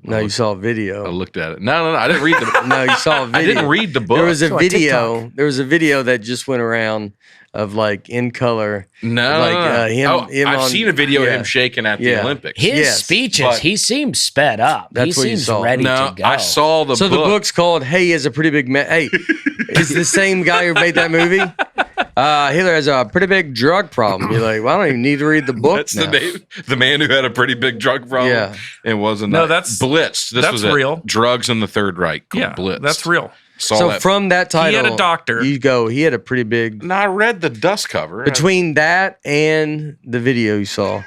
No, you saw a I video. looked at it. No, I didn't read the No, you saw a video. I didn't read the book. There was a So like video. TikTok. There was a video that just went around of like in color. No, like, him I've on- seen a video of yeah. him shaking at the Yeah. Olympics. His Yes, speeches, but- he seems sped up. That's he what you seems saw. ready No, to go. I saw the So book. the book's called "Hey, he has a pretty big man." Hey, is the same guy who made that movie? Hitler has a pretty big drug problem. You're like, well, I don't even need to read the book. That's now. the name. The man who had a pretty big drug problem. Yeah. And wasn't. No, that's- Blitz. This that's was it. real. Drugs in the Third Reich. Called yeah, Blitz. that's real. Saw So that. from that title, had a doctor. You go. He had a pretty big. No, I read the dust cover. Between that and the video you saw,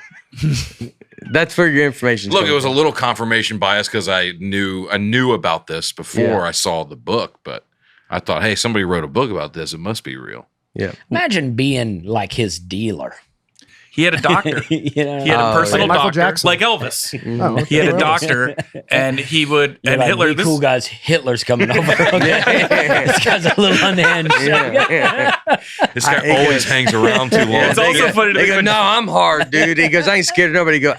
that's for your information. Look, it was a little confirmation bias because I knew about this before Yeah. I saw the book, but I thought, hey, somebody wrote a book about this. It must be real. Yeah. Imagine being like his dealer. He had a doctor. You know? He had a personal Like Michael doctor, Jackson. like Elvis. Oh, okay. He had a Well, doctor, and he would. You're And like, Hitler, be cool guys, Hitler's coming over. Okay? This guy's a little unhinged. This guy He always goes- hangs around too long. It's also funny to They think go, when- no, I'm hard, dude. He goes, I ain't scared of nobody. He go,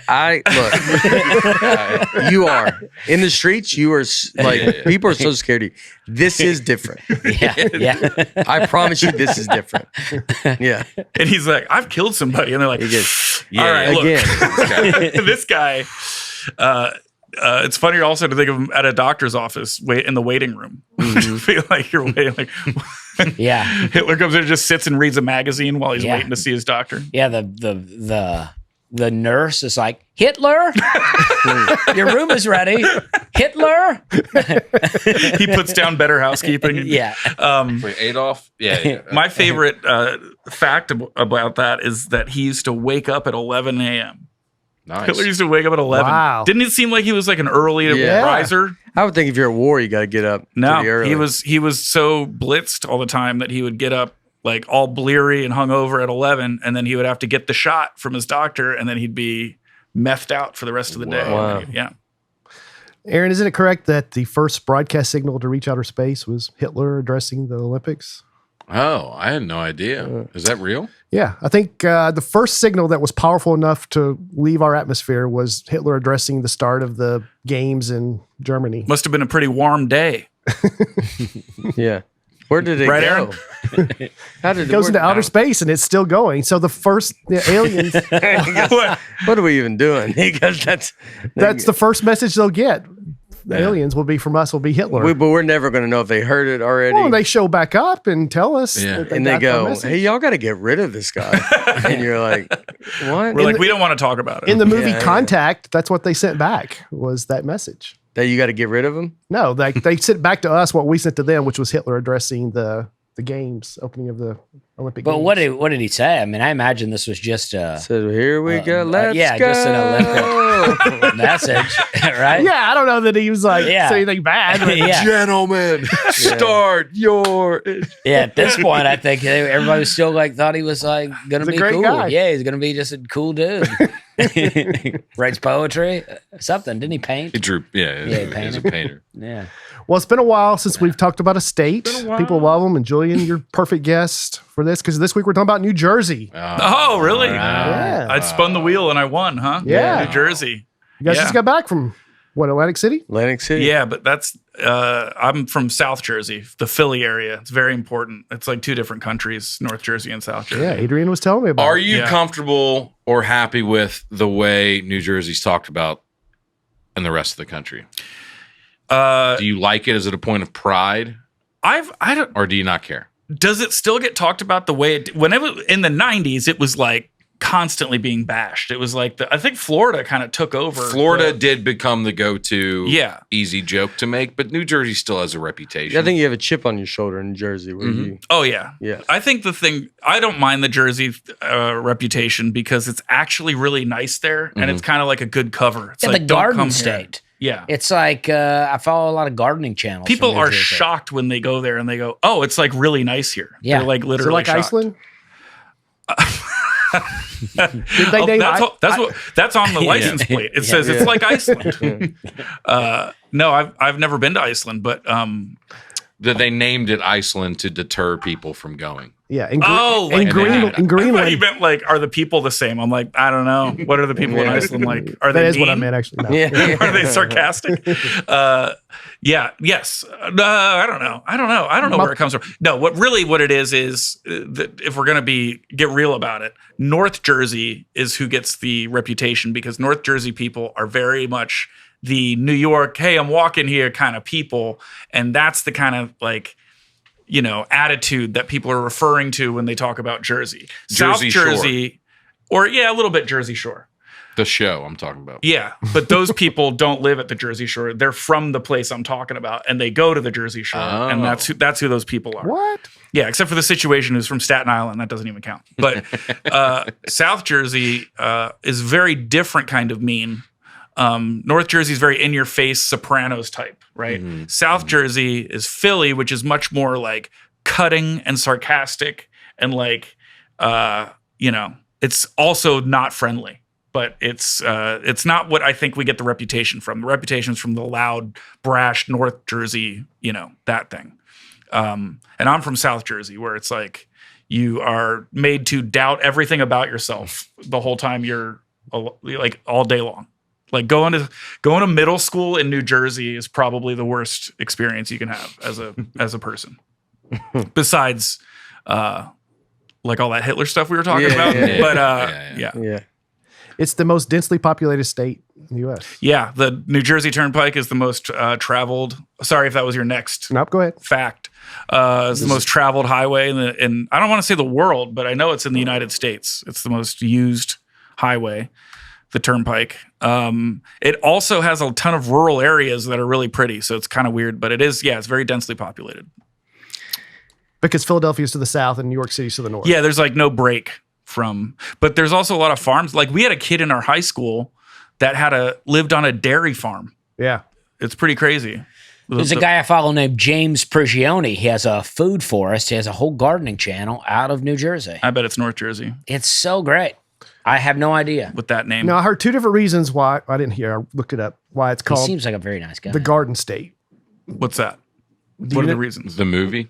look, you are in the streets. You are like people are so scared of you. This is different. yeah. I promise you, this is different. Yeah. and he's like, I've killed somebody, and they're like, He goes, all right, look, again. this guy. It's funny also to think of him at a doctor's office, in the waiting room. Feel like you're waiting. Like Yeah. Hitler comes in and just sits and reads a magazine while he's Yeah. waiting to see his doctor. Yeah, the nurse is like, Hitler, your room is ready. Hitler. He puts down Better Housekeeping. Yeah. Wait, Adolf? Yeah. My favorite fact about that is that he used to wake up at 11 a.m. Nice. Hitler used to wake up at 11. Wow. Didn't it seem like he was like an early Yeah. riser? I would think if you're at war, you got to get up No, pretty early. he was so blitzed all the time that he would get up like all bleary and hungover at 11, and then he would have to get the shot from his doctor, and then he'd be methed out for the rest of the day. Wow. Yeah. Aaron, isn't it correct that the first broadcast signal to reach outer space was Hitler addressing the Olympics? Oh, I had no idea. Is that real? Yeah, I think the first signal that was powerful enough to leave our atmosphere was Hitler addressing the start of the games in Germany. Must have been a pretty warm day. Yeah. Where did it Right, go? How did It goes into outer space and it's still going. So the first aliens, What are we even doing? Because that's the first message they'll get. The aliens will be from us, will be Hitler. but we're never going to know if they heard it already. Well, they show back up and tell us. Yeah. that and they got the go, message. "Hey, y'all got to get rid of this guy." And you're like, "What?" We're like, we don't want to talk about it. In the movie Yeah. Contact, that's what they sent back, was that message. That you got to get rid of him? No, they sent back to us what we sent to them, which was Hitler addressing the games, opening of the Olympic But Games. what did he say? I mean, I imagine this was just a So here we go. Let's yeah, go. just an Olympic message, right? Yeah, I don't know that he was like Yeah. say anything bad. But Yeah. Gentlemen, start your. Yeah, at this point, I think everybody was still like thought he was like gonna He's a be great cool. guy. Yeah, he's gonna be just a cool dude. Writes poetry, something. Didn't he paint? He drew. Yeah, Yeah, he's a painter. painter. Yeah. Well, it's been a while since we've talked about a state. People love them, and Julian, you're perfect guest for this because this week we're talking about New Jersey. Oh, really? Yeah. I spun the wheel and I won, huh? Yeah. New Jersey. You guys Yeah. just got back from what, Atlantic City? Atlantic City. Yeah, but that's I'm from South Jersey, the Philly area. It's very important. It's like two different countries, North Jersey and South Jersey. Yeah, Adrian was telling me about Are it. you Yeah. comfortable or happy with the way New Jersey's talked about in the rest of the country? Do you like it? Is it a point of pride, I don't. or do you not care? Does it still get talked about the way it? When it was in the '90s, it was like constantly being bashed. It was like I think Florida kind of took over. Florida did become the go-to Yeah. easy joke to make, but New Jersey still has a reputation. I think you have a chip on your shoulder in Jersey. Where you, Oh yeah, Yeah. I think I don't mind the Jersey reputation because it's actually really nice there, and it's kind of like a good cover. It's Yeah, like the don't garden come here. state. Yeah. It's like I follow a lot of gardening channels. People from New are Jersey. shocked when they go there and they go, "Oh, it's like really nice here." Yeah. They're like Is it literally like shocked. Iceland? Did they Oh, name that's on the license plate. It says it's like Iceland. No, I've never been to Iceland, but that they named it Iceland to deter people from going. Yeah, in, like Greenland. I thought you meant like, are the people the same? I'm like, I don't know. What are the people in Iceland like? Are that they is what I mean? meant, actually. No. Yeah. Are they sarcastic? Yes. I don't know. I don't know where it comes from. No, what it is that if we're going to get real about it, North Jersey is who gets the reputation because North Jersey people are very much the New York, hey, I'm walking here kind of people. And that's the kind of like, attitude that people are referring to when they talk about Jersey. Jersey South Shore. Jersey, or a little bit Jersey Shore. The show I'm talking about. Yeah, but those people don't live at the Jersey Shore. They're from the place I'm talking about, and they go to the Jersey Shore, and that's who those people are. What? Yeah, except for the situation who's from Staten Island. That doesn't even count. But South Jersey is very different kind of mean. North Jersey is very in-your-face Sopranos type, right? South Jersey is Philly, which is much more like cutting and sarcastic and like, it's also not friendly. But it's not what I think we get the reputation from. The reputation's from the loud, brash North Jersey, that thing. And I'm from South Jersey, where it's like you are made to doubt everything about yourself the whole time you're like all day long. Like going to middle school in New Jersey is probably the worst experience you can have as a person. Besides, like all that Hitler stuff we were talking about. Yeah. But Yeah. It's the most densely populated state in the U.S. Yeah, the New Jersey Turnpike is the most traveled. Sorry if that was your next Nope, go ahead. fact. It's the most traveled highway in I don't want to say the world, but I know it's in the United States. It's the most used highway, the Turnpike. It also has a ton of rural areas that are really pretty, so it's kind of weird, but it's very densely populated. Because Philadelphia's to the south and New York City's to the north. Yeah, there's like no break. but there's also a lot of farms. Like we had a kid in our high school that lived on a dairy farm. Yeah. It's pretty crazy. There's a guy I follow named James Prigioni. He has a food forest. He has a whole gardening channel out of New Jersey. I bet it's North Jersey It's so great. I have no idea. with that name. Now, I heard two different reasons why. I didn't hear. I looked it up. Why it's He called seems like a very nice guy. the Garden State. What's that? Do What you are the know- reasons? The movie.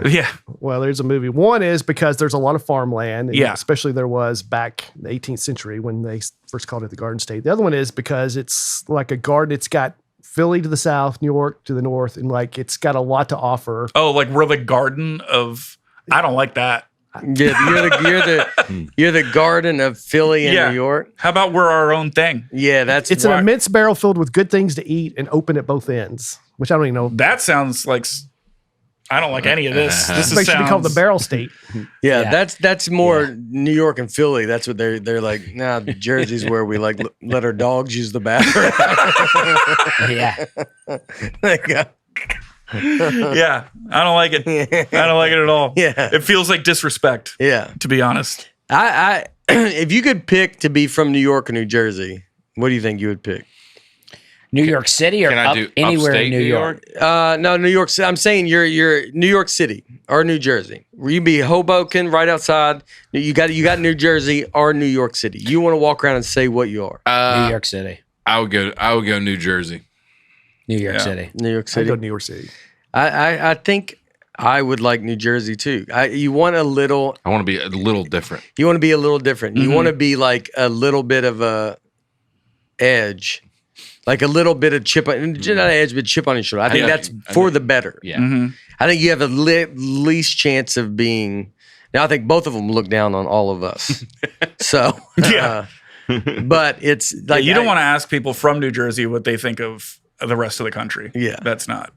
Yeah. Well, there's a movie. One is because there's a lot of farmland, and Yeah. especially there was back in the 18th century when they first called it the Garden State. The other one is because it's like a garden. It's got Philly to the south, New York to the north, and like it's got a lot to offer. Oh, like we're the garden of. I don't like that. You're the garden of Philly and Yeah. New York. How about we're our own thing? Yeah, that's It's an immense barrel filled with good things to eat and open at both ends, which I don't even know. That sounds like. I don't like any of this. This This makes it be called the sounds- barrel state. Yeah, Yeah. that's more New York and Philly. That's what they're like. Nah, Jersey's where we like let our dogs use the bathroom. Yeah. Like, Yeah, I don't like it. I don't like it at all. Yeah. It feels like disrespect, yeah. to be honest. I if you could pick to be from New York or New Jersey, what do you think you would pick? New York City or Can I do anywhere upstate in New York? No, New York. I'm saying you're New York City or New Jersey. Where you be Hoboken right outside. You got New Jersey or New York City. You want to walk around and say what you are. New York City. I would go New Jersey. New York Yeah. City. New York I City. go to New York City. I think I would like New Jersey too. You want a little. I want to be a little different. You want to be a little different. You want to be like a little bit of a edge, like a little bit of chip on, not an edge, but chip on your shoulder. I think Yeah. that's for the better. Yeah. Mm-hmm. I think you have the least chance of being. Now I think both of them look down on all of us. So Yeah. but it's like You don't want to ask people from New Jersey what they think of the rest of the country. Yeah. That's not.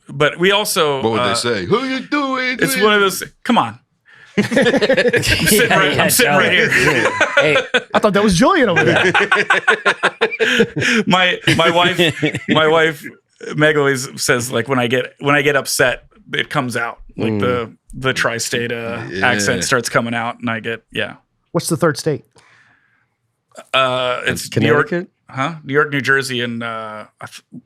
But we also. What would they say? Who you doing? It's one of those. Come on. I'm sitting right here. Hey, I thought that was Julian over there. my wife Meg always says like when I get upset it comes out like the tri-state accent starts coming out and I get What's the third state? it's New York, Connecticut. New York, New Jersey, and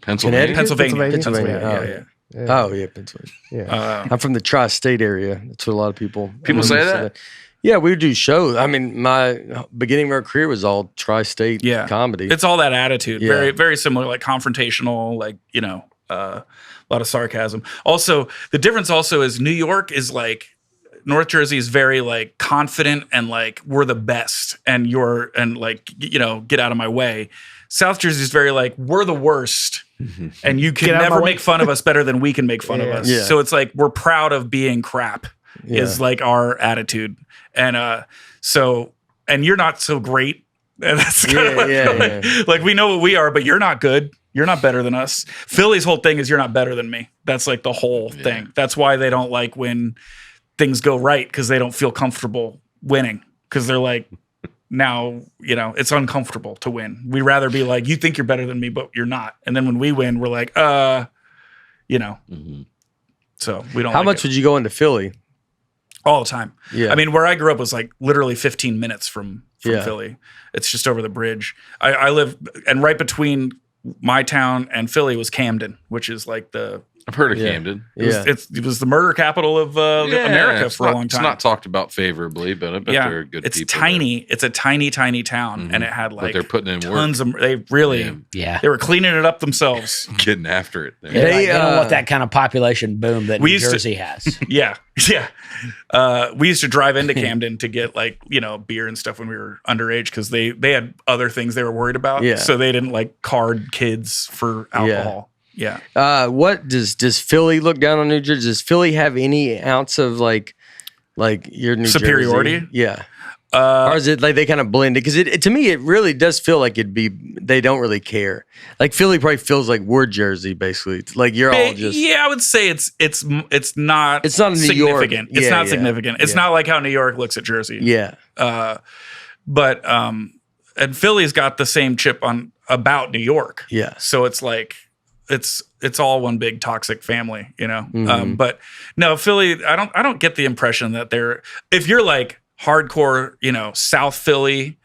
Pennsylvania. Pennsylvania. Pennsylvania. Oh yeah, Pennsylvania. Yeah. I'm from the tri-state area. That's what a lot of people People say that? Yeah, we would do shows. I mean, my beginning of our career was all tri-state comedy. It's all that attitude. Yeah. Very, very similar, like confrontational, like, a lot of sarcasm. Also, the difference also is New York is like, North Jersey is very like confident and like, we're the best and get out of my way. South Jersey is very like, we're the worst and you can Get out of my never way. make fun of us better than we can make fun of us. Yeah. So it's like, we're proud of being crap is like our attitude. And and you're not so great. And that's kind of like we know what we are, but you're not good. You're not better than us. Philly's whole thing is you're not better than me. That's like the whole thing. That's why they don't like when things go right because they don't feel comfortable winning because they're like, now, it's uncomfortable to win. We'd rather be like, you think you're better than me, but you're not. And then when we win, we're like, So we don't How like much it. would you go into Philly? All the time. Yeah. I mean, where I grew up was like literally 15 minutes from Yeah. Philly. It's just over the bridge. I live, and right between my town and Philly was Camden, which is like I've heard of Camden. it was the murder capital of America it's for a not- long time. It's not talked about favorably, but I bet they're good it's people. tiny. It's a tiny, tiny town, and it had like they're putting in work. tons of. They really, yeah. they were cleaning it up themselves. Getting after it. There. They don't want that kind of population boom that we New used to- Jersey has. Yeah. We used to drive into Camden to get like beer and stuff when we were underage because they had other things they were worried about. Yeah. So they didn't like card kids for alcohol. Yeah. What does Philly look down on New Jersey? Does Philly have any ounce of like your New Superiority? Jersey? Yeah. Or is it like they kind of blend it? Because to me, it really does feel like they don't really care. Like Philly probably feels like we're Jersey, basically. It's like you're all just. Yeah, I would say it's not. It's not New York. significant. It's Yeah, not yeah. significant. It's Yeah. not like how New York looks at Jersey. Yeah. But and Philly's got the same chip on about New York. Yeah. So it's like it's all one big toxic family, But no, Philly, I don't get the impression that if you're like hardcore, South Philly.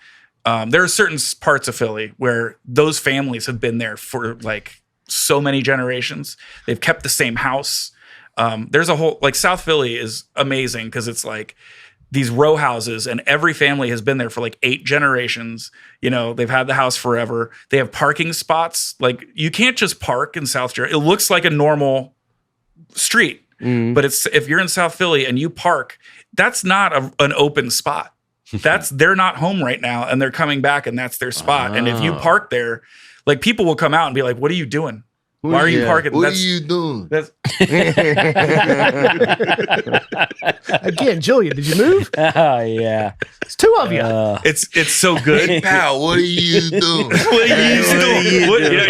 There are certain parts of Philly where those families have been there for like so many generations. They've kept the same house. There's a whole, like, South Philly is amazing because it's like these row houses and every family has been there for like 8 generations. They've had the house forever. They have parking spots. Like, you can't just park in South Jersey. It looks like a normal street, but if you're in South Philly and you park, that's not an open spot. They're not home right now and they're coming back and that's their spot. And if you park there, like, people will come out and be like, what are you doing? Why are you parking? What are you doing? Again, Julian, did you move? Oh yeah, It's 2 of you. It's so good. Pal, what are you doing? What are you doing?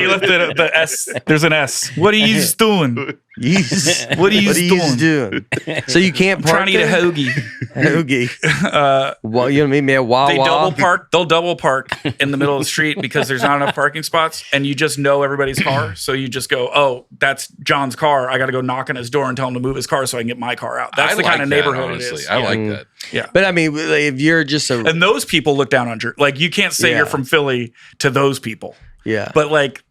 You left the S. There's an S. What are you doing? What are you doing? So you can't park. Trying to eat a hoagie. Well, you know, meet me at Wawa. They double park. They'll double park in the middle of the street because there's not enough parking spots, and you just know everybody's car. So you just go, "Oh, that's John's car. I got to go knock on his door and tell him to move his car so I can get my car out." That's the kind of neighborhood it is. I like that. Yeah, But I mean, if you're just and those people look down on Jersey. Like, you can't say you're from Philly to those people. Yeah. But like,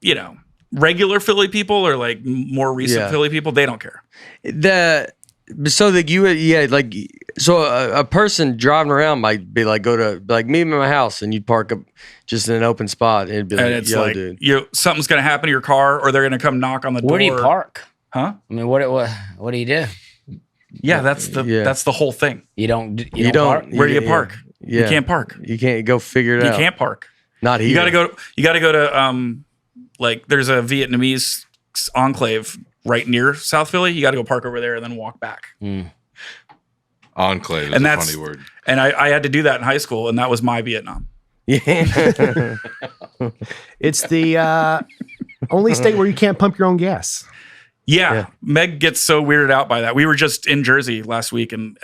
regular Philly people or like more recent Philly people, they don't care. A person driving around might be like, meet me at my house, and you'd park up just in an open spot, and it'd be And like, it's yo, like, dude. something's going to happen to your car, or they're going to come knock on the door. Where do you park? Huh? I mean, what do you do? Yeah, that's the whole thing. You don't park? Where do you park? Yeah. You can't park. You can't go figure it out. You can't park. Not here. You got to go to like, there's a Vietnamese enclave right near South Philly. You got to go park over there and then walk back. Enclave is And a that's- funny word. And I had to do that in high school, and that was my Vietnam. Yeah. It's the only state where you can't pump your own gas. Yeah. Meg gets so weirded out by that. We were just in Jersey last week, and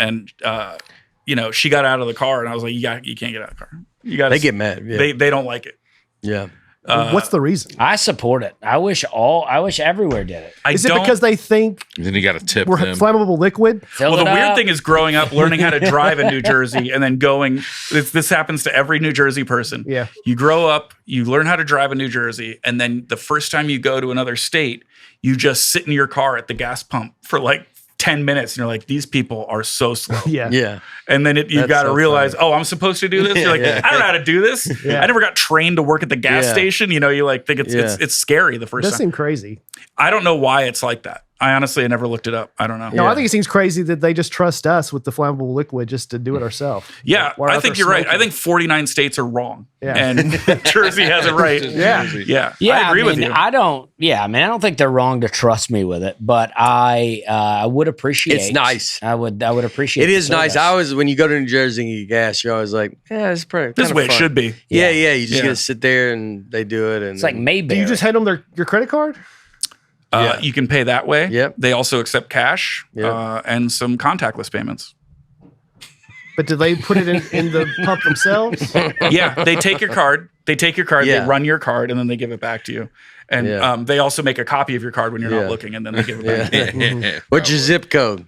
she got out of the car, and I was like, you can't get out of the car. You got. They get mad. Yeah. They don't like it. Yeah. What's the reason? I support it. I wish everywhere did it. Is it because they think Then you got to tip we're them. flammable liquid? Fill Well, it the weird up. thing is growing up, learning how to drive in New Jersey, and then going. This happens to every New Jersey person. Yeah. You grow up, you learn how to drive in New Jersey, and then the first time you go to another state, you just sit in your car at the gas pump for like 10 minutes, and you're like, these people are so slow. Yeah. Yeah. And then you That's got to so realize, funny. oh, I'm supposed to do this. You're like, I don't know how to do this. Yeah. I never got trained to work at the gas Yeah. station. You like think it's scary the It first does time. seem crazy. I don't know why it's like that. I honestly never looked it up. I don't know. No, I think it seems crazy that they just trust us with the flammable liquid just to do it ourselves. Yeah, We're I out think there you're right. I smoking. think 49 states are wrong, Yeah. and Jersey has it right. Yeah. Yeah, Yeah, I agree with you. I don't think they're wrong to trust me with it, but I would appreciate. It's nice. I would appreciate. It the is nice. service. When you go to New Jersey and you get gas, you're always like, yeah, it's pretty. This is kinda the way it fun. should be. Yeah. You just Yeah. gotta sit there and they do it. And It's like Mayberry. Do you just hand them your credit card? Yeah. You can pay that way. Yep. They also accept cash Yep. and some contactless payments. But do they put it in the pump themselves? Yeah, they take your card. They Yeah. run your card, and then they give it back to you. And Yeah. they also make a copy of your card when you're Yeah. not looking, and then they give it back to you. What's your zip code?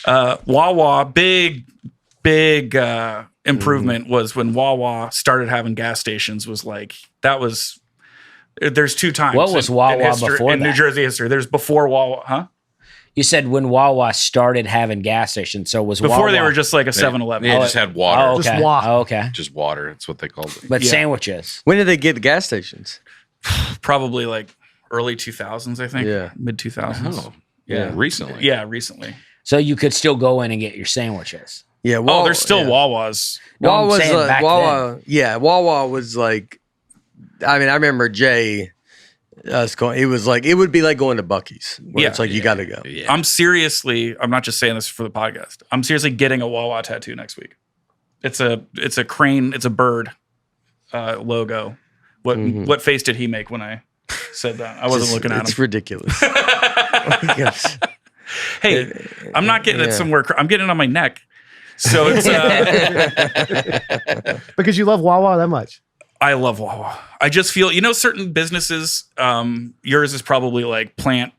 Wawa, big improvement was when Wawa started having gas stations. There's 2 times. What was in Wawa history, before in New that? Jersey history? There's before Wawa, huh? You said when Wawa started having gas stations, so was Before Wawa, they were just like a 7-Eleven. They just had water. Oh, Just okay. wa- Oh, okay. Just water. That's what they called it. But Yeah. sandwiches. When did they get the gas stations? Probably like early 2000s, I think. Yeah. Mid 2000s. Oh, yeah. Recently. Yeah, recently. So you could still go in and get your sandwiches. Yeah. Oh, there's still yeah. Wawas. No, I'm Wawa's saying back Wawa. Yeah, Wawa was like. I mean, I remember Jay. Us going. It was like it would be like going to Buc-ee's. Where Yeah. it's like you got to go. Yeah. I'm not just saying this for the podcast. I'm seriously getting a Wawa tattoo next week. It's a crane, it's a bird logo. What face did he make when I said that? I wasn't looking at It's him. ridiculous. Yes. Hey, I'm not getting it Yeah. somewhere. I'm getting it on my neck. So it's Because you love Wawa that much. I love Wawa. I just feel, certain businesses, yours is probably like plant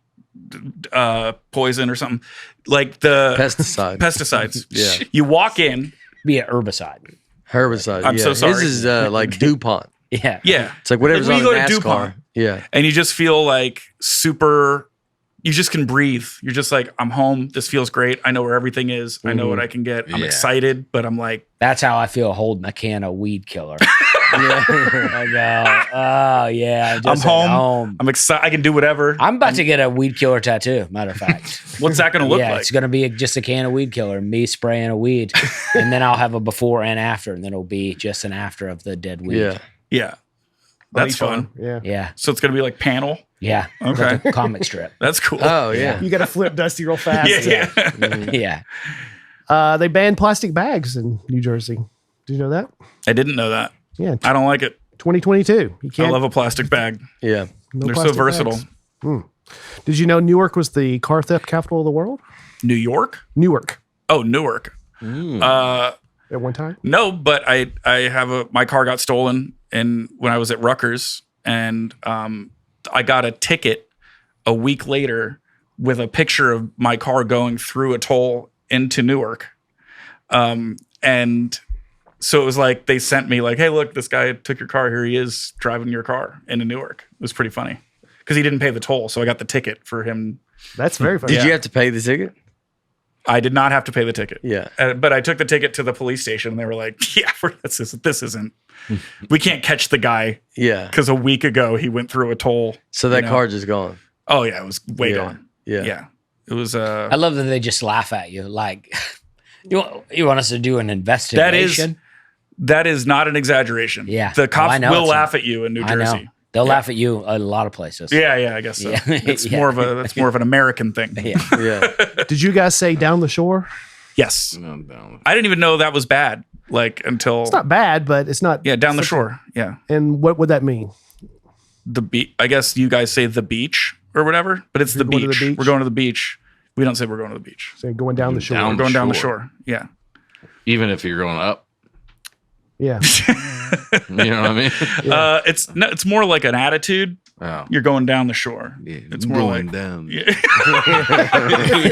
poison or something, like the Pesticides. Yeah. You walk in. Be an herbicide. Herbicide. I'm so sorry. His is like DuPont. Yeah. Yeah. It's like whatever's Like when on you a go to NASCAR. DuPont. Yeah. And you just feel like super, you just can breathe. You're just like, I'm home. This feels great. I know where everything is. I know what I can get. I'm excited, but I'm like. That's how I feel holding a can of weed killer. Yeah. I go, oh yeah. I'm Just home. I'm excited. I can do whatever. I'm about to get a weed killer tattoo, matter of fact. What's that going to look Yeah, like? it's going to be just a can of weed killer, me spraying a weed. And then I'll have a before and after, and then it'll be just an after of the dead weed. Yeah. Yeah. That's fun. Yeah. Yeah. So it's going to be like panel. Yeah. Okay. Like a comic strip. That's cool. Oh, yeah. You got to flip Dusty real fast. Yeah. Yeah. They banned plastic bags in New Jersey. Did you know that? I didn't know that. Yeah. I don't like it. 2022. You I can't. love a plastic bag. Yeah. no They're so plastic versatile. bags. Did you know Newark was the car theft capital of the world? New York? Newark Oh, Newark. at one time. No, but I have my car got stolen when I was at Rutgers, and I got a ticket a week later with a picture of my car going through a toll into Newark. And so it was like they sent me like, hey, look, this guy took your car. Here he is driving your car into Newark. It was pretty funny because he didn't pay the toll. So I got the ticket for him. That's very funny. Did you have to pay the ticket? I did not have to pay the ticket. Yeah. But I took the ticket to the police station and they were like, yeah, this isn't, we can't catch the guy Yeah. because a week ago he went through a toll. So that car just gone. Oh yeah, it was way Yeah. gone. Yeah. Yeah. It was I love that they just laugh at you. Like, you want us to do an investigation? that is not an exaggeration. Yeah. The Oh, cops I know will it's laugh not. at you in New I know. Jersey. They'll laugh at you a lot of places. Yeah, I guess so. Yeah. It's Yeah. that's more of an American thing. Yeah. Yeah. Did you guys say down the shore? Yes. No. I didn't even know that was bad. Like until It's not bad, but it's not. down the shore. Yeah. And what would that mean? The beach. I guess you guys say the beach or whatever, but it's the going to the beach. beach? We're going to the beach. We don't say we're going to the beach. Say going down the shore. Down We're going down the shore. shore. Yeah. Even if you're going up, Yeah. you know what I mean? It's more like an attitude. Oh. You're going down the shore. Yeah, It's more going like down. Yeah.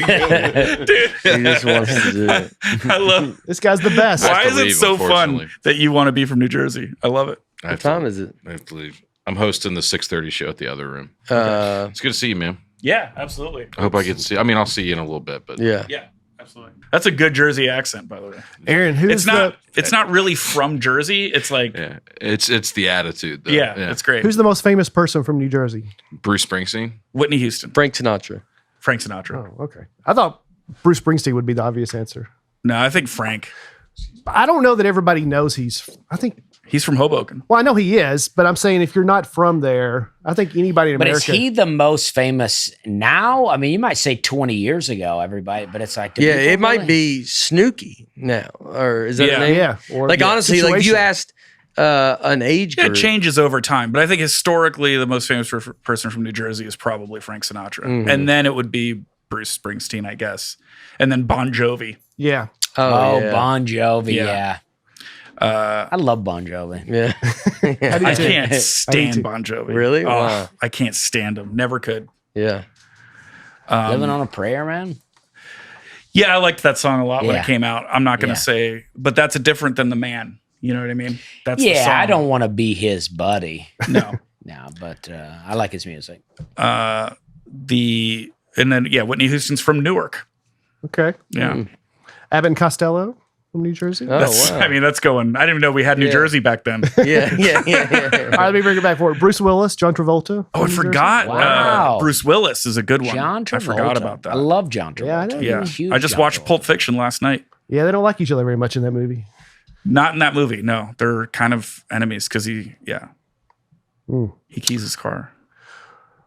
He just wants to do it. I love. This guy's the best. I have Why to is it leave, so fun unfortunately. that you want to be from New Jersey? I love it. I What have time to, is it? I have to leave. I'm hosting the 6:30 show at the other room. It's good to see you, man. Yeah, absolutely. I hope I get to see. I mean, I'll see you in a little bit, but Yeah. Yeah, absolutely. That's a good Jersey accent, by the way. Aaron, who's It's not really from Jersey. It's like yeah, it's the attitude. Though. yeah, it's great. who's the most famous person from New Jersey? Bruce Springsteen. Whitney Houston, Frank Sinatra. Frank Sinatra. Oh, okay. I thought Bruce Springsteen would be the obvious answer. No, I think Frank. I don't know that everybody knows I think, He's from Hoboken. well, I know he is, but I'm saying if you're not from there, I think anybody in But America. is he the most famous now? I mean, you might say 20 years ago, everybody, but it's like, do Yeah, people it might really- be Snooki now. Or is that Yeah. a name? Yeah. Or Like, the honestly, like if you situation. asked an age Yeah, group. it changes over time, but I think historically the most famous person from New Jersey is probably Frank Sinatra, and then it would be Bruce Springsteen, I guess, and then Bon Jovi. Yeah. Oh, yeah. Bon Jovi. Yeah. Yeah. I love Bon Jovi. Yeah. How do you I do? can't too. stand Bon Jovi. Really? Oh, Wow. I can't stand him. Never could. Yeah. Living on a Prayer, man. Yeah, I liked that song a lot when Yeah. it came out. I'm not going Yeah. to say, but that's a different than the man. You know what I mean? That's the Yeah, song. I don't want to be his buddy. No. No, but I like his music. Whitney Houston's from Newark. Okay. Yeah. Abbott and Costello from New Jersey. Oh, That's, wow. I mean, that's going. I didn't even know we had New Yeah. Jersey back then. Yeah. All right, let me bring it back forward. Bruce Willis, John Travolta. Oh, I from New Jersey. forgot. Wow. Bruce Willis is a good one. John Travolta. I forgot about that. I love John Travolta. Yeah, I know. Yeah. Huge I just John watched Travolta. Pulp Fiction last night. Yeah, they don't like each other very much in that movie. Not in that movie. No, they're kind of enemies because he Hmm. keys his car.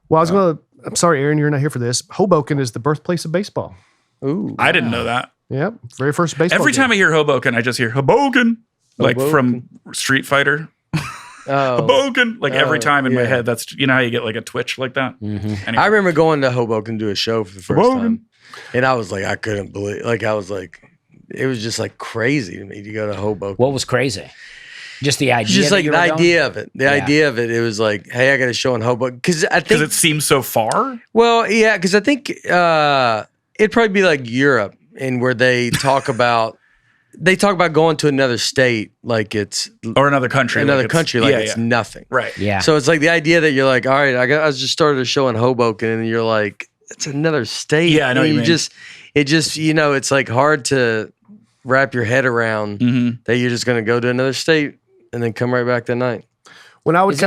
Well, I'm sorry, Aaron, you're not here for this. Hoboken is the birthplace of baseball. Ooh. I didn't know that. Yep. Very first baseball. Every game. time I hear Hoboken, I just hear Hoboken, like from Street Fighter. Oh. Hoboken, like every Oh, time in my yeah. head. That's how you get like a twitch like that. Anyway. I remember going to Hoboken to do a show for the first time. And I was like, I couldn't believe, like, I was like, it was just like crazy to me to go to Hoboken. What was crazy? Just the idea. Just that like you the were going? idea of it. The idea of it. It was like, hey, I got a show in Hoboken because I Because think. it seems so far. Well, yeah, because I think it'd probably be like Europe, and where they talk about going to another state like it's Or another country. it's nothing. Right. Yeah. So it's like the idea that you're like, all right, I just started a show in Hoboken, and you're like, it's another state. Yeah, I know And what you mean. it just it's like hard to wrap your head around that you're just going to go to another state and then come right back that night. When I would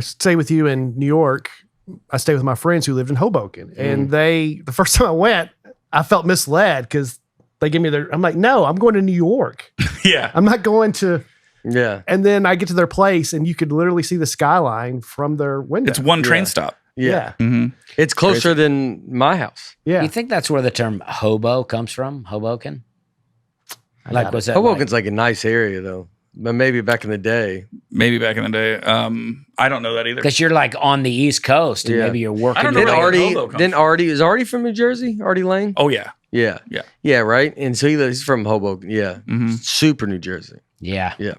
stay with you in New York, I stayed with my friends who lived in Hoboken. And the first time I went, I felt misled because they give me I'm like, no, I'm going to New York. Yeah. I'm not going to. Yeah. And then I get to their place and you could literally see the skyline from their window. It's one train stop. Yeah. Mm-hmm. It's closer than my house. Yeah. You think that's where the term hobo comes from? Hoboken? Like, was that Hoboken's like a nice area though. But maybe back in the day. Maybe back in the day. I don't know that either. because you're like on the East Coast and Yeah. maybe you're working. I don't know your Then where way- Hobo comes from. Artie is Artie from New Jersey? Artie Lane? Oh, yeah. Yeah. Yeah. Yeah, right? And so he's from Hoboken. Yeah. Mhm. Super New Jersey. Yeah. Yeah.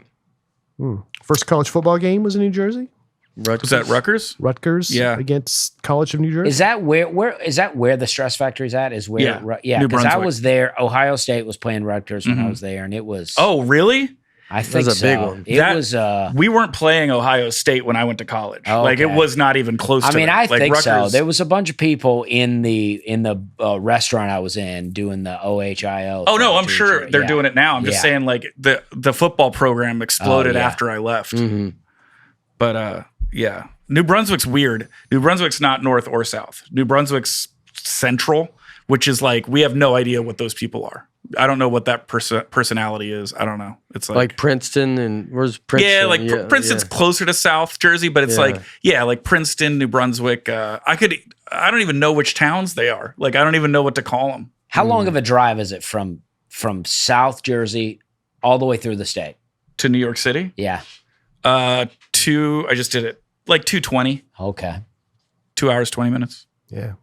First college football game was in New Jersey. Rutgers. Was that Rutgers? Rutgers Yeah. against College of New Jersey. Is that where the stress factory's at? Is where Yeah. New because I Brunswick. was there. Ohio State was playing Rutgers when I was there, and it was Oh, really? I think was a big so. one. It That- was We weren't playing Ohio State when I went to college. Oh, Like, it okay. was not even close I to mean, that. I Like, think so. Rutgers- There was a bunch of people in the restaurant I was in doing the OHIO. Oh, no, thing, I'm too. sure they're doing it now. I'm just Yeah. saying, like, the football program exploded yeah. after I left. Mm-hmm. But, yeah. New Brunswick's weird. New Brunswick's not north or south. New Brunswick's central, which is like, we have no idea what those people are. I don't know what that personality is. I don't know. It's Like Princeton and where's Princeton? yeah, like Princeton's closer to South Jersey, but it's Yeah. like Princeton, New Brunswick. I don't even know which towns they are. Like, I don't even know what to call them. How long of a drive is it from South Jersey all the way through the state? To New York City? Yeah. I just did it. Like 2:20, Okay. 2 hours, 20 minutes. Yeah.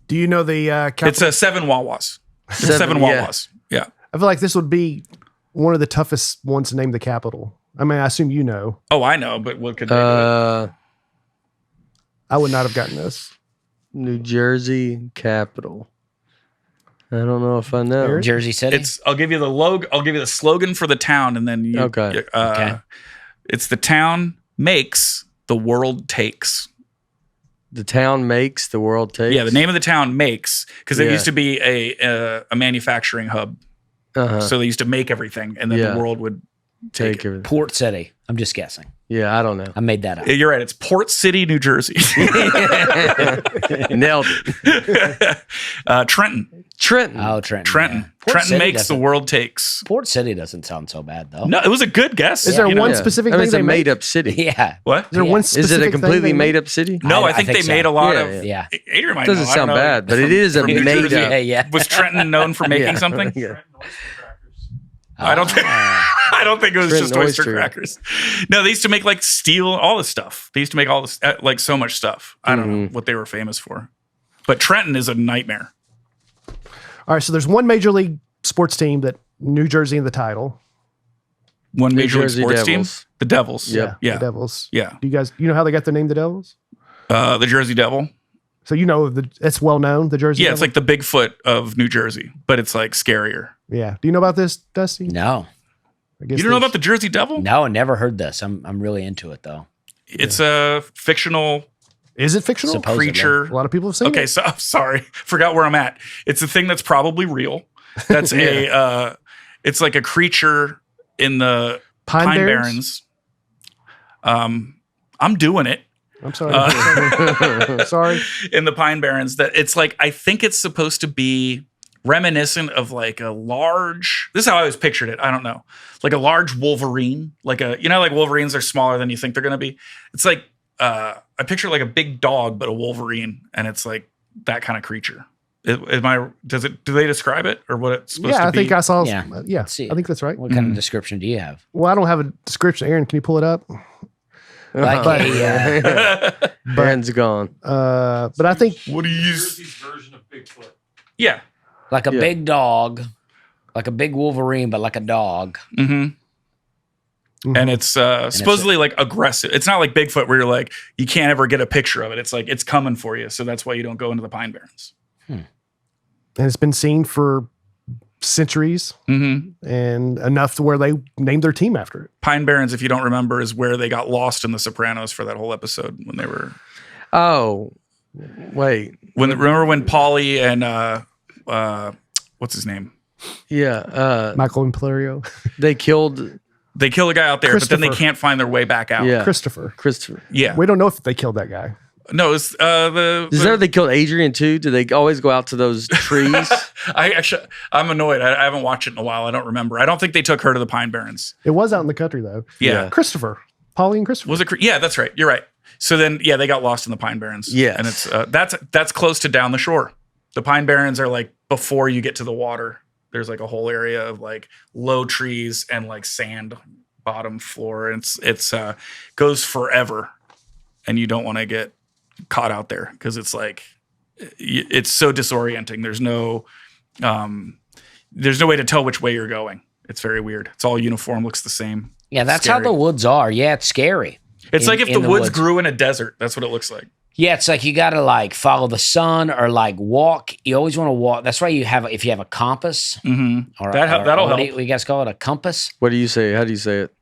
Do you know the capital? It's 7 Wawas. It's seven yeah. Wawas. Yeah. I feel like this would be one of the toughest ones to name the capital. I mean, I assume you know. Oh, I know, but what could they do? I would not have gotten this. New Jersey capital. I don't know if I know. Eric? Jersey City. I'll give you the logo. I'll give you the slogan for the town, and then you. Okay. Okay. It's the town makes, the world takes. The town makes, the world takes. Yeah, the name of the town makes, because it Yeah. used to be a manufacturing hub. Uh-huh. So they used to make everything, and then Yeah. the world would Take it. everything. Port City. I'm just guessing. Yeah, I don't know. I made that up. You're right. It's Port City, New Jersey. Nailed it. Trenton. Trenton. Oh, Trenton. Trenton. yeah. Port Trenton City makes, the doesn't- world takes. Port City doesn't sound so bad though. No, it was a good guess. Is there you know? one specific I mean, thing it's a they make? made up city. Yeah. What? Is there Yeah. one Is specific it a thing completely they made make? up city? No, I think think they so. made a lot Yeah, of. Yeah. Adrian might Doesn't know. I sound don't know. bad, but it is a From New made Jersey. up. Yeah, yeah. Was Trenton known for making Yeah. something? Yeah. I don't think. I don't think it was Trenton just oyster oyster. crackers. No, they used to make like steel, all this stuff. They used to make all this, like so much stuff. I don't know what they were famous for, but Trenton is a nightmare. All right, so there's one major league sports team that New Jersey in the title. One New major league Jersey sports team, Devils. the Devils. Yeah. yeah, The Devils. yeah. Do you know how they got their name, the Devils? The Jersey Devil. So you know it's well known, the Jersey. Yeah, Devil? it's like the Bigfoot of New Jersey, but it's like scarier. Yeah. Do you know about this, Dusty? No. I guess You don't know about the Jersey Devil? No, never heard this. I'm really into it though. It's a fictional Is it fictional? Supposedly. creature. A lot of people have seen Okay, it. so I'm sorry, forgot where I'm at. It's a thing that's probably real. That's it's like a creature in the Pine Barrens. I'm doing it I'm sorry. Sorry. in the Pine Barrens. That it's like, I think it's supposed to be reminiscent of like a large. This is how I always pictured it. I don't know, like a large Wolverine, like like Wolverines are smaller than you think they're gonna be. It's like I picture like a big dog, but a Wolverine, and it's like that kind of creature. Do they describe it or what it's supposed Yeah, to I be? think I saw. Yeah. Yeah, Let's see I think that's right. What kind of description do you have? Well, I don't have a description. Aaron, can you pull it up? Like But- Brand's gone. But I think What do you use? version of Bigfoot. Yeah. like a Yeah. big dog, like a big Wolverine, but like a dog. Mm-hmm. And it's supposedly like aggressive. It's not like Bigfoot where you're like, you can't ever get a picture of it. It's like, it's coming for you. So that's why you don't go into the Pine Barrens. And it's been seen for centuries and enough to where they named their team after it. Pine Barrens, if you don't remember, is where they got lost in the Sopranos for that whole episode when they were. Oh, wait. Remember when Paulie and what's his name? Yeah. Michael Imperial. They killed. They kill a guy out there, but then they Christopher. can't find their way back out. Yeah. Christopher. Yeah. We don't know if they killed that guy. No, it's Is there they killed Adrian too? Do they always go out to those trees? I'm annoyed. I haven't watched it in a while. I don't remember. I don't think they took her to the Pine Barrens. It was out in the country though. Yeah. Christopher. Polly and Christopher. Was it? Yeah, that's right. You're right. So then, yeah, they got lost in the Pine Barrens. Yes. And it's that's close to down the shore. The Pine Barrens are like before you get to the water. There's like a whole area of like low trees and like sand bottom floor. And it's goes forever, and you don't want to get caught out there because it's like it's so disorienting. There's no way to tell which way you're going. It's very weird. It's all uniform, looks the same. Yeah, that's Scary. how the woods are. Yeah, it's scary. It's like if in the woods grew in a desert. That's what it looks like. Yeah, it's like you got to like follow the sun or like walk. You always want to walk. That's why if you have a compass. Mm-hmm. Or, That'll what help. do you guys call it? A compass? What do you say? How do you say it?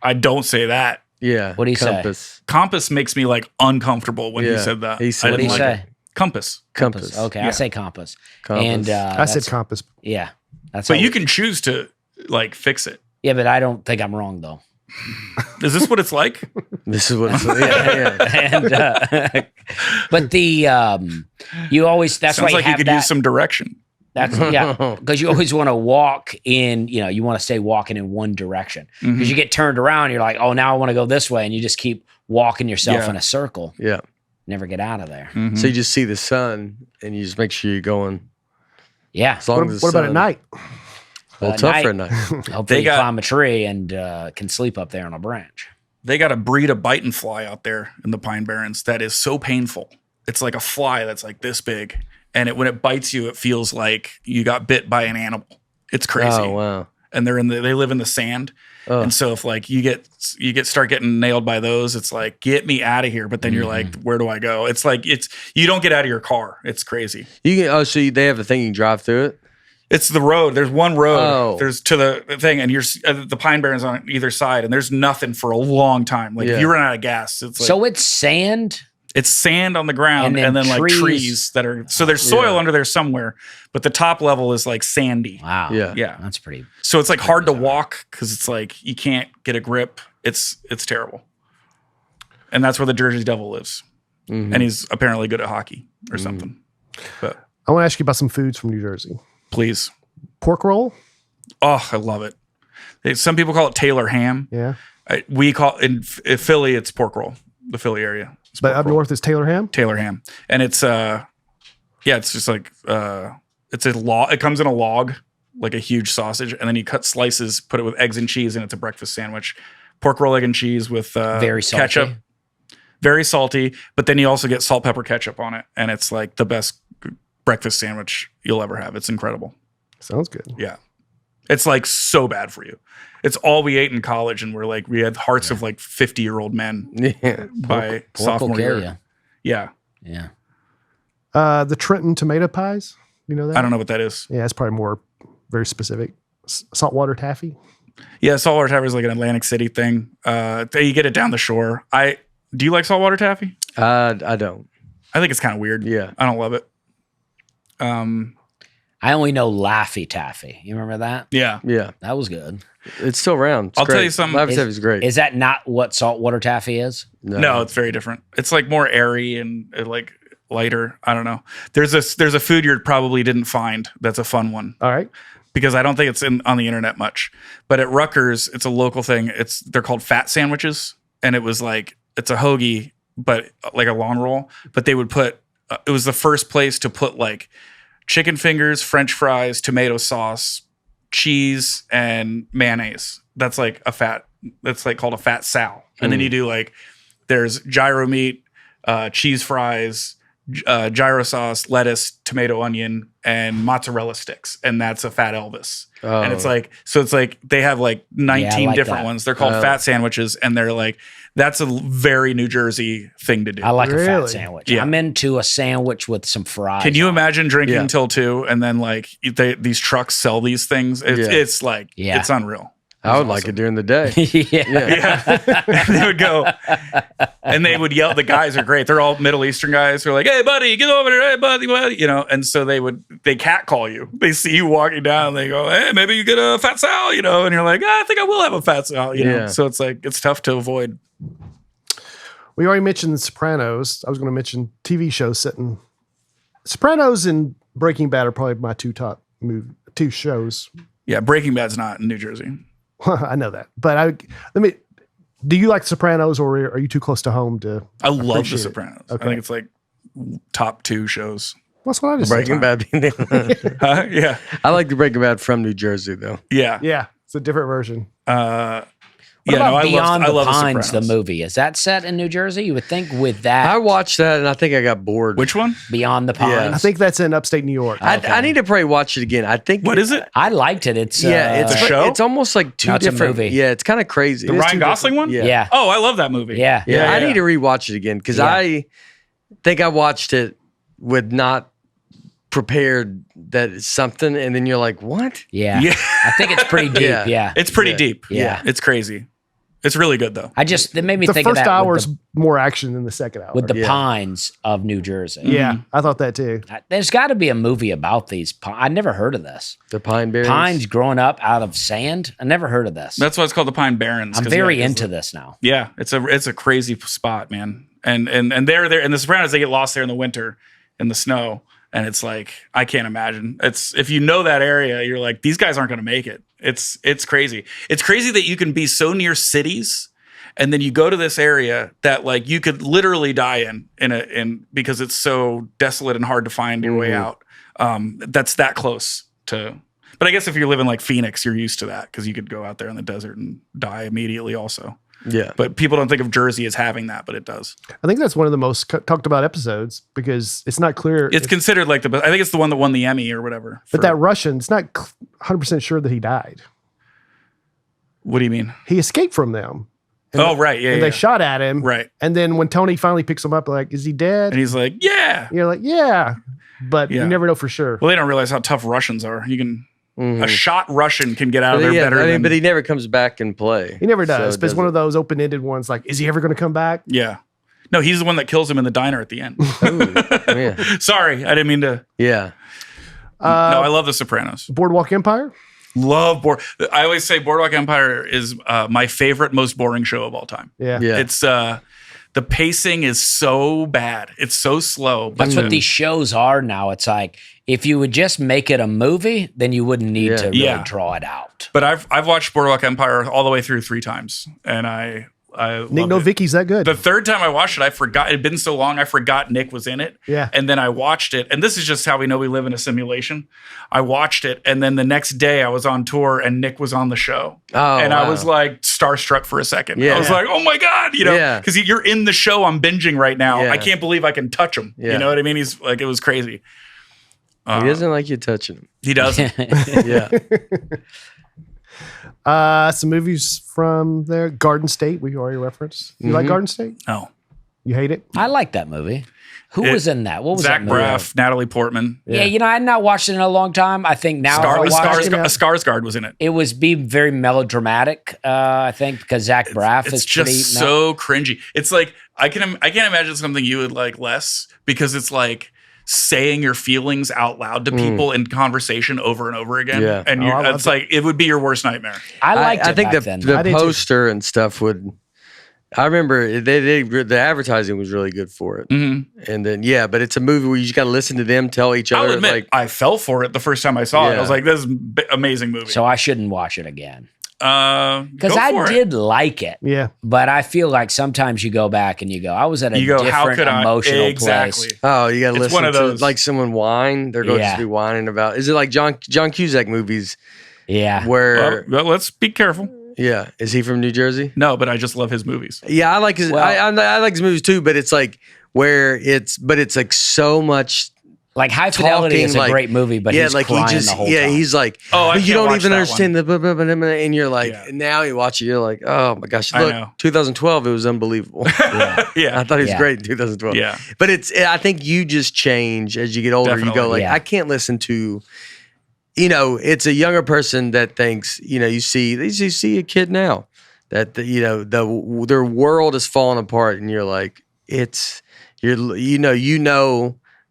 I don't say that. Yeah. What do you say? Compass. Compass makes me like uncomfortable when you said that. He said What do you like say? it. Compass. Compass. Okay, Yeah. I say compass. Compass. And I said that's- compass. Yeah, that's. But how you we- can choose to like fix it. Yeah, but I don't think I'm wrong though. Is this what it's like? This is what it's like. Yeah. And but the you always that's Sounds why like you you have could that. use some direction. That's because you always want to walk in. You want to stay walking in one direction because you get turned around. You're like, oh, now I want to go this way, and you just keep walking yourself Yeah. in a circle. Yeah. Never get out of there. Mhm. So you just see the sun and you just make sure you're going Yeah. as long What, as the what about at sun- night? Well, At tougher night. at night. Hopefully, you got- climb a tree and can sleep up there on a branch. They got a breed of bite and fly out there in the Pine Barrens that is so painful. It's like a fly that's like this big, and when it bites you, it feels like you got bit by an animal. It's crazy. Oh wow. And they live in the sand. Oh. And so if like you start getting nailed by those, it's like, get me out of here. But then you're like, where do I go? It's like you don't get out of your car. It's crazy. You can. Oh, so they have a thing you can drive through it. It's the road. There's one road. Oh. There's to the thing, and you're the Pine Barrens on either side, and there's nothing for a long time. Like Yeah. if you run out of gas, it's like So it's sand. it's sand on the ground, And and then then like trees. trees that are. So there's soil Yeah. under there somewhere, but the top level is like sandy. Wow. Yeah. Yeah. That's pretty. So it's like hard to walk because it's like you can't get a grip. It's terrible, and that's where the Jersey Devil lives, and he's apparently good at hockey or something. But I want to ask you about some foods from New Jersey. please, Pork roll? oh, I love it. Some people call it Taylor ham. Yeah. We call in Philly, it's pork roll. The Philly area, it's But pork up roll. north is Taylor ham? Taylor ham, and it's it's just like it's a log. It comes in a log, like a huge sausage, and then you cut slices, put it with eggs and cheese, and it's a breakfast sandwich. Pork roll, egg and cheese with Very salty. ketchup, very salty. But then you also get salt, pepper, ketchup on it, and it's like the best breakfast sandwich you'll ever have. It's incredible. Sounds good. Yeah, it's like so bad for you. It's all we ate in college, and we had hearts of like 50-year-old men Yeah. by Pork will sophomore kill year. you. Yeah, Yeah. The Trenton tomato pies? You know that? I don't know what that is. Yeah, it's probably more very specific. Saltwater taffy? Yeah, saltwater taffy is like an Atlantic City thing. You get it down the shore. Do you like saltwater taffy? I don't. I think it's kind of weird. Yeah. I don't love it. I only know Laffy Taffy. You remember that? Yeah. Yeah. That was good. It's still around. It's I'll tell great. you something. Live Taffy is great. Is that not what saltwater taffy is? No, it's very different. It's like more airy and like lighter. I don't know. There's a food you probably didn't find that's a fun one All right. because I don't think it's on the internet much. But at Rutgers, it's a local thing. They're called fat sandwiches, and it was like it's a hoagie, but like a long roll. But they would put. It was the first place to put like chicken fingers, French fries, tomato sauce, cheese, and mayonnaise. That's like a fat. That's like called a fat sal. And then you do like there's gyro meat, cheese fries, gyro sauce, lettuce, tomato, onion, and mozzarella sticks, and that's a Fat Elvis. Oh. And it's like they have like 19 like different that. ones. They're called fat sandwiches, and they're like that's a very New Jersey thing to do. I like a fat Really? sandwich. Yeah. I'm into a sandwich with some fries. Can you on it. imagine drinking Yeah. till 2 and then like these trucks sell these things? It's like Yeah. it's unreal. I would like it during the day. yeah. They would go and they would yell. The guys are great. They're all Middle Eastern guys who are like, "Hey, buddy, get over here. Hey, buddy, you know." And so they catcall you. They see you walking down. And they go, "Hey, maybe you get a fat sal," you know. And you're like, "I think I will have a fat sal," you know. Yeah. So it's like it's tough to avoid. We already mentioned The Sopranos. I was going to mention TV shows setting. Sopranos and Breaking Bad are probably my two shows. Yeah, Breaking Bad's not in New Jersey. I know that, but do you like The Sopranos, or are you too close to home to? I love The Appreciate it. Sopranos. Okay. I think it's like top 2 shows. That's what I just said. Breaking Bad. Huh? Yeah, I like the Breaking Bad from New Jersey though. yeah. Yeah, it's a different version. What about I Beyond love the The Pines, the Sopranos. movie? Is that set in New Jersey? You would think with that I watched that and I think I got bored. Which one? Beyond the Pines. I think that's in upstate New York. I need to probably watch it again. I think What is it? I liked it. It's It's a show? It's almost like two No, it's a different. movie. Yeah, it's kind of crazy. The It is Ryan two Gosling different- one? Yeah. yeah. Oh, I love that movie. Yeah. Yeah, I yeah. need to rewatch it again because Yeah. I think I watched it with not prepared that it's something, and then you're like, "What?" Yeah. Yeah. I think it's pretty deep. Yeah. Yeah. It's pretty Yeah. deep. Yeah. It's crazy. It's really good though. It made me The think of first that hour with is more action than the second hour. the Yeah. Pines of New Jersey. Yeah, I thought that too. There's got to be a movie about these. I never heard of this. The Pine Barrens. Pines growing up out of sand. I never heard of this. That's why it's called the Pine Barrens. I'm 'cause, very yeah, into this now. Yeah, it's a crazy spot, man. And they're there in the Sopranos. They get lost there in the winter in the snow, and it's like I can't imagine. It's if you know that area, you're like these guys aren't going to make it. It's crazy. It's crazy that you can be so near cities. And then you go to this area that like you could literally die in because it's so desolate and hard to find your way out. That's that close to. But I guess if you're living like Phoenix, you're used to that because you could go out there in the desert and die immediately also. Yeah, But people don't think of Jersey as having that, but it does. I think that's one of the most talked about episodes because it's not clear. It's considered like I think it's the one that won the Emmy or whatever. but that Russian, it's not 100% sure that he died. What do you mean? He escaped from them. And Oh, right. Yeah. and yeah. they shot at him. Right. And then when Tony finally picks him up, like, is he dead? And he's like, yeah. You're like, yeah. But Yeah. you never know for sure. Well, they don't realize how tough Russians are. You can, Mhm. a shot Russian can get out of But there yeah, better than. but he never comes back and play. He never So does. it But it's one of doesn't- those open-ended ones like, is he ever going to come back? Yeah. No, he's the one that kills him in the diner at the end. Yeah, Sorry, I didn't mean to. yeah. No, I love The Sopranos. Boardwalk Empire? Love I always say Boardwalk Empire is my favorite, most boring show of all time. Yeah. Yeah. It's the pacing is so bad. It's so slow. But That's what these shows are now. It's like if you would just make it a movie, then you wouldn't need Yeah. to really Yeah. draw it out. But I've watched Boardwalk Empire all the way through 3 times, and I Nick loved it. Novicki's that good. The third time I watched it, I forgot. It had been so long, I forgot Nick was in it. Yeah. And then I watched it, and this is just how we know we live in a simulation. I watched it, and then the next day I was on tour, and Nick was on the show. Oh, and I wow. was like starstruck for a second. Yeah. I was like, oh my God, you know, Yeah. because you're in the show I'm binging right now. Yeah. I can't believe I can touch him. Yeah. You know what I mean? He's like, it was crazy. He doesn't like you touching him. He doesn't. Yeah. Some movies from there. Garden State, we already referenced. You Mm-hmm. like Garden State? No. You hate it? I like that movie. Who was in that? What was Zach that movie? Braff, Natalie Portman. Yeah, you know, I had not watched it in a long time. I think now if I watched it, Skarsgård was in it. it was be very melodramatic. I think because Zach Braff It's is just pretty so cringy. It's like I can't imagine something you would like less because it's like saying your feelings out loud to people in conversation over and over again. Yeah. And Oh, I it's loved like it would be your worst nightmare. I liked I it think back then. the I did too. poster and stuff would. I remember the advertising was really good for it, and then but it's a movie where you just got to listen to them tell each I'll other. admit, Like, I fell for it the first time I saw it. I Yeah. was like, "This is an amazing movie." So I shouldn't watch it again because because I did like it. Yeah. But I feel like sometimes you go back and you go, I was at a you go, "How different could I?" emotional Exactly. place. oh, you got to It's listen one of to those- like someone whine. They're going Yeah. to be whining about. Is it like John Cusack movies Yeah. where? Well, let's be careful. Yeah. Is he from New Jersey? No, but I just love his movies. Yeah, I like his. I like his movies too, but it's like it's like so much. Like High Fidelity is a like, great movie, but he's like crying he just the whole time. he's like, Oh, I but you can't don't watch even that understand one. the blah, blah, blah, blah, and you're like, Yeah. now you watch it, you're like, oh my gosh, I look, know. 2012, it was unbelievable. Yeah. I thought he was Yeah. great in 2012. Yeah. But I think you just change as you get older. You go Definitely. like, Yeah. I can't listen to, it's a younger person that thinks, you see a kid now that their world is falling apart, and you're like,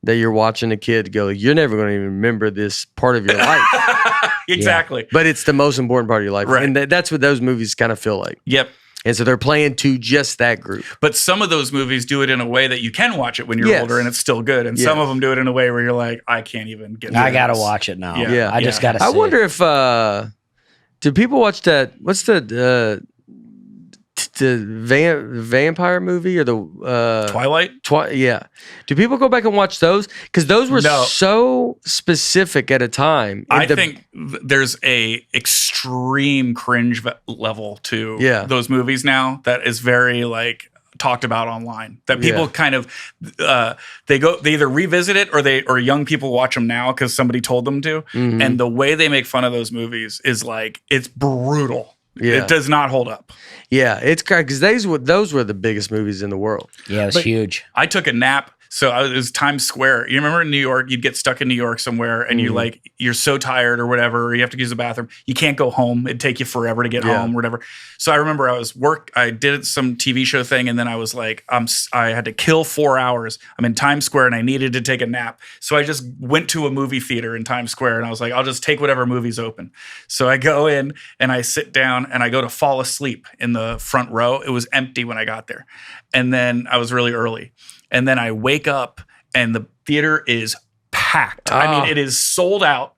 that you're watching a kid go, you're never going to even remember this part of your life, Exactly. but it's the most important part of your life, Right. and that's what those movies kind of feel like. Yep. And so they're playing to just that group. But some of those movies do it in a way that you can watch it when you're Yes. older and it's still good. And some of them do it in a way where you're like, I can't even get I through gotta this. watch it now. Yeah. I just gotta. I see wonder it. if do people watch that? What's the vampire movie or the Twilight? Yeah. Do people go back and watch those? Because those were No. so specific at a time. I think there's a extreme cringe level to those movies now that is very like talked about online, that people kind of they either revisit it or young people watch them now because somebody told them to. Mm-hmm. And the way they make fun of those movies is like, it's brutal. Yeah. It does not hold up. Yeah, it's crazy because those were the biggest movies in the world. Yeah, it was huge. I took a nap. So it was Times Square. You remember in New York, you'd get stuck in New York somewhere and you're so tired or whatever, or you have to use the bathroom. You can't go home. It'd take you forever to get home or whatever. So I remember I did some TV show thing, and then I was like, I had to kill 4 hours. I'm in Times Square and I needed to take a nap. So I just went to a movie theater in Times Square and I was like, I'll just take whatever movie's open. So I go in and I sit down and I go to fall asleep in the front row. It was empty when I got there. And then I was really early. And then I wake up and the theater is packed. I mean, it is sold out.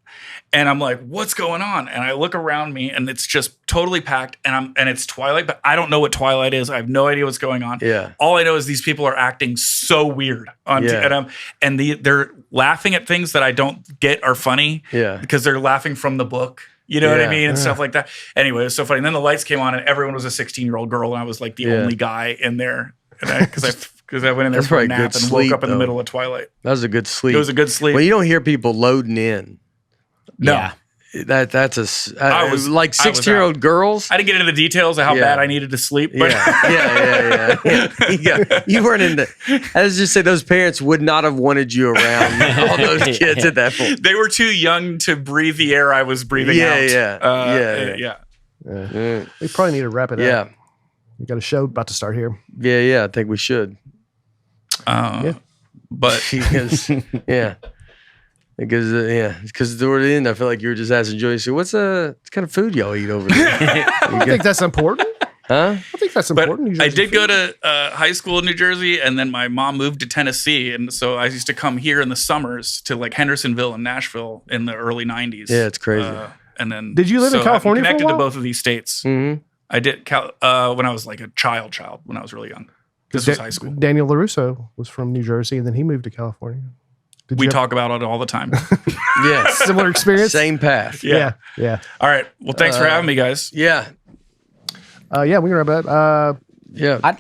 And I'm like, what's going on? And I look around me and it's just totally packed. And it's Twilight, but I don't know what Twilight is. I have no idea what's going on. Yeah. All I know is these people are acting so weird and they're laughing at things that I don't get are funny. Yeah. Because they're laughing from the book. You know what I mean? And stuff like that. Anyway, it was so funny. And then the lights came on and everyone was a 16-year-old girl. And I was like the only guy in there. Because I went in there That's for a probably nap good and woke sleep, up in the though. middle of Twilight. That was a good sleep. It was a good sleep. Well, you don't hear people loading in. No. Yeah. That's I was like 16-year-old girls. I didn't get into the details of how bad I needed to sleep. But Yeah. You weren't in the. I was just say those parents would not have wanted you around all those kids at that point. they were too young to breathe the air I was breathing out. Yeah. We probably need to wrap it Yeah. up. We got a show about to start here. Yeah. I think we should. But Because toward the end, I feel like you were just asking Joey, so what kind of food y'all eat over there? I think that's important. Huh? I think that's But important. I did go to high school in New Jersey, and then my mom moved to Tennessee, and so I used to come here in the summers to like Hendersonville and Nashville in the early '90s. Yeah, it's crazy. And then Did you live in California I'm for a connected while? to both of these states. Mm-hmm. I did when I was like a child when I was really young. This was high school. Daniel LaRusso was from New Jersey, and then he moved to California. Did We you have talk about it all the time. Yeah. similar experience? Same path. Yeah. All right. Well, thanks for having me, guys. Yeah. Yeah, we can wrap it up. Yeah.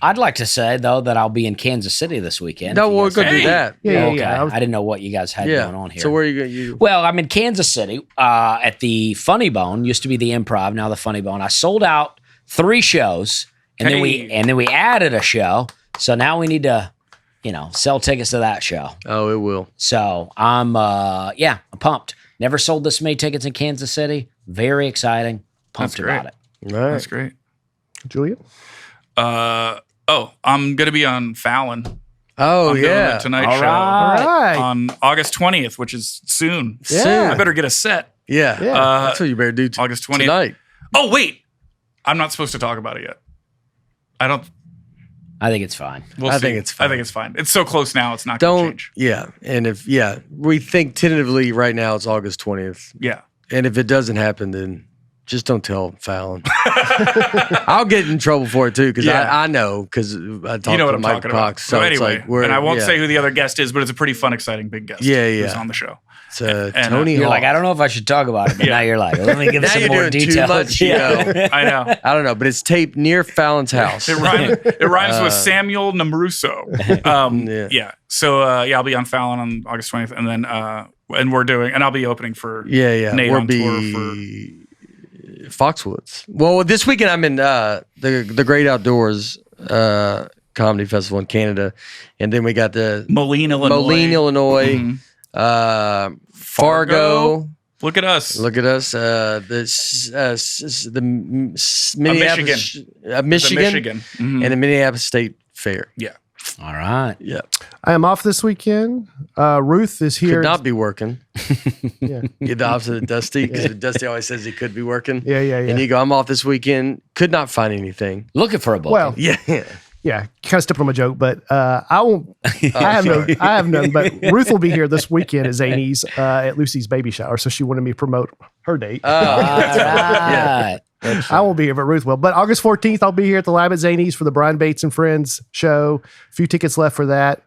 I'd like to say though that I'll be in Kansas City this weekend. No, if you we're guys- going to do that. Yeah. Okay. I I, was- didn't know what you guys had going on here. So where are you going? Well, I'm in Kansas City at the Funny Bone. Used to be the Improv, now the Funny Bone. I sold out 3 shows, and then we added a show. So now we need to, sell tickets to that show. Oh, it will. So I'm pumped. Never sold this many tickets in Kansas City. Very exciting. Pumped That's great. about it. All right. That's great. Julia? I'm going to be on Fallon. Oh, I'm doing yeah. the Tonight All Show All right. on August 20th, which is soon. Yeah. I better get a set. Yeah. Yeah. That's what you better do August 20th. tonight. Oh, wait. I'm not supposed to talk about it yet. I think it's fine. We'll I see. think it's fine. I think it's fine. It's so close now, it's not going to Don't. change. Yeah. And we think tentatively right now it's August 20th. Yeah. And if it doesn't happen, then Just don't tell Fallon. I'll get in trouble for it too because I know because I talked to what I'm Mike talking Cox. about. So So it's anyway, like and I won't say who the other guest is, but it's a pretty fun, exciting big guest. Who's on the show. It's You're Tony Hawk. like, I don't know if I should talk about it, but now you're like, let me give Now some you're more doing too details. much, you know. I know. I don't know, but it's taped near Fallon's house. It rhymes with Samuel Namruso. Yeah. So I'll be on Fallon on August 20th, and then I'll be opening for Nate We'll on be tour for Foxwoods. Well, this weekend I'm in the Great Outdoors Comedy Festival in Canada, and then we got the Moline, Illinois. Mm-hmm. Fargo. Look at us. Look at us. Minneapolis, Michigan, Mhm. and the Minneapolis State Fair. Yeah. All right. Yeah, I am off this weekend. Ruth is here. could not be working. Yeah. You're the opposite of Dusty because Dusty always says he could be working. Yeah. And you go, I'm off this weekend. Could not find anything. Looking for a book. Well, Yeah. yeah, kind of stepped on my joke, but I won't. I have none. But Ruth will be here this weekend at Zany's at Lucy's baby shower, so she wanted me to promote her date. all right. I won't be here, but Ruth will. But August 14th, I'll be here at the Lab at Zany's for the Brian Bates and Friends show. A few tickets left for that.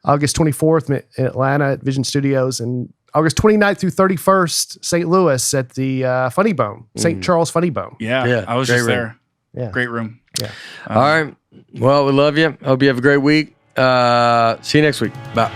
August 24th in Atlanta at Vision Studios, and August 29th through 31st, St. Louis at the Funny Bone, St. Charles Funny Bone. Yeah. I was Great just room. there. Yeah. Great room. Yeah. All right. Well, we love you. Hope you have a great week. See you next week. Bye.